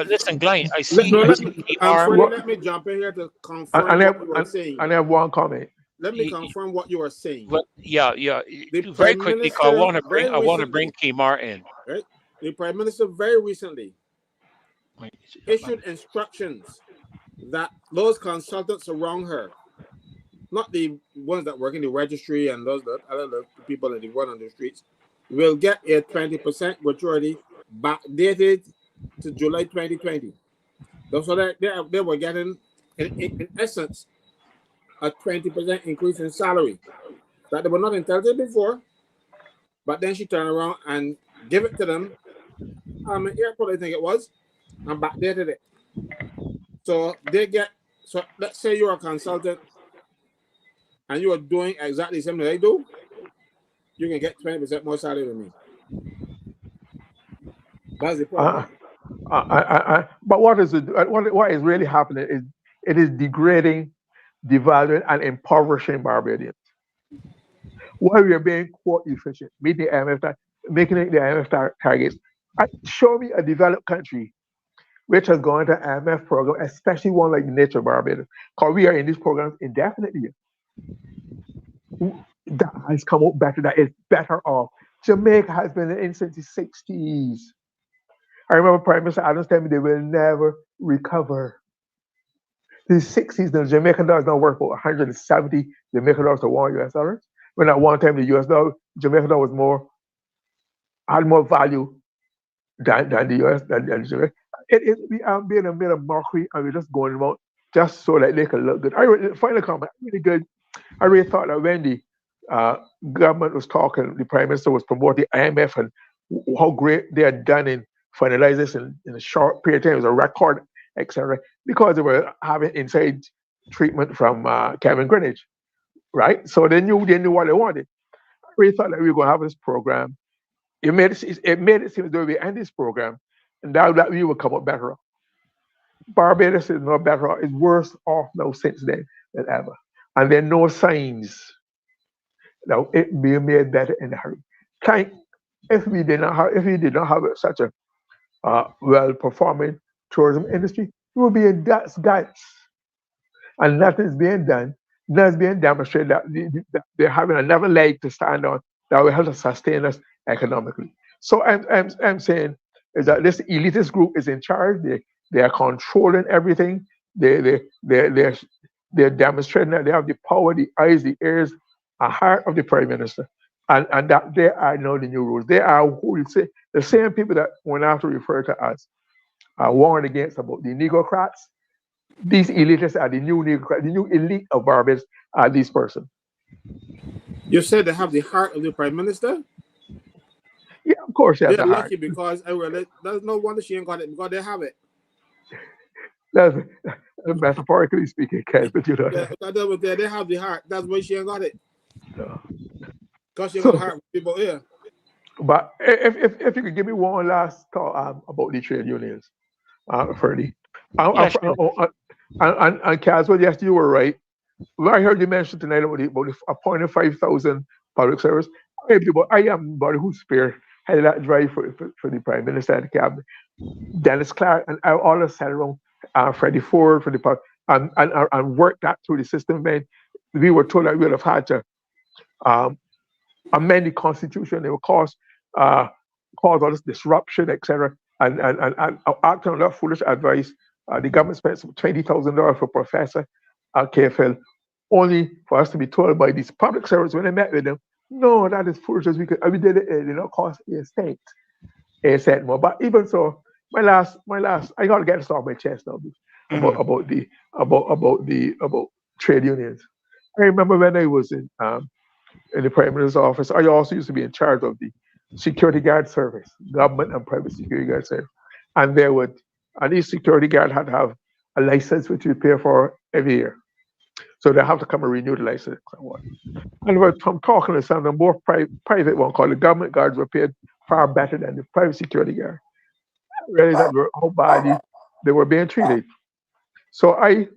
listen, Glenn, No, I let see me, the arm. Freddie, What, let me jump in here to confirm and I what have, you were saying. and I have one comment. Let me confirm what you were saying. But yeah, The very Prime quickly, 'cause Minister very I want to bring recently, Kimar in. right? The Prime Minister very recently issued instructions that those consultants around her, not the ones that work in the registry and those that other people that run on the streets, will get a 20% gratuity backdated to July 2020. So they were getting, in essence, a 20% increase in salary that they were not entitled before. But then she turned around and gave it to them. Airport, I think it was, and backdated it. So they get. So let's say you're a consultant and you are doing exactly the same thing they do, you can get 20% more salary than me. That's the Uh, problem. but what is really happening is it is degrading, devaluing, and impoverishing Barbadians. While we are being quote efficient, meeting the making it the IMF targets. Show me a developed country which has gone to IMF program, especially one like the nature of Barbados, because we are in these programs indefinitely. That has come out better. That is better off. Jamaica has been in since the 60s. I remember Prime Minister Adams telling me they will never recover. The 60s, the Jamaican dollar is now worth about 170 Jamaican dollars to $1 US. When at one time the US dollar, Jamaican dollar was had more value than the US, than Jamaica. We are being a bit of mockery and we're just going about just so that they can look good. Final comment, really good. I really thought that when the uh, government was talking, the Prime Minister was promoting IMF and how great they had done in finalizing this in a short period of time. It was a record, etc. Because they were having inside treatment from Kevin Greenwich, right? So they knew what they wanted. I really thought that we were going to have this program. It made it seem as though we end this program, and that we would come up better off. Barbados is not better off; it's worse off now since then than ever. And there are no signs that it be made better in a hurry. Like, if we did not have such a well performing tourism industry, we would be in God's guts. And nothing's being done. Nothing's being demonstrated that they're having another leg to stand on that will help us sustain us economically. So I'm saying is that this elitist group is in charge. They are controlling everything. They're they're demonstrating that they have the power, the eyes, the ears, a heart of the prime minister, and that they are now the new rules. They are who you say the same people that went after refer to as warned against about the Negrocrats. These elitists are the new Negrocrats, the new elite of Barbados are these persons. You said they have the heart of the Prime Minister? Yeah, of course, they have They're the heart. lucky because there's no wonder she ain't got it because they have it. That's metaphorically speaking, Ken, but you know that. They have the heart. That's why she ain't got it. No. Because she ain't got the So, heart with people here. but if you could give me one last thought about the trade unions, Ferdy. Yeah, sure. And Caswell, yes, you were right. Well, I heard you mention tonight about the appointing 5,000 public servants. I am body who spare had that drive for the Prime Minister and the Cabinet. Dennis Clark and all the sat around Freddie Ford for the and worked that through the system. Man, we were told that we would have had to um, amend the constitution. It would cause all this disruption, etc. And acting on that foolish advice, the government spent some $20,000 for Professor KFL, only for us to be told by these public servants when they met with them, no, that is foolishness. We did it. It did not cost a state a cent more. But even so, my last, I gotta get this off my chest now Mhm. about trade unions. I remember when I was in the Prime Minister's office, I also used to be in charge of the security guard service, government and private security guard service. and each security guard had to have a license which you pay for every year. So they have to come and renew the license and what. And I'm talking to some of the more private one called the government guards were paid far better than the private security guard. I realized that how badly they were being treated. So I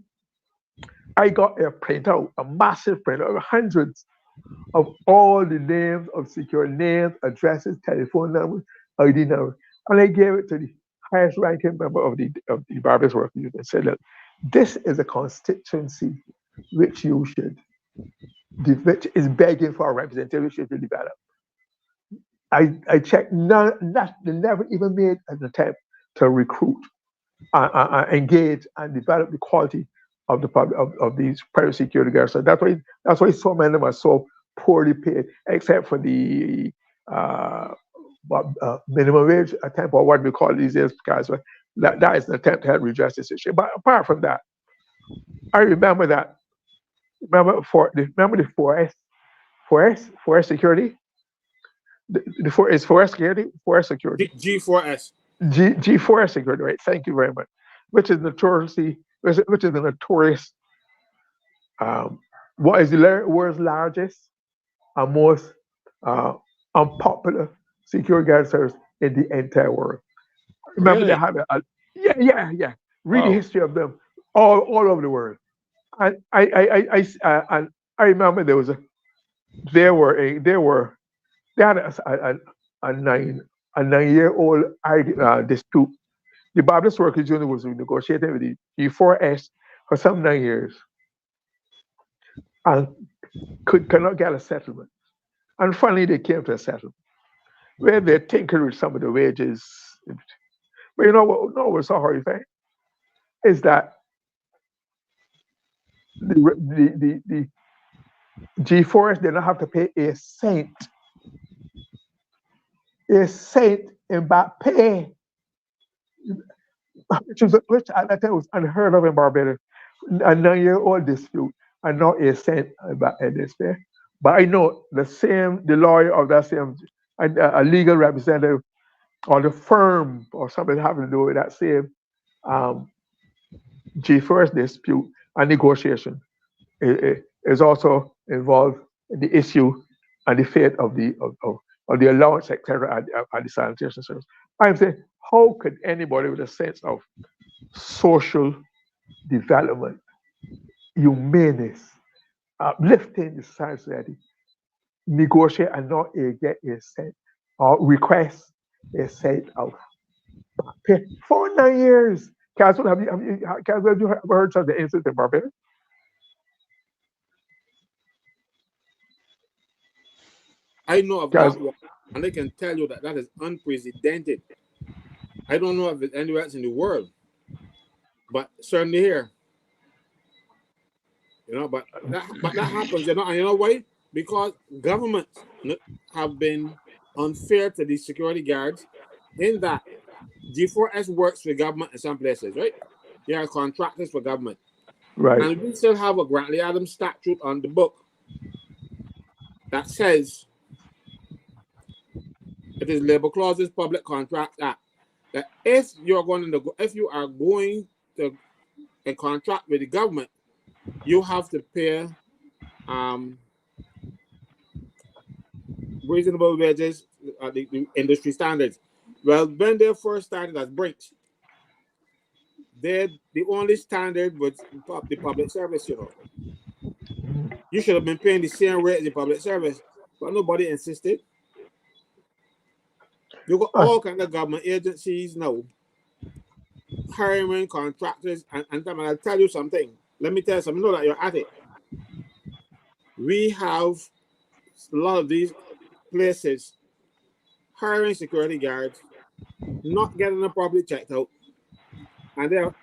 got a printout, a massive printout of hundreds of all the names of secure names, addresses, telephone numbers, ID numbers. And I gave it to the highest ranking member of the Barbados Workers Union and said, look, this is a constituency which which is begging for a representation to develop. I checked, they never even made an attempt to recruit, engage, and develop the quality of these private security guards. So that's why so many of them are so poorly paid, except for the minimum wage attempt, or what we call these days, guys. That is an attempt to help redress this issue. But apart from that, I remember that. Remember the 4S security. The 4S security, 4S security. G4S. G4S security, right? Thank you very much. Which is a notorious, what is the world's largest and most unpopular security guard service in the entire world. Remember Really? they had yeah. Read the Wow. history of them all over the world. And I remember they had a 9-year-old dispute. The Baptist Workers Union was negotiating with the E4S for some 9 years and cannot get a settlement. And finally, they came to a settlement where they tinkered with some of the wages. But you know what was so horrifying is that the G4S did not have to pay a cent in back pay, which at that time was unheard of in Barbados. A 9-year-old dispute and not a cent back in this pay. But I know the lawyer of that same, a legal representative or the firm or something having to do with that same G4S dispute and negotiation is also involved in the issue and the fate of the allowance, etc., at the sanitation service. I'm saying, how could anybody with a sense of social development, humaneness, uplifting the society, negotiate and not get a cent or request a cent of pay for 9 years? Castle, have you heard of the incident in Barbados? I know of that one, and I can tell you that is unprecedented. I don't know if it's anywhere else in the world, but certainly here. But that happens, and you know why? Because governments have been unfair to the security guards in that G4S works for government in some places, right? They are contractors for government. Right. And we still have a Grantley Adams statute on the book that says it is Labor Clauses Public Contract Act that if you are going to a contract with the government, you have to pay reasonable wages at the industry standards. Well, when they first started as Brinks, the only standard was the public service, You should have been paying the same rate as the public service, but nobody insisted. You got all kinds of government agencies now hiring contractors, and I'll tell you something. Let me tell you something. Know that you're at it. We have a lot of these places hiring security guards, not getting them properly checked out, and they're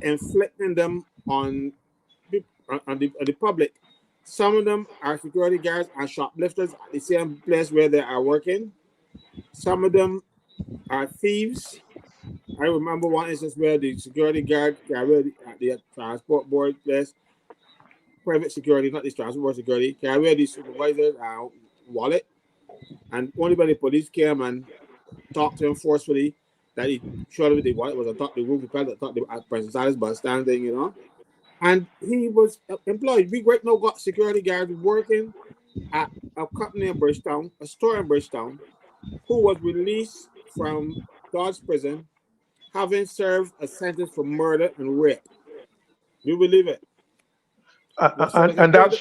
inflicting them on the public. Some of them are security guards and shoplifters at the same place where they are working. Some of them are thieves. I remember one instance where the security guard carried at the transport board place, private security, not the transport board security, carried the supervisor's wallet, and only when the police came and talked to him forcefully, that he surely they was atop the roof, he felt atop the President Silas bus standing, you know. And he was employed. We right now got security guards working at a company in Bridgetown, a store in Bridgetown, who was released from God's prison, having served a sentence for murder and rape. Do you believe it? And that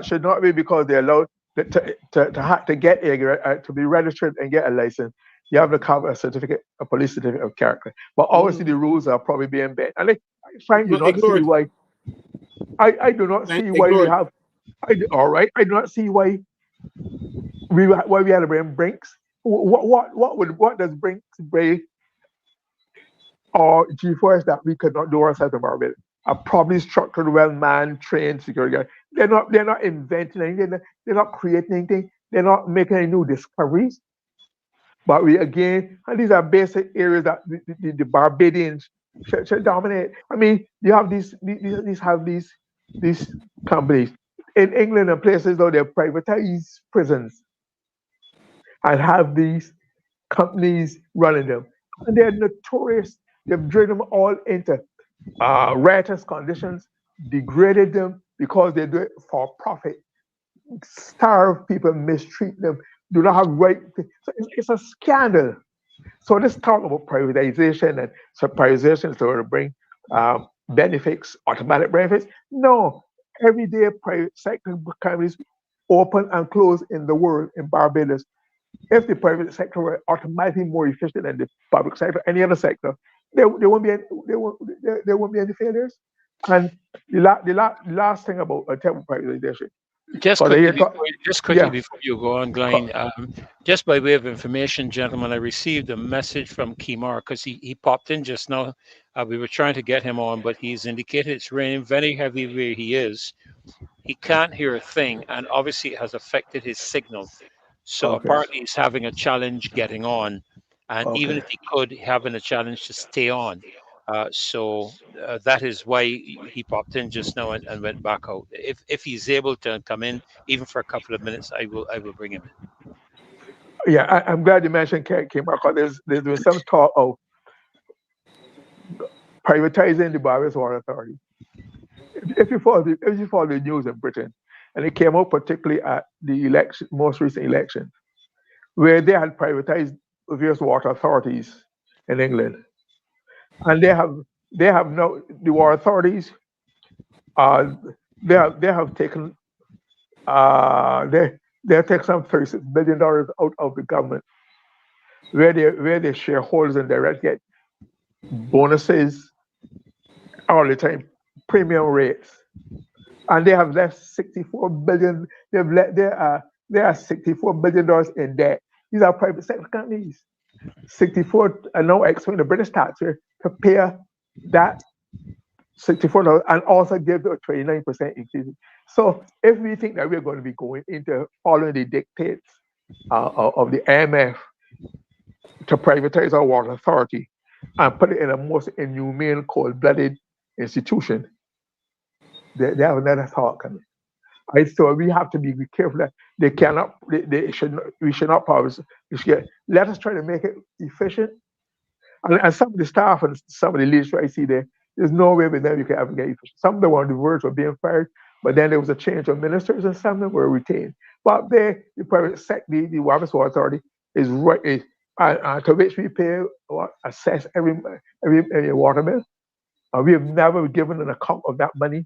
should not be because they're allowed to get to be registered and get a license. You have to have a certificate, a police certificate of character. But obviously the rules are probably being bent. And I frankly do not see why. I do not see why we have. All right, I do not see why we had to bring Brinks. What does Brinks bring or G4S that we could not do ourselves in Barbados? A properly structured, well-manned, trained security guard. They're not inventing anything. They're not creating anything. They're not making any new discoveries. But we again, and these are basic areas that the Barbadians should dominate. I mean, you have these companies in England and places though they privatize prisons and have these companies running them, and they're notorious. They've driven them all into riotous conditions, degraded them because they do it for profit, starve people, mistreat them, do not have right. So it's a scandal. So let's talk about privatization and privatization to bring benefits, automatic benefits. No, everyday private sector companies open and close in the world in Barbados. If the private sector were automatically more efficient than the public sector, any other sector, there won't be any failures. And the last thing about privatization. Just quickly before you go on, Glenn, just by way of information, gentlemen, I received a message from Kimar because he popped in just now. We were trying to get him on, but he's indicated it's raining very heavy where he is. He can't hear a thing, and obviously it has affected his signal. So apparently he's having a challenge getting on, and even if he could, having a challenge to stay on. So that is why he popped in just now and went back out. If he's able to come in, even for a couple of minutes, I will bring him in. Yeah, I'm glad you mentioned Kimar because there's been some talk of privatizing the Barbados Water Authority. If you follow the news in Britain, and it came out particularly at the most recent election, where they had privatized various water authorities in England, and they have now the water authorities. They have taken they have taken some $36 billion out of the government, where the shareholders and directors get bonuses all the time, premium rates, and they have left $64 billion. There are $64 billion in debt. These are private sector companies. 64, and now explain the British taxpayer to pay that $64 and also give a 29% increase. So if we think that we're going to be going into following the dictates of the IMF to privatize our water authority and put it in a most inhumane, cold-blooded institution, they have another thought coming. So we have to be careful that we should not promise. Let us try to make it efficient. And some of the staff and some of the leadership I see there's no way with them you can ever get efficient. Some of them were on the verge of being fired, but then there was a change of ministers and some of them were retained. But the private sector, the Water Authority is right, to which we pay assess every water bill. We have never given an account of that money,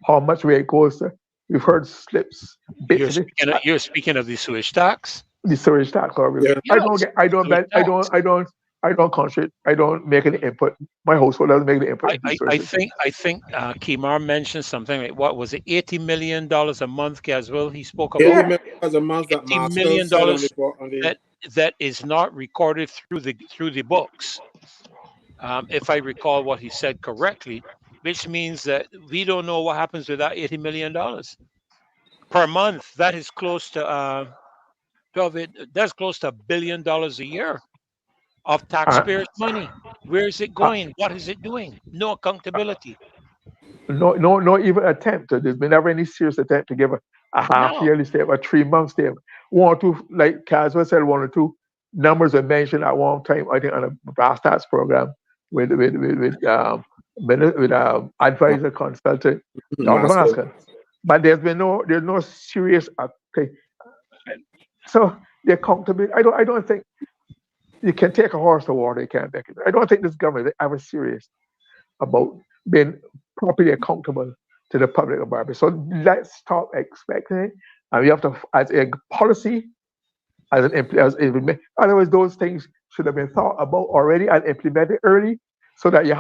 how much where it goes to. We've heard slips. You're speaking of the sewage tax. The sewage tax. I don't concentrate. I don't make any input. My household doesn't make the input. I think Kimar mentioned something like, what was it, $80 million a month, Caswell? He spoke about $80 million a month. $80 million that is not recorded through the books. If I recall what he said correctly, which means that we don't know what happens with that $80 million per month. That is close to that's close to $1 billion a year of taxpayers' money. Where is it going? What is it doing? No accountability. No even attempt. There's been never any serious attempt to give a half yearly statement, a 3 month statement. 1 or 2, like Caswell said, 1 or 2 numbers were mentioned at one time, I think, on a brass tax program with advisor consultant Dr. Master. Masker. But there's no serious okay. So the accountability. I don't think you can take a horse to water. You can't make it. I don't think this government is ever serious about being properly accountable to the public environment. So let's stop expecting it, and we have to, as a policy, otherwise those things should have been thought about already and implemented early, so that you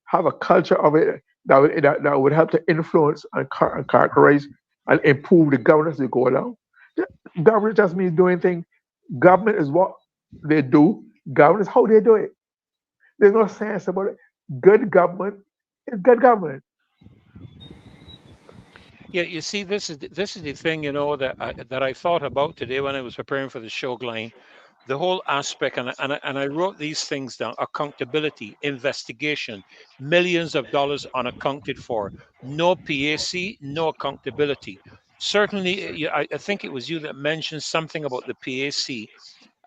have a culture of it that would help to influence and characterize and improve the governance as you go along. Governance just means doing things. Government is what they do. Government is how they do it. There's no sense about it. Good government is good government. Yeah, you see, this is the thing, that I thought about today when I was preparing for the show, Glenn. The whole aspect, and I wrote these things down: accountability, investigation, millions of dollars unaccounted for, no PAC, no accountability. Certainly, I think it was you that mentioned something about the PAC.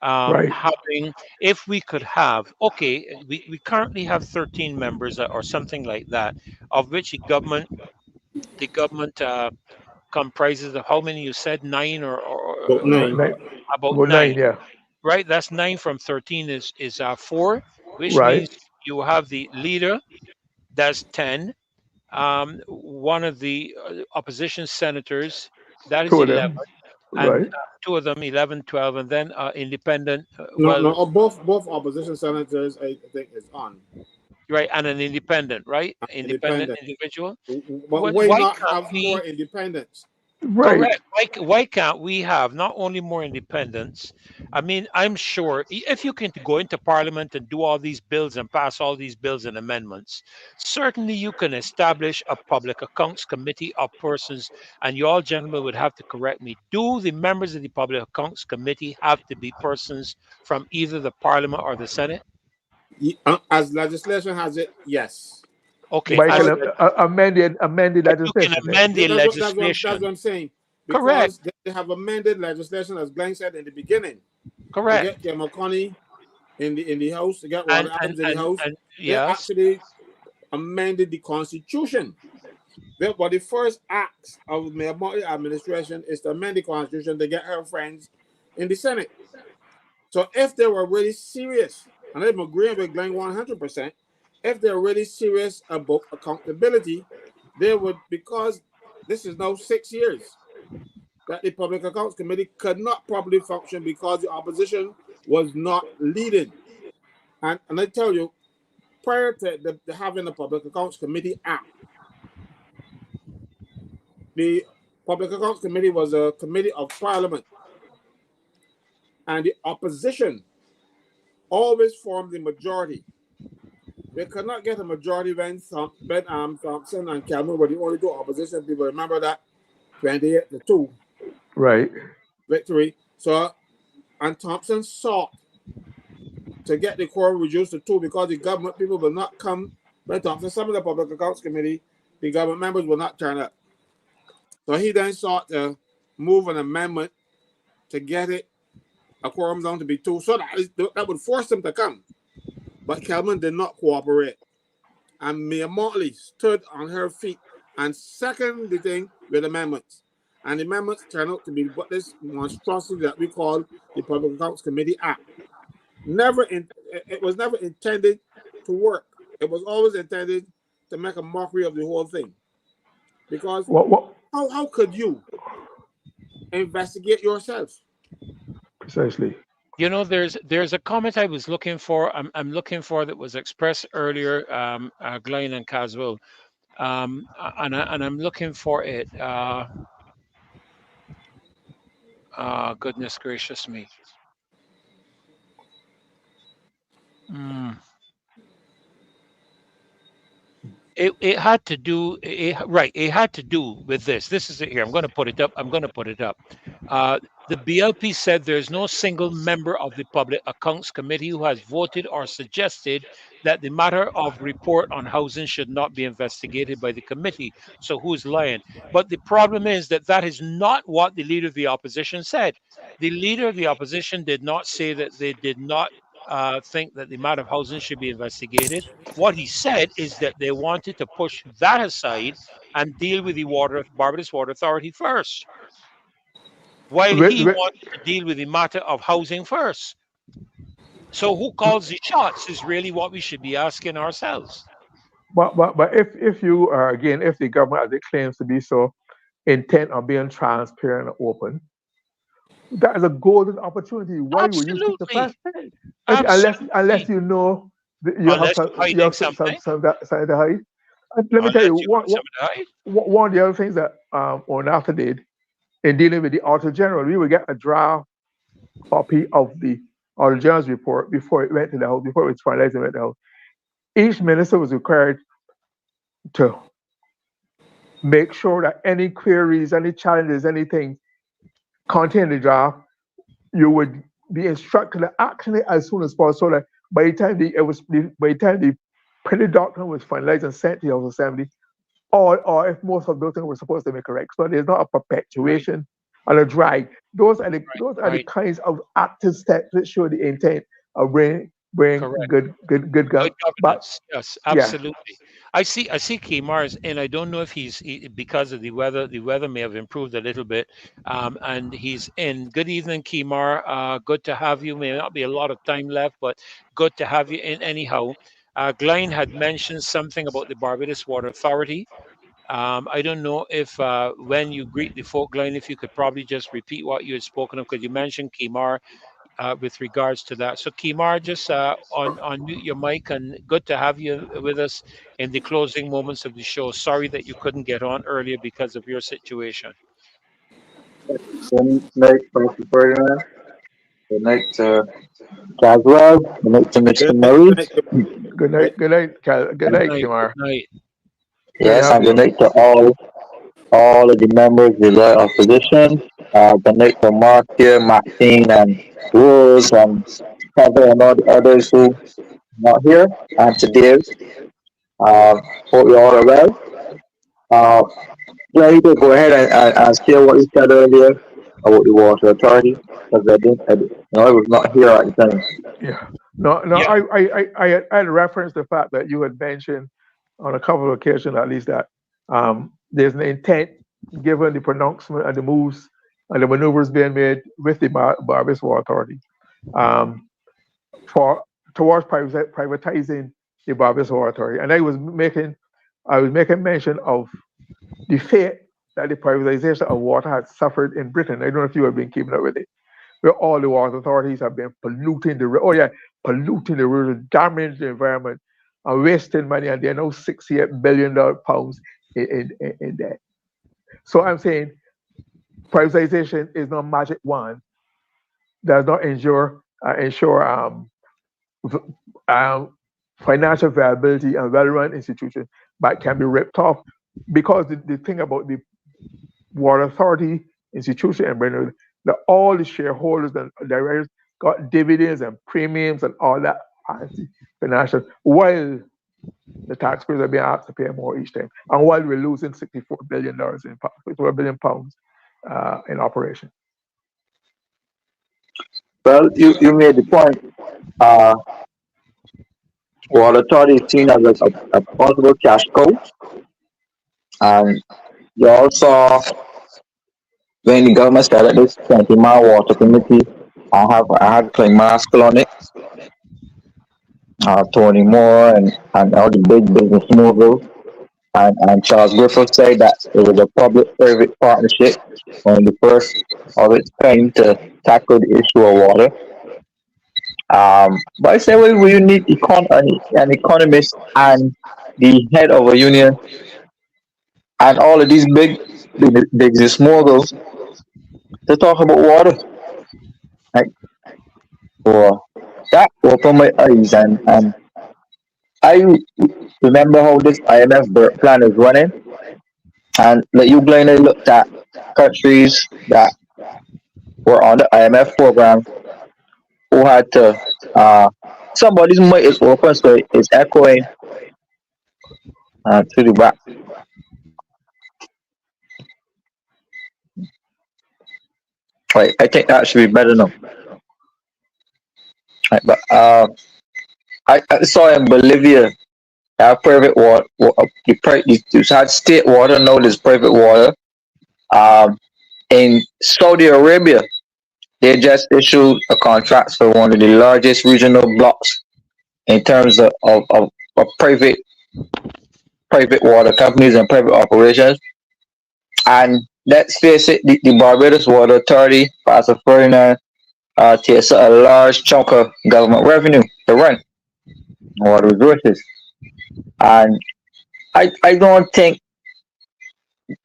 Right, Having, if we could have, okay, we currently have 13 members, or something like that, of which the government comprises of how many? You said nine, About right, 9. right. about About nine, nine, yeah. right? That's nine from 13 is four, which Right, means you have the leader. That's 10. One of the opposition senators, that is two of 11, them. and Right, two of them, 11, 12, and then independent. No, Well, no, both opposition senators, I think, is on right, and an independent, right? Independent independent. individual. But why Why not can't have more we? independents? right. Correct. Why can't we have not only more independence? I mean, I'm sure if you can go into parliament and do all these bills and pass all these bills and amendments, certainly you can establish a public accounts committee of persons, and you all gentlemen would have to correct me. Do the members of the public accounts committee have to be persons from either the parliament or the senate? As legislation has it, yes. Okay, But you as Because can amend the you can legislation then. amend the that's legislation. what I'm saying. Correct. Because they have amended legislation, as Glenn said in the beginning, to get Correct. McConney in the House, to get And Ron and Adams in the and, House. and They yes. actually amended the Constitution. But the first act of the Martin administration is to amend the Constitution to get her friends in the Senate. So if they were really serious, and I'm agreeing with Glenn 100%, if they're really serious about accountability, they would, because this is now 6 years that the Public Accounts Committee could not properly function because the opposition was not leading. And I tell you, prior to the having the Public Accounts Committee Act, the Public Accounts Committee was a committee of parliament, and the opposition always formed the majority. They could not get a majority when Thompson and Cameron were the only two opposition people. Remember that 28-2 Right. victory. So, and Thompson sought to get the quorum reduced to 2 because the government people will not come when Thompson. Some of the Public Accounts Committee, the government members will not turn up. So he then sought to move an amendment to get it a quorum down to be 2, so that would force them to come. But Kelman did not cooperate. And Mia Motley stood on her feet and seconded the thing with amendments. And the amendments turned out to be what this monstrosity that we call the Public Accounts Committee Act. It was never intended to work. It was always intended to make a mockery of the whole thing. Because What how could you investigate yourself? precisely? There's a comment I was looking for. I'm looking for that was expressed earlier, Glenn and Caswell, and I'm looking for it. Goodness gracious me. Mm. it had to do right. It had to do with this. This is it here. I'm going to put it up. I'm going to put it up. The BLP said there is no single member of the Public Accounts Committee who has voted or suggested that the matter of report on housing should not be investigated by the committee. So who's lying? But the problem is that that is not what the leader of the opposition said. The leader of the opposition did not say that they did not think that the matter of housing should be investigated. What he said is that they wanted to push that aside and deal with the Barbados Water Authority first, while With, he with, wanted to deal with the matter of housing first. So who calls the shots is really what we should be asking ourselves. but if you are, again, if the government, as it claims to be so, intent on being transparent and open, that is a golden opportunity. Why would you take the Absolutely. past? Unless Absolutely. you know that Unless you're you hiding have something. something to hide. And let me tell Unless you, you got something to hide. one of the other things that UNACCOUNTED did in dealing with the Auditor General, we would get a draft copy of the Auditor General's report before it went to the House, before it was finalized and went to the House. Each minister was required to make sure that any queries, any challenges, anything contained in the draft, you would be instructed to action it as soon as possible. So that by the time the printed document was finalized and sent to the House Assembly, or if most of those things were supposed to be correct. So there's not a Right. perpetuation and a drag. Those are the Right. kinds of active steps that show the intent of bring Correct. good Good government. But governance. Yes, yeah, absolutely. I see Kemar's, and I don't know if because of the weather. The weather may have improved a little bit, and he's in. Good evening, Kemar. Good to have you. May not be a lot of time left, but good to have you in anyhow. Glenn had mentioned something about the Barbados Water Authority. I don't know if when you greet the folk, Glenn, if you could probably just repeat what you had spoken of, because you mentioned Kemar with regards to that. So, Kimar, just on mute your mic, and good to have you with us in the closing moments of the show. Sorry that you couldn't get on earlier because of your situation. Good night, Pastor Ferdinand. Good night to Caswell. Good night to Mr. Good night, Murray. good night, good night. good Good night, night. Kimar. Good night. Good to Yes, have and you. good night to all of the members of the Loyal Opposition. Good night to Mark here, Maxine, and Rose, and Heather, and all the others who are not here, and to Dave. Hope you all are well. Uh, yeah, you can go ahead and share what you said earlier about the Water Authority, because I was not here at the time. Yeah. No, no. Yeah. I had referenced the fact that you had mentioned on a couple of occasions, at least, that there's an intent, given the pronouncement and the moves and the maneuvers being made with the Barbados Water Authority, um, for towards privatizing the Barbados Water Authority. And I was making mention of the fate that the privatization of water had suffered in Britain. I don't know if you have been keeping up with it, where all the water authorities have been polluting the river, damaging the environment, and wasting money, and they're now $68 billion in debt. So I'm saying privatization is not magic wand, does not ensure um, financial viability and well-run institutions, but can be ripped off, because the thing about the water authority institution and Brentwood, that all the shareholders and directors got dividends and premiums and all that fancy financial, while the taxpayers are being asked to pay more each time, and while we're losing $64 billion in £64 billion in operation. Well, you made the point. Uh, Water Authority is seen as a possible cash cow, and you also, when the government started this 20-mile water committee, I had Clay Maskell on it, Tony Moore, and all the big business moguls. And Charles Griffith said that it was a public-private partnership, one of the first of its kind to tackle the issue of water. But I say, well, we need an economist and the head of a union and all of these big business moguls to talk about water. Like, for that opened my eyes, and I remember how this IMF plan is running, and like you plainly looked at countries that were on the IMF program who had to. Somebody's mic is open, so it's echoing to the back. Right, I think that should be better now. Right, but I saw in Bolivia have private water. You had state water, now there's private water. Um, in Saudi Arabia, they just issued a contract for one of the largest regional blocks in terms of private water companies and private operations. And let's face it, the Barbados Water Authority, as a foreigner, takes a large chunk of government revenue to run water resources. And I don't think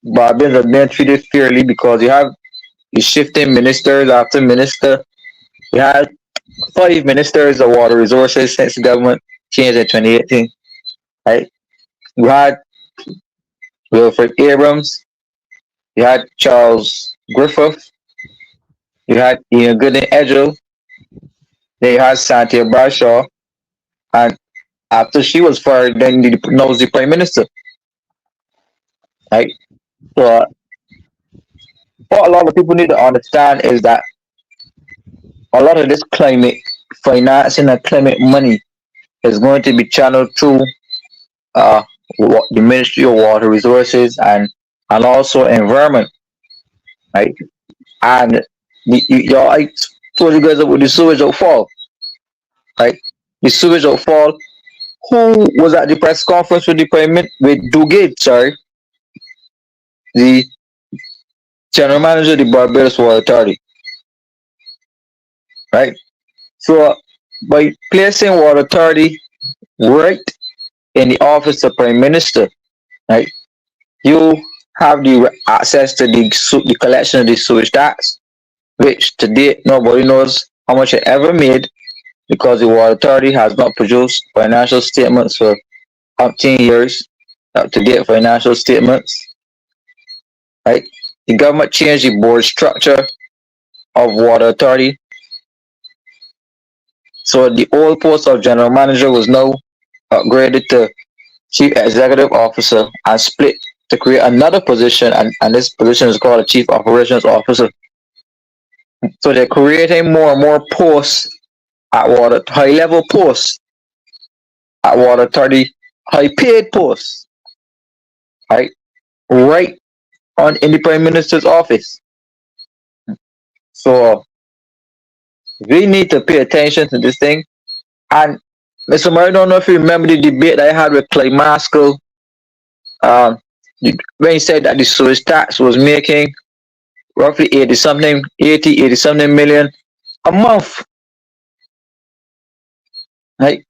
Barbados are being treated fairly because you shifting ministers after minister. We had 5 ministers of water resources since the government changed in 2018. Right? We had Wilfred Abrams, you had Charles Griffith, you had Ian Gooding Edgell, then you had Santia Bradshaw, and after she was fired, then now was the prime minister. Right? So what a lot of people need to understand is that a lot of this climate financing and climate money is going to be channeled through uh, the Ministry of Water Resources and also Environment, right? And y'all, I told you guys about the sewage outfall, right? The sewage outfall. Who was at the press conference with the with Dugate, sorry, the general manager of the Barbados Water Authority, right? So by placing Water Authority right in the office of Prime Minister, right, you have the access to the collection of the sewage tax, which to date nobody knows how much it ever made because the Water Authority has not produced financial statements for 15 years, up to date financial statements, right? The government changed the board structure of Water Authority. So the old post of general manager was now upgraded to chief executive officer and split to create another position, and this position is called a chief operations officer. So they're creating more and more posts at water, high level posts at Water Authority, high paid posts, right? Right on in the Prime Minister's office. So we need to pay attention to this thing. And Mr. Murray, I don't know if you remember the debate that I had with Clay Maskell, um, when he said that the sewage tax was making roughly 80 something million a month. Right?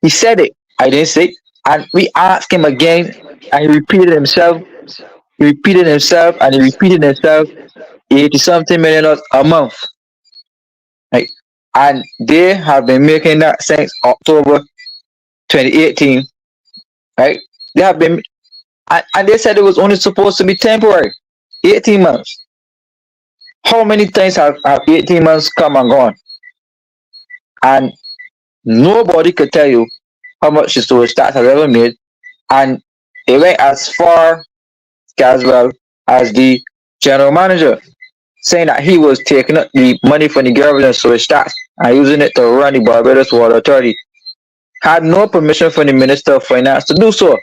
He said it. I didn't say it. And we asked him again, and he repeated himself. He repeated himself, and he repeated himself. 80 something million dollars a month. Right? And they have been making that since October 2018. Right? They have been, and they said it was only supposed to be temporary, 18 months. How many times have 18 months come and gone? And nobody could tell you how much the storage tax has ever made. And it went as far as well as the general manager saying that he was taking up the money from the government storage tax and using it to run the Barbados Water Authority. Had no permission from the Minister of Finance to do so.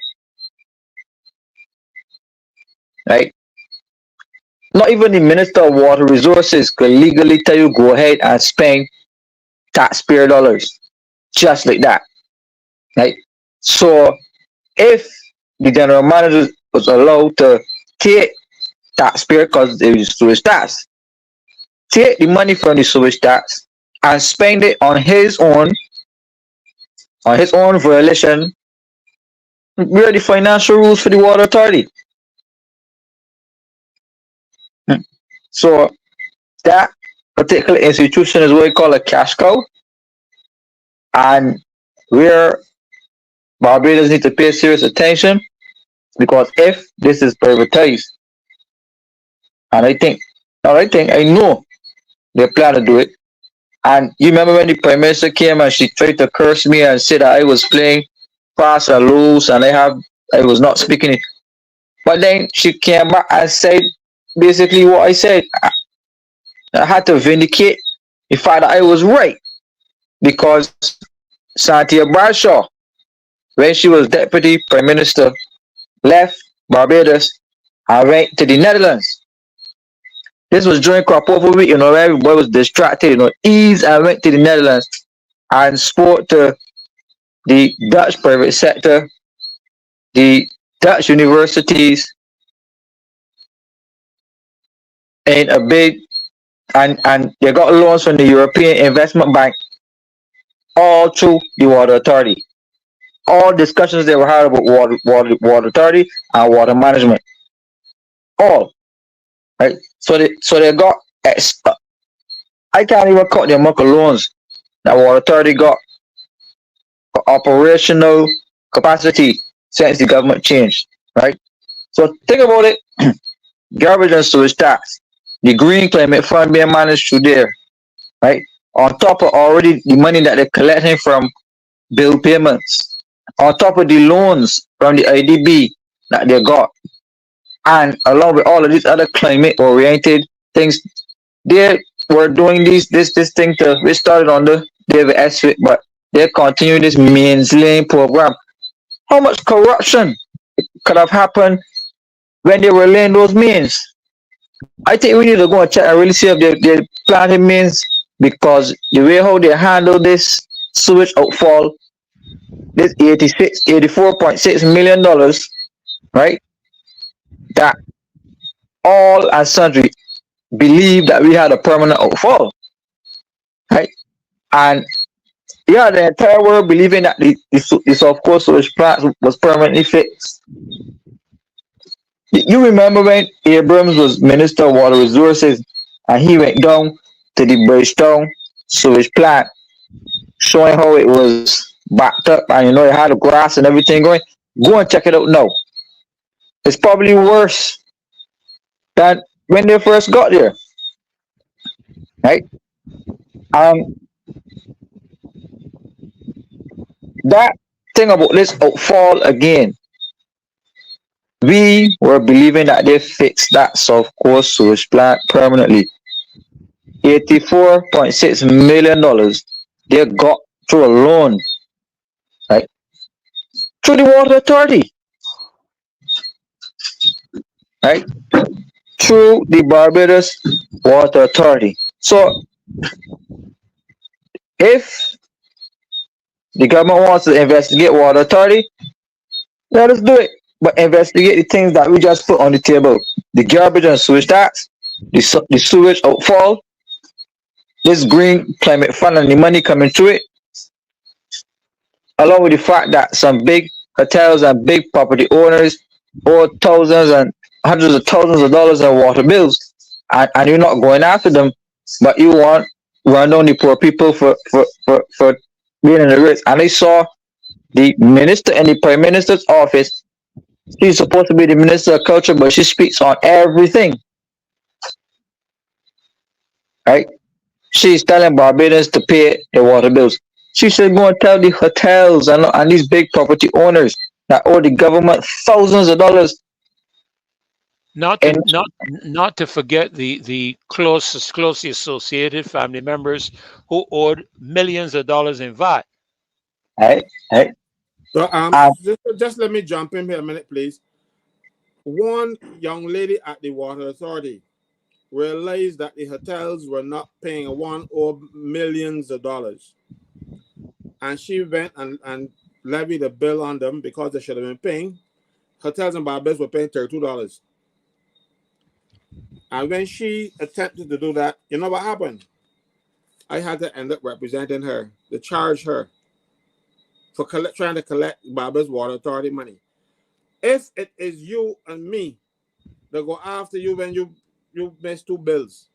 Right? Not even the Minister of Water Resources could legally tell you go ahead and spend taxpayer dollars just like that. Right? So if the general manager was allowed to take taxpayer because it was sewage tax, take the money from the sewage tax and spend it on his own violation, where the financial rules for the water authority. So that particular institution is what we call a cash cow, and where Barbados need to pay serious attention because if this is privatized, and I know they plan to do it. And you remember when the Prime Minister came and she tried to curse me and said that I was playing fast and loose and I was not speaking it. But then she came back and said basically what I said. I had to vindicate the fact that I was right because Santia Bradshaw, when she was Deputy Prime Minister, left Barbados and went to the Netherlands. This was during crop over week, where everybody was distracted, eased and went to the Netherlands and spoke to the Dutch private sector, the Dutch universities, and a big and they got loans from the European Investment Bank all through the Water Authority. All discussions they were had about water authority and water management. All right. So they got I can't even count the amount of loans that water authority got for operational capacity since the government changed. Right. So think about it. Garbage and sewage tax, the green climate fund being managed through there. Right. On top of already the money that they're collecting from bill payments, on top of the loans from the IDB that they got, and along with all of these other climate oriented things, they were doing this thing to we started on the David S. but they continue this means laying program. How much corruption could have happened when they were laying those means? I think we need to go and check and really see if they planted means, because the way how they handle this sewage outfall, this $84.6 million, right? That all and sundry believe that we had a permanent outfall, right? And yeah, the entire world believing that the South Coast sewage plant was permanently fixed. You remember when Abrams was Minister of Water Resources and he went down to the Bridgetown sewage plant, showing how it was backed up and it had the grass and everything going. Go and check it out now. It's probably worse than when they first got there, right? Um, that thing about this outfall again, we were believing that they fixed that South Coast sewage plant permanently. $84.6 million they got through a loan, right? Through the Water Authority, right? Through the Barbados Water Authority. So if the government wants to investigate Water Authority, let us do it. But investigate the things that we just put on the table. The garbage and sewage tax, the sewage outfall, this green climate fund and the money coming to it, along with the fact that some big hotels and big property owners owe thousands and hundreds of thousands of dollars in water bills, and you're not going after them, but you want run down the poor people for being in the race. And I saw the minister in the Prime Minister's office. She's supposed to be the Minister of Culture, but she speaks on everything, right? She's telling Barbadians to pay their water bills. She should go and tell the hotels and these big property owners that owe the government thousands of dollars. Not to forget the closely associated family members who owed millions of dollars in VAT. Right. So just let me jump in here a minute, please. One young lady at the Water Authority realized that the hotels were not paying one or millions of dollars, and she went and levied a bill on them because they should have been paying. Hotels in Barbados were paying $32. And when she attempted to do that, you know what happened? I had to end up representing her, to charge her for trying to collect Barbados Water Authority money. If it is you and me that go after you when you miss two bills,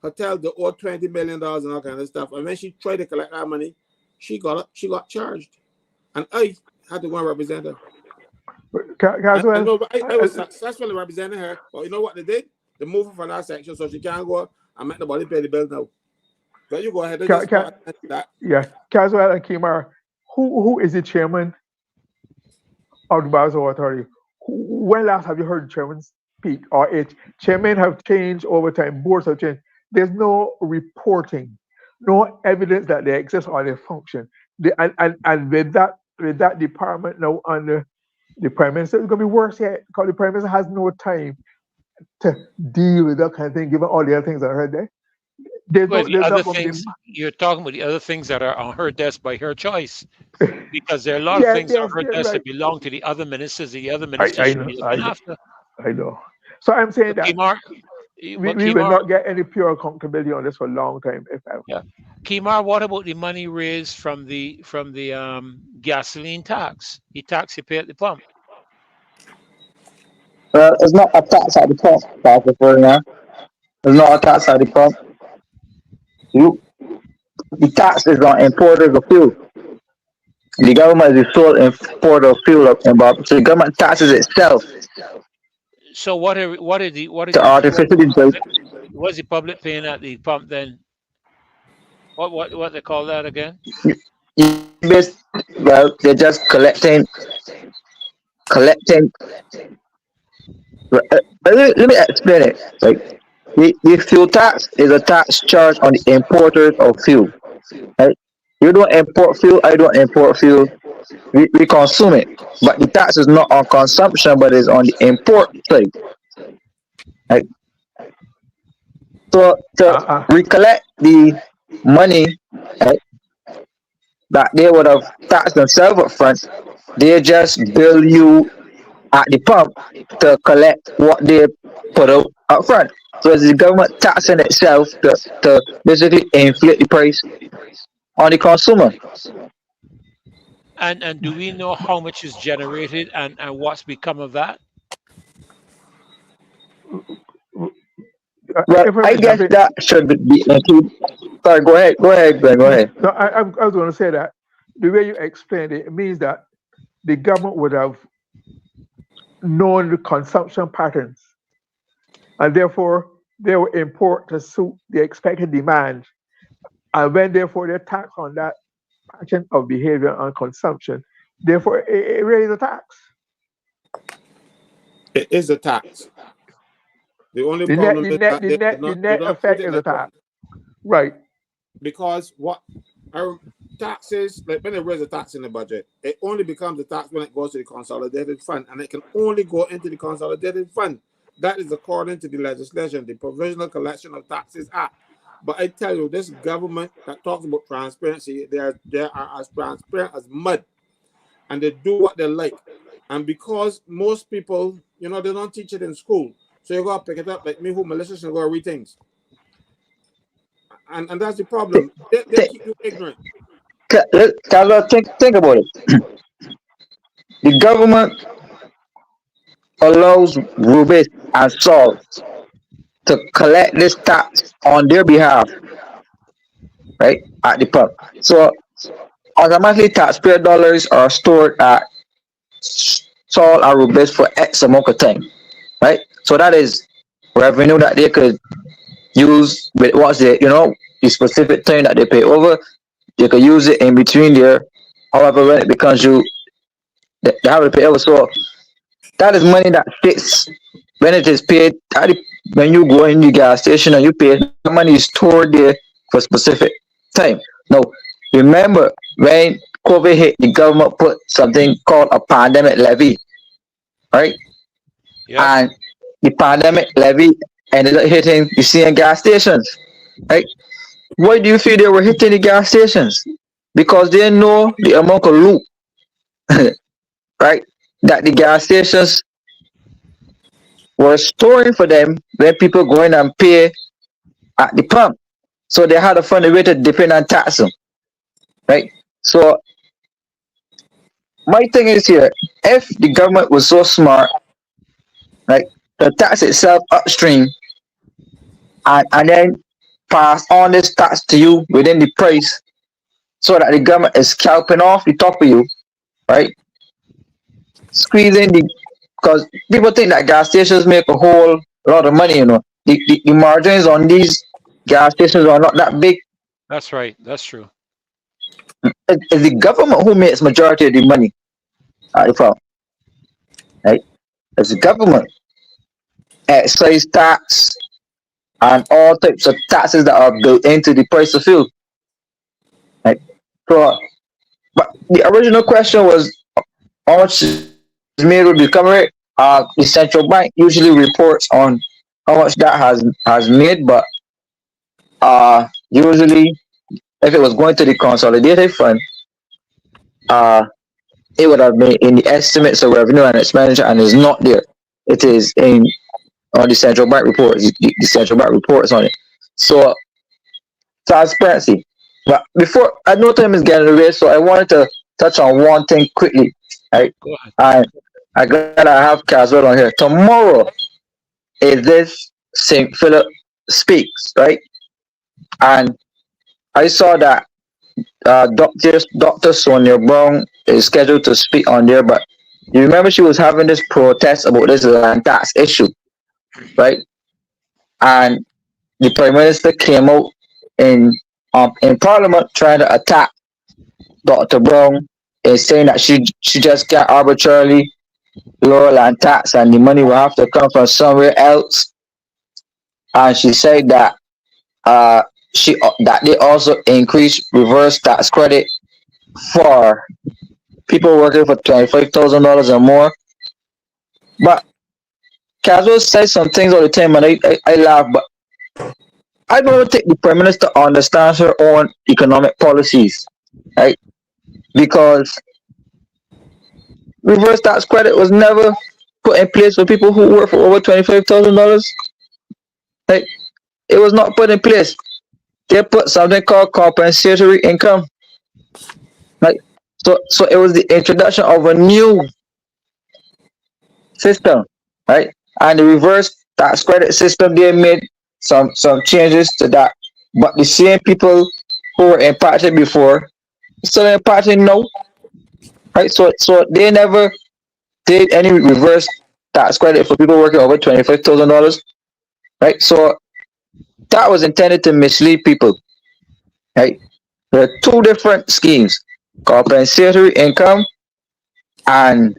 hotel they owe $20 million and all kind of stuff, and when she tried to collect that money, she got charged. And had to go and represent her. I Caswell, know, but I was successfully representing her. But you know what they did? They moved her from that section so she can't go and make the body pay the bill now. So you go ahead and just that. Yeah, Caswell and Kimar, who is the chairman of the Bars Authority? When last have you heard chairman speak? Or chairmen have changed over time, boards have changed. There's no reporting, no evidence that they exist or they function. And with that department now under the Prime Minister, it's gonna be worse yet because the Prime Minister has no time to deal with that kind of thing, given all the other things I heard there. Well, the other things you're talking about, the other things that are on her desk by her choice, because there are a lot of things on her desk that belong to the other ministers. The other ministers should be looking after. I know. So I'm saying that Kimar, we will not get any pure accountability on this for a long time, if ever. Yeah, Kimar, what about the money raised from the gasoline tax? The tax you pay at the pump. It's not a tax at the pump, It's not a tax at the pump. The tax is on importers of fuel. The government is the sole importer of fuel so the government taxes itself. So what is the public paying at the pump then? What they call that again? Well, they're just collecting. Let me explain it. Like the fuel tax is a tax charged on the importers of fuel. Right? You don't import fuel, I don't import fuel. We consume it, but the tax is not on consumption, but it's on the import side. Right? So to recollect the money, right, that they would have taxed themselves up front, they just bill you at the pump to collect what they put out up front. So it's the government taxing itself to basically inflate the price on the consumer. And do we know how much is generated and what's become of that? Well, I guess that should be included. Sorry, go ahead, Glenn, go ahead. No, I was going to say that the way you explained it, it means that the government would have known the consumption patterns, and therefore they will import to suit the expected demand, and when therefore they tax on that pattern of behavior and consumption, therefore it raises a tax. It is a tax. The only problem is that the net effect is a tax, right? Because what our taxes, like when they raise a tax in the budget, it only becomes a tax when it goes to the consolidated fund, and it can only go into the consolidated fund. That is according to the legislation, the Provisional Collection of Taxes Act. But I tell you, this government that talks about transparency, they are as transparent as mud, and they do what they like. And because most people, they don't teach it in school, so you gotta pick it up like me, who malicious and go read things. And that's the problem. They keep you ignorant. Think about it. The government allows Rubis and Saul to collect this tax on their behalf, right, at the pump. So automatically taxpayer dollars are stored at Saul and Rubis for X amount of time, right? So that is revenue that they could use with what's the specific time that they pay over. They could use it in between there. However, when it becomes they have to pay over. So that is money that fits when it is paid. When you go in the gas station and you pay, the money is stored there for a specific time. Now, remember when COVID hit, the government put something called a pandemic levy, right? Yeah. And the pandemic levy ended up hitting the same gas stations, right? Why do you feel they were hitting the gas stations? Because they know the amount of loot, right, that the gas stations were storing for them when people go in and pay at the pump. So they had to find a way to dip in and tax them, right? So my thing is here, if the government was so smart, right, to tax itself upstream and then pass on this tax to you within the price so that the government is scalping off the top of you, right? squeezing the, because people think that gas stations make a whole lot of money, the margins on these gas stations are not that big. That's right. That's true. It's the government who makes majority of the money at the farm, right? It's the government, excise tax, and all types of taxes that are built into the price of fuel, right? So, but the original question was how much is made with the recovery. The central bank usually reports on how much that has made, but usually if it was going to the consolidated fund, uh, it would have been in the estimates of revenue and expenditure, and it's not there. It is in on the central bank reports. The central bank reports on it. So transparency. But before, I know time is getting away, so I wanted to touch on one thing quickly. Right, Go ahead. and I gotta have Caswell on here tomorrow. Is this St. Philip speaks, right? And I saw that Dr. Sonia Brown is scheduled to speak on there, but you remember she was having this protest about this land tax issue, right? And the Prime Minister came out in Parliament trying to attack Dr. Brown and saying that she just can't arbitrarily lower land tax and the money will have to come from somewhere else. And she said that that they also increase reverse tax credit for people working for $25,000 or more. But Caswell says some things all the time, and I laugh. But I don't think the Prime Minister understands her own economic policies, right? Because reverse tax credit was never put in place for people who work for over $25,000. Right? It was not put in place. They put something called compensatory income. Right? So it was the introduction of a new system, right? And the reverse tax credit system, they made some changes to that. But the same people who were impacted before still impacted now. Right? So they never did any reverse tax credit for people working over $25,000. Right? So that was intended to mislead people. Right? There are two different schemes: compensatory income and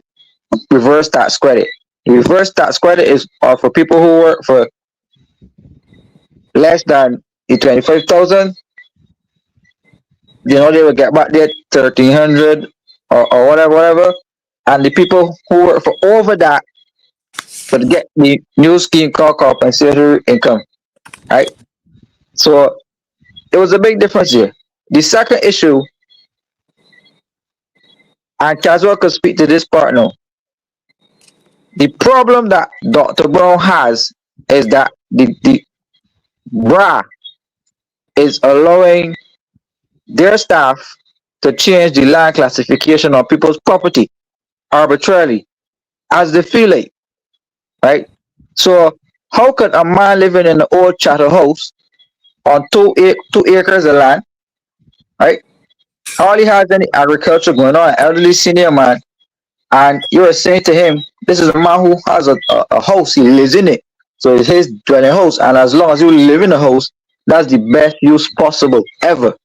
reverse tax credit. The reverse tax credit is for people who work for less than the 25,000. They will get back their 1,300 or whatever. And the people who work for over that would get the new scheme called compensatory income. Right? So it was a big difference here. The second issue, and Caswell could speak to this part now. The problem that Dr. Brown has is that the BRA is allowing their staff to change the land classification on people's property arbitrarily as they feel like, right? So how could a man living in an old chattel house on 2 acres of land, right? Hardly has any agriculture going on, an elderly senior man, and you're saying to him, this is a man who has a house, he lives in it. So it's his dwelling house, and as long as you live in the house, that's the best use possible ever.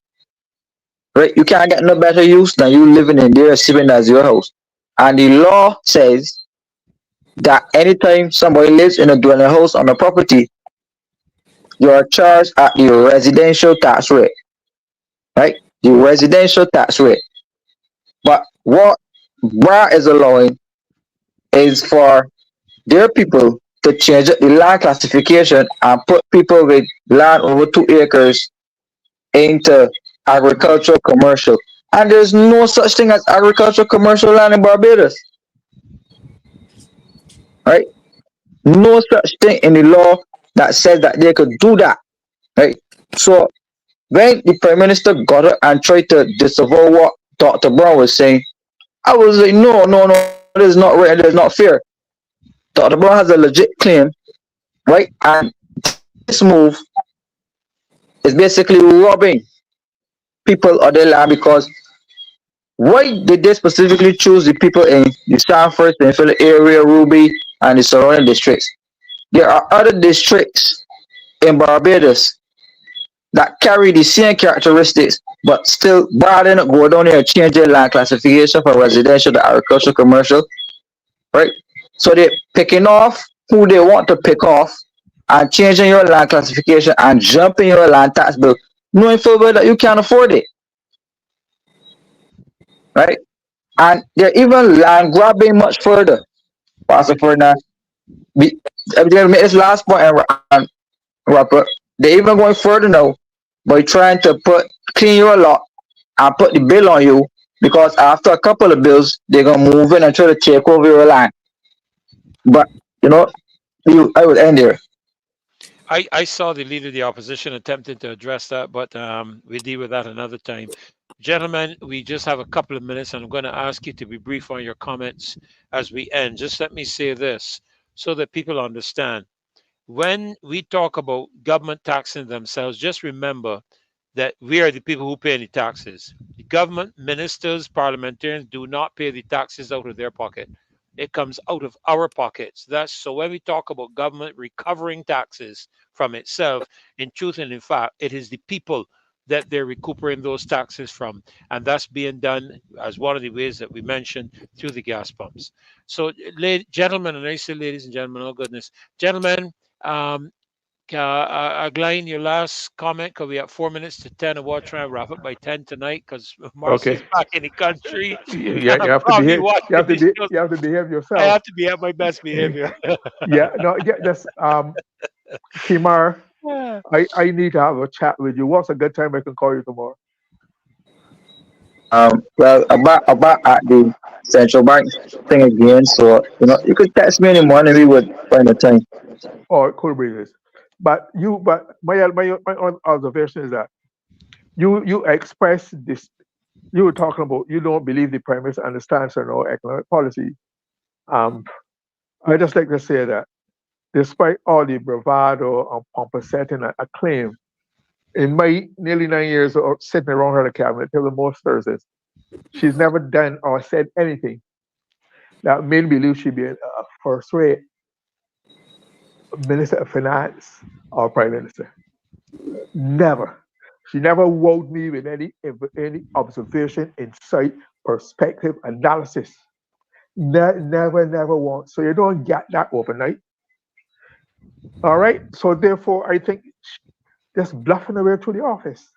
Right? You can't get no better use than you living in there, assuming as your house. And the law says that anytime somebody lives in a dwelling house on a property, you are charged at the residential tax rate. Right? The residential tax rate. But what BRA is allowing is for their people to change the land classification and put people with land over 2 acres into agricultural commercial. And there's no such thing as agricultural commercial land in Barbados. Right? No such thing in the law that says that they could do that. Right? So when the Prime Minister got up and tried to disavow what Dr. Brown was saying, I was like, no, this is not right, this is not fair. Dr. Brown has a legit claim, right? And this move is basically robbing people of their land because Why did they specifically choose the people in the Sanford, Springfield area, Ruby, and the surrounding districts? There are other districts in Barbados that carry the same characteristics, but still rather than go down there and change their land classification from residential to agricultural, commercial, right? So they're picking off who they want to pick off and changing your land classification and jumping your land tax bill, knowing full well that you can't afford it, right? And they're even land grabbing much further. Pastor Ferdinand, we, I'm going to make this last point and wrap up. They're even going further now by trying to clean your lot and put the bill on you because after a couple of bills, they're going to move in and try to take over your land. But, you know, I would end here. I saw the leader of the opposition attempting to address that, but we'll deal with that another time. Gentlemen, we just have a couple of minutes, and I'm going to ask you to be brief on your comments as we end. Just let me say this so that people understand. When we talk about government taxing themselves, just remember that we are the people who pay the taxes. The government, ministers, parliamentarians do not pay the taxes out of their pocket. It comes out of our pockets. That's so when we talk about government recovering taxes from itself, in truth and in fact, it is the people that they're recuperating those taxes from. And that's being done as one of the ways that we mentioned through the gas pumps. So, gentlemen, and I say ladies and gentlemen, oh goodness, gentlemen, um, Glenn, your last comment, because we have 4 minutes to 10, and we'll try and wrap up by 10 tonight because Marcy's Okay. back in the country. Yeah, I'm probably watching these shows. you have to behave I yourself. have to be at my best behavior. Yeah, no, yeah, that's Kimar, Yeah. I need to have a chat with you. What's a good time I can call you tomorrow? Well, about at the central bank thing again. So you could text me in the morning. We would find a time. Or it could be this. But my own observation is that you express this. You were talking about you don't believe the Prime Minister understands or no economic policy. Um, I just like to say that despite all the bravado and pompous setting and acclaim, in my nearly 9 years of sitting around her cabinet till the most Thursdays, she's never done or said anything that made me believe she'd be a first-rate Minister of Finance or Prime Minister. Never. She never wowed me with any observation, insight, perspective, analysis. Never once. So you don't get that overnight. All right. So therefore, I think just bluffing away through the office.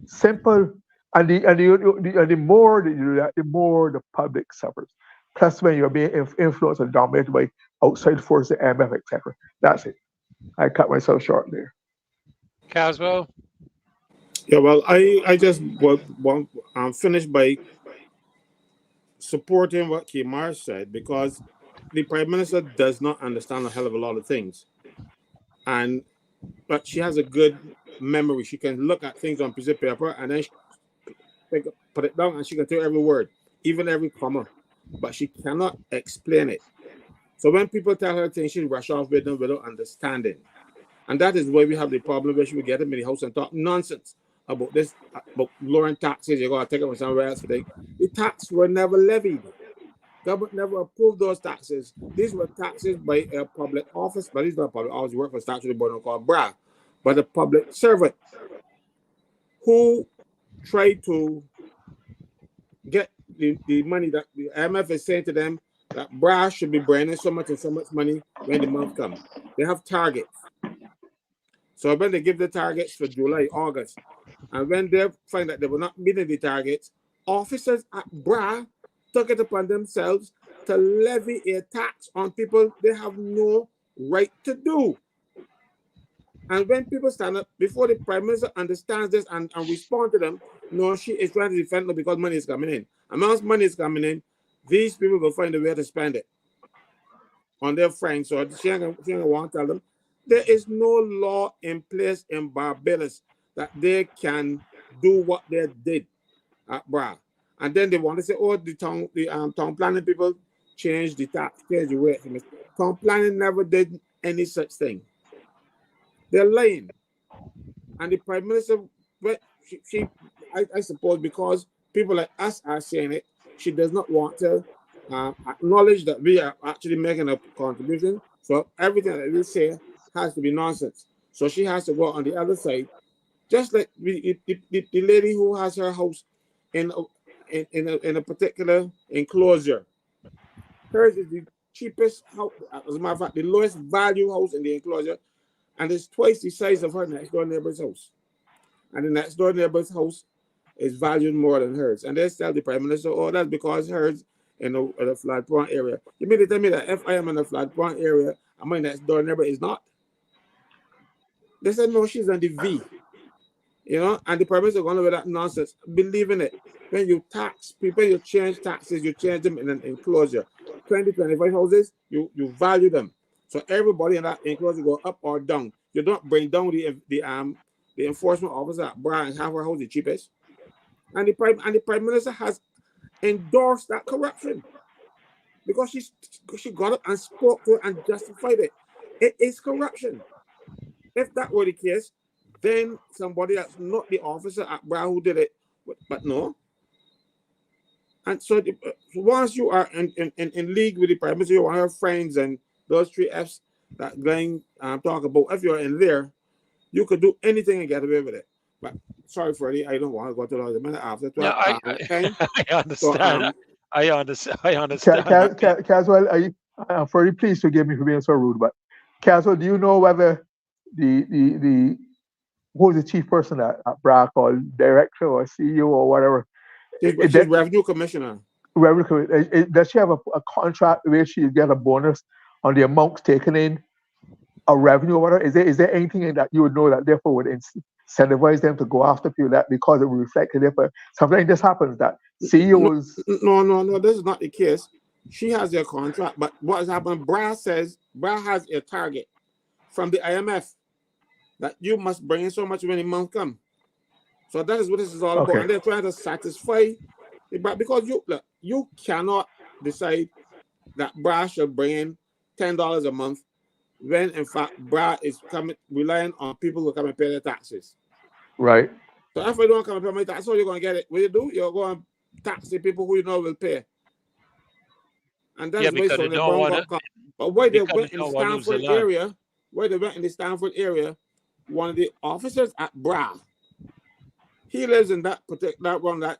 Simple. And the more that you do that, the more the public suffers. Plus, when you're being influenced and dominated by outside forces, the IMF, etc. That's it. I cut myself short there. Caswell? Yeah, well, I just want finish by supporting what Kimar said because the Prime Minister does not understand a hell of a lot of things. But she has a good memory. She can look at things on a piece of paper and then put it down and she can tell every word, even every comma. But she cannot explain it. So when people tell her things, she rush off with them without understanding. And that is why we have the problem where she will get them in the house and talk nonsense about this, about lowering taxes. You're going to take it from somewhere else. The taxes were never levied. Government never approved those taxes. These were taxes by a public office, but these are public office work for statutory board called BRA, but a public servant who tried to get the money that the IMF is saying to them that BRA should be bringing so much and so much money when the month comes. They have targets. So when they give the targets for July, August, and when they find that they were not meeting the targets, officers at BRA took it upon themselves to levy a tax on people they have no right to do. And when people stand up before the Prime Minister understands this and respond to them, no, she is trying to defend them because money is coming in. And once money is coming in, these people will find a way to spend it on their friends. So she ain't gonna want to tell them. There is no law in place in Barbados that they can do what they did at BRA. And then they want to say, oh, the town planning people changed the tax, changed the rate. Town planning never did any such thing. They're lying. And the Prime Minister, I suppose because people like us are saying it. She does not want to acknowledge that we are actually making a contribution. So everything that we say has to be nonsense. So she has to go on the other side, just like the lady who has her house in a particular enclosure. Hers is the cheapest house, as a matter of fact, the lowest value house in the enclosure, and it's twice the size of her next door neighbor's house. And the next door neighbor's house is valued more than hers. And they tell the Prime Minister, oh, that's because hers in a flood prone area. You mean to tell me that if I am in a flood prone area and my next door neighbor is not? They said, no, she's on the V. You know, and the Prime Minister going with that nonsense. Believe in it. When you tax people, you change taxes, you change them in an enclosure. 20, 25 houses, you value them. So everybody in that enclosure go up or down. You don't bring down the enforcement officer at Bra and have her house the cheapest. And the Prime Minister has endorsed that corruption because she got up and spoke to it and justified it. It is corruption. If that were the case, then somebody that's not the officer at Bra who did it, but no. And so once you are in league with the Prime Minister, you want to have friends and those three F's that Glenn talk about. If you're in there, you could do anything and get away with it. But sorry, Freddie, I don't want to go to the minute after 12. No, I understand. So, I understand. Caswell, I'm very pleased to give me for being so rude, but Caswell, do you know whether the who's the chief person at BRAC or director or CEO or whatever? She's revenue commissioner. Does she have a contract where she get a bonus on the amounts taken in, a revenue or whatever? Is there anything that you would know that therefore would incentivize them to go after people that because it would reflect therefore something like this happens that CEOs? No, this is not the case. She has their contract, but what has happened? BRA has a target from the IMF that you must bring in so much when the month come. So that is what this is all about. And they're trying to satisfy because you cannot decide that BRA should bring in $10 a month when in fact BRA is relying on people who come and pay their taxes. Right. So if I don't come and pay my taxes, how you're going to get it? What you do? You're going to tax the people who you know will pay. And that's why so they don't come. But why they went in the Stanford area, one of the officers at BRA, he lives in that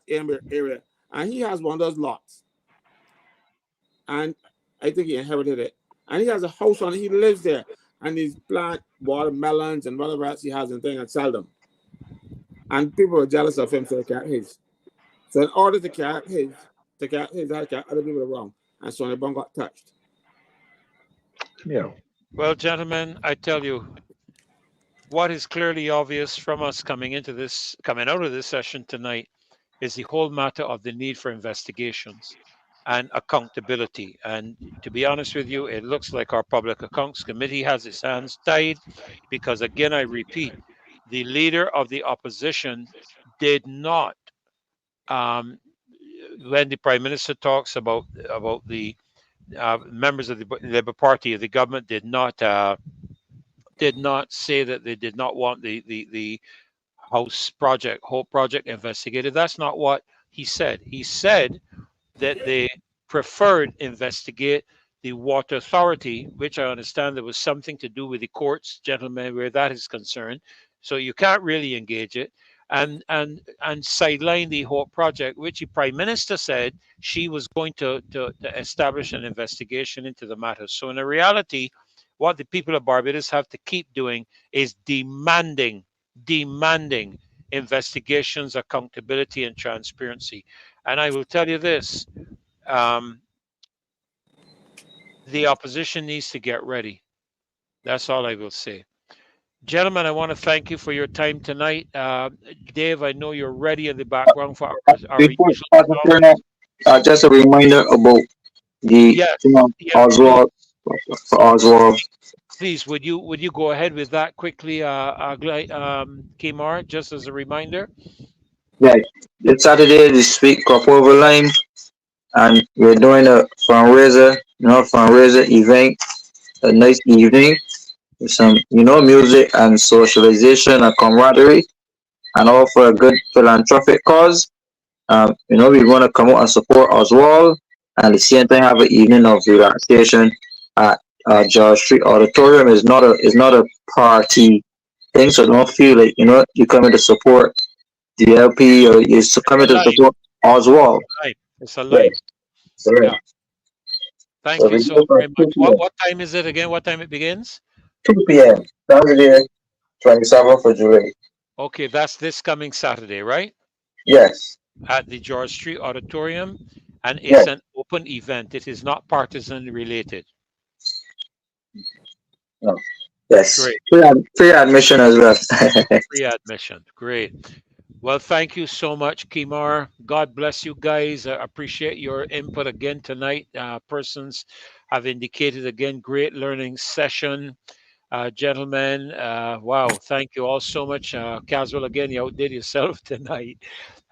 area, and he has one of those lots. And I think he inherited it. And he has a house on it. He lives there, and he's plant watermelons and whatever else he has and things and sell them. And people are jealous of him, so they can't his. So in order to carry his, they can't other people around. And so everyone got touched. Yeah. Well, gentlemen, I tell you, what is clearly obvious from us coming out of this session tonight is the whole matter of the need for investigations and accountability. And to be honest with you, it looks like our Public Accounts Committee has its hands tied because, again, I repeat, the leader of the opposition did not, when the Prime Minister talks about the members of the Labour Party, the government did not say that they did not want the whole project investigated. That's not what he said. He said that they preferred investigate the Water Authority, which I understand there was something to do with the courts, gentlemen, where that is concerned. So you can't really engage it and sideline the whole project, which the Prime Minister said she was going to establish an investigation into the matter. So in reality, what the people of Barbados have to keep doing is demanding investigations, accountability, and transparency. And I will tell you this, the opposition needs to get ready. That's all I will say. Gentlemen, I want to thank you for your time tonight. Dave, I know you're ready in the background for our Before usual just a reminder about the Oswald. For Oswald. Please, would you go ahead with that quickly, Kmart, just as a reminder? Yeah, it's Saturday this week, Crop Over Line, and we're doing a fundraiser event, a nice evening with some, music and socialization and camaraderie, and all for a good philanthropic cause. We want to come out and support Oswald, and at the same time have an evening of relaxation at George Street Auditorium. Is not a party thing, so don't feel like you're coming to support the LP or you're coming to support Oswald. It's a live. Right. Yeah. Thank you so very much. What time is it again? What time it begins? 2 p.m. Saturday, 27th of July. Okay, that's this coming Saturday, right? Yes. At the George Street Auditorium, and it's an open event. It is not partisan related. No. Yes. Great. Free admission as well. Free admission. Great. Well, thank you so much, Kimar. God bless you guys. I appreciate your input again tonight. Persons have indicated again, great learning session. Gentlemen, wow, thank you all so much. Caswell, again, you outdid yourself tonight.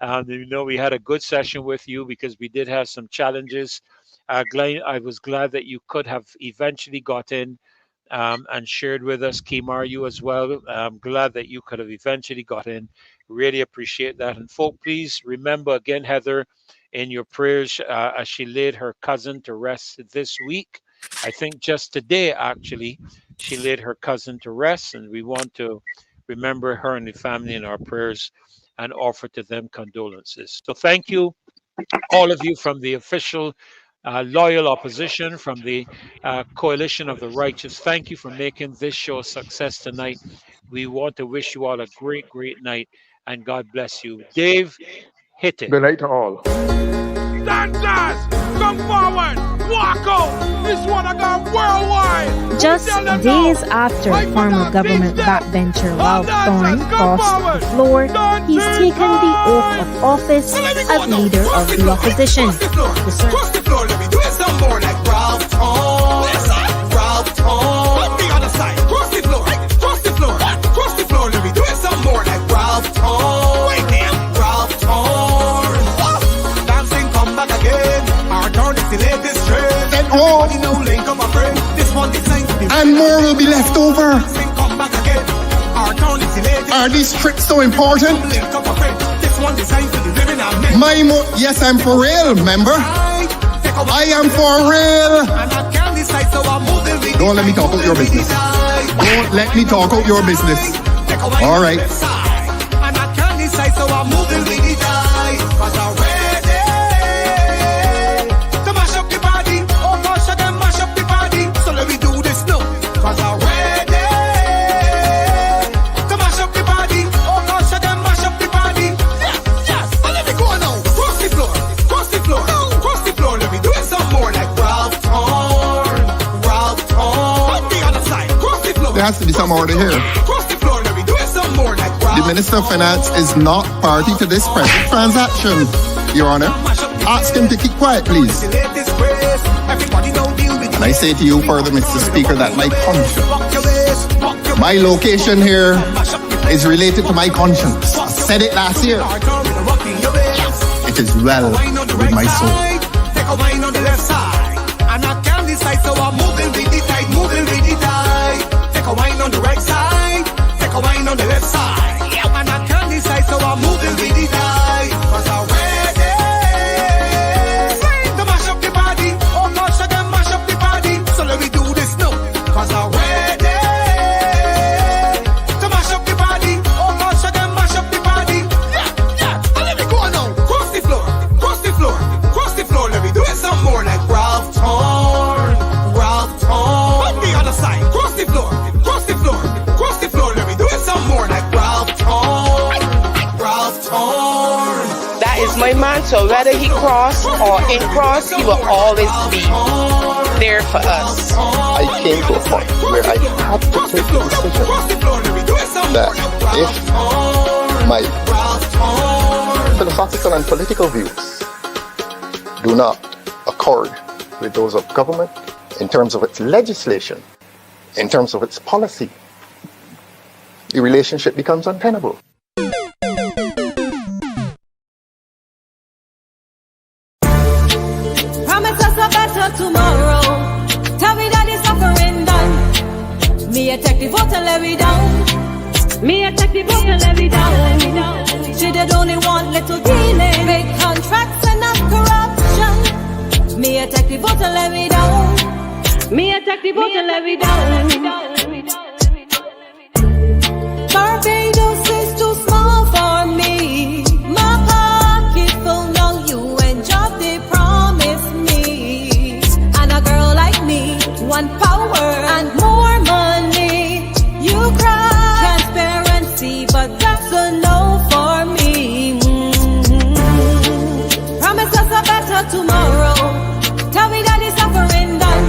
We had a good session with you because we did have some challenges. Glenn, I was glad that you could have eventually got in and shared with us. Kimar, you as well. I'm glad that you could have eventually got in. Really appreciate that. And folk, please remember again, Heather, in your prayers as she laid her cousin to rest this week. I think just today, actually, she laid her cousin to rest, and we want to remember her and the family in our prayers and offer to them condolences. So thank you, all of you from the official loyal opposition, from the coalition of the righteous. Thank you for making this show a success tonight. We want to wish you all a great, great night, and God bless you. Dave, hit it. Good night to all. Dancers, come forward, walk out. This one I got worldwide. Just days after former government backbencher Ralph Thorne crossed the floor, he's taken the oath of office as leader of the opposition. Cross the floor, let me do it some more like Ralph Thorne. Ralph Thorne. On the other side, cross the floor, cross the floor, cross the floor, let me do it some more like Ralph Thorne. Wait there, Ralph Thorne. Dancing, come back again. Our turn is the latest trend. And all, no link up, my friend. This one designed to be and more will be left over. Dancing, come back again. Our turn is the latest. Are these tricks so important? Link up, my friend. This one designed to be living our men. Yes, I'm for real, member. I am for real. Don't let me talk out your business. Don't let me talk out your business. All right. There has to be some order here. The Minister of Finance is not party to this present transaction, Your Honor. Ask him to keep quiet, please. And I say to you further, Mr. Speaker, that my conscience, my location here is related to my conscience. I said it last year. It is well with my soul. Take a wine on the right side, take a wine on the left side. And I can't decide, so I'm moving with the tide. Cause I'm ready to mash up the body. Oh gosh, I can mash up the body. So let me do this now. Cause I'm ready to mash up the body. Oh gosh, I can mash up the body. Yeah, let me go now. Cross the floor, cross the floor, cross the floor. Let me do it some more like Ralph Thorne, Ralph Thorne. On the other side, cross the floor. Cross the floor, let me do it some more like Ralph Thorne, Ralph Thorne. That is my man, so whether he cross or in cross, he will always be there for us. I came to a point where I had to take the decision that if my philosophical and political views do not accord with those of government in terms of its legislation, in terms of its policy, the relationship becomes untenable. Promise us a better tomorrow. Tell me that the suffering done. Me a take the vote and let me down. Me a take the vote and let me down. She did only want little dealing. Big Me attack the vote and let me down. Me attack the vote and let me down. Barbados is too small for me. My pocket full now, you and job they promise me. And a girl like me want power and more money. You cry transparency, but that's a no for me. Promise us a better tomorrow. Tell me that the suffering done.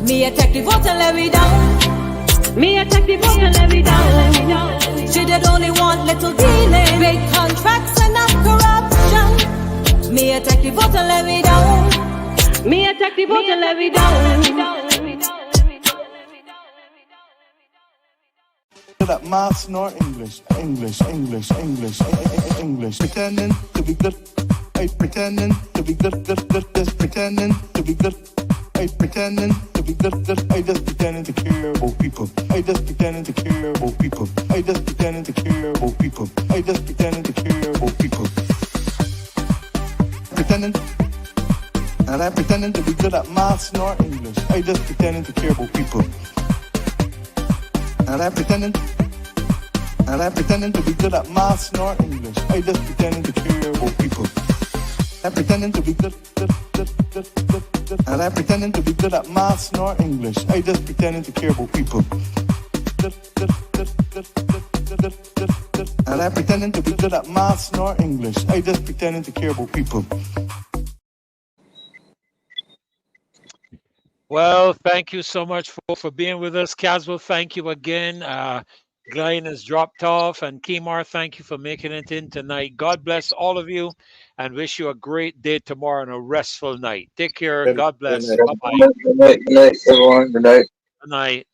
Me attack the vote and let me down. Me attack the vote and let me down. She did only want little dealing, big contracts and not corruption. Me attack the vote and let me down. Me attack the vote and let me down. That maths nor English, English, English, English, English. Pretending to be good, pretending to be good, just pretending to be good. Pretending to be good, I just pretending to care about people. I just pretending to care about people. I just pretending to care about people. I just pretending to care about people. Pretending, and I'm pretending to be good at maths nor English. I just pretending to care about people. And I'm pretending to be good at maths nor English. I just pretending to care about people. I'm pretending to be good. And I'm pretending to be good at maths nor English. I just pretending to care about people. And I'm pretending to be good at maths nor English. I just pretending to care about people. Well, thank you so much for being with us. Caswell, thank you again. Glenn has dropped off, and Kemar, thank you for making it in tonight. God bless all of you, and wish you a great day tomorrow and a restful night. Take care. God bless. Bye-bye. Good night, everyone. Good night. Good night.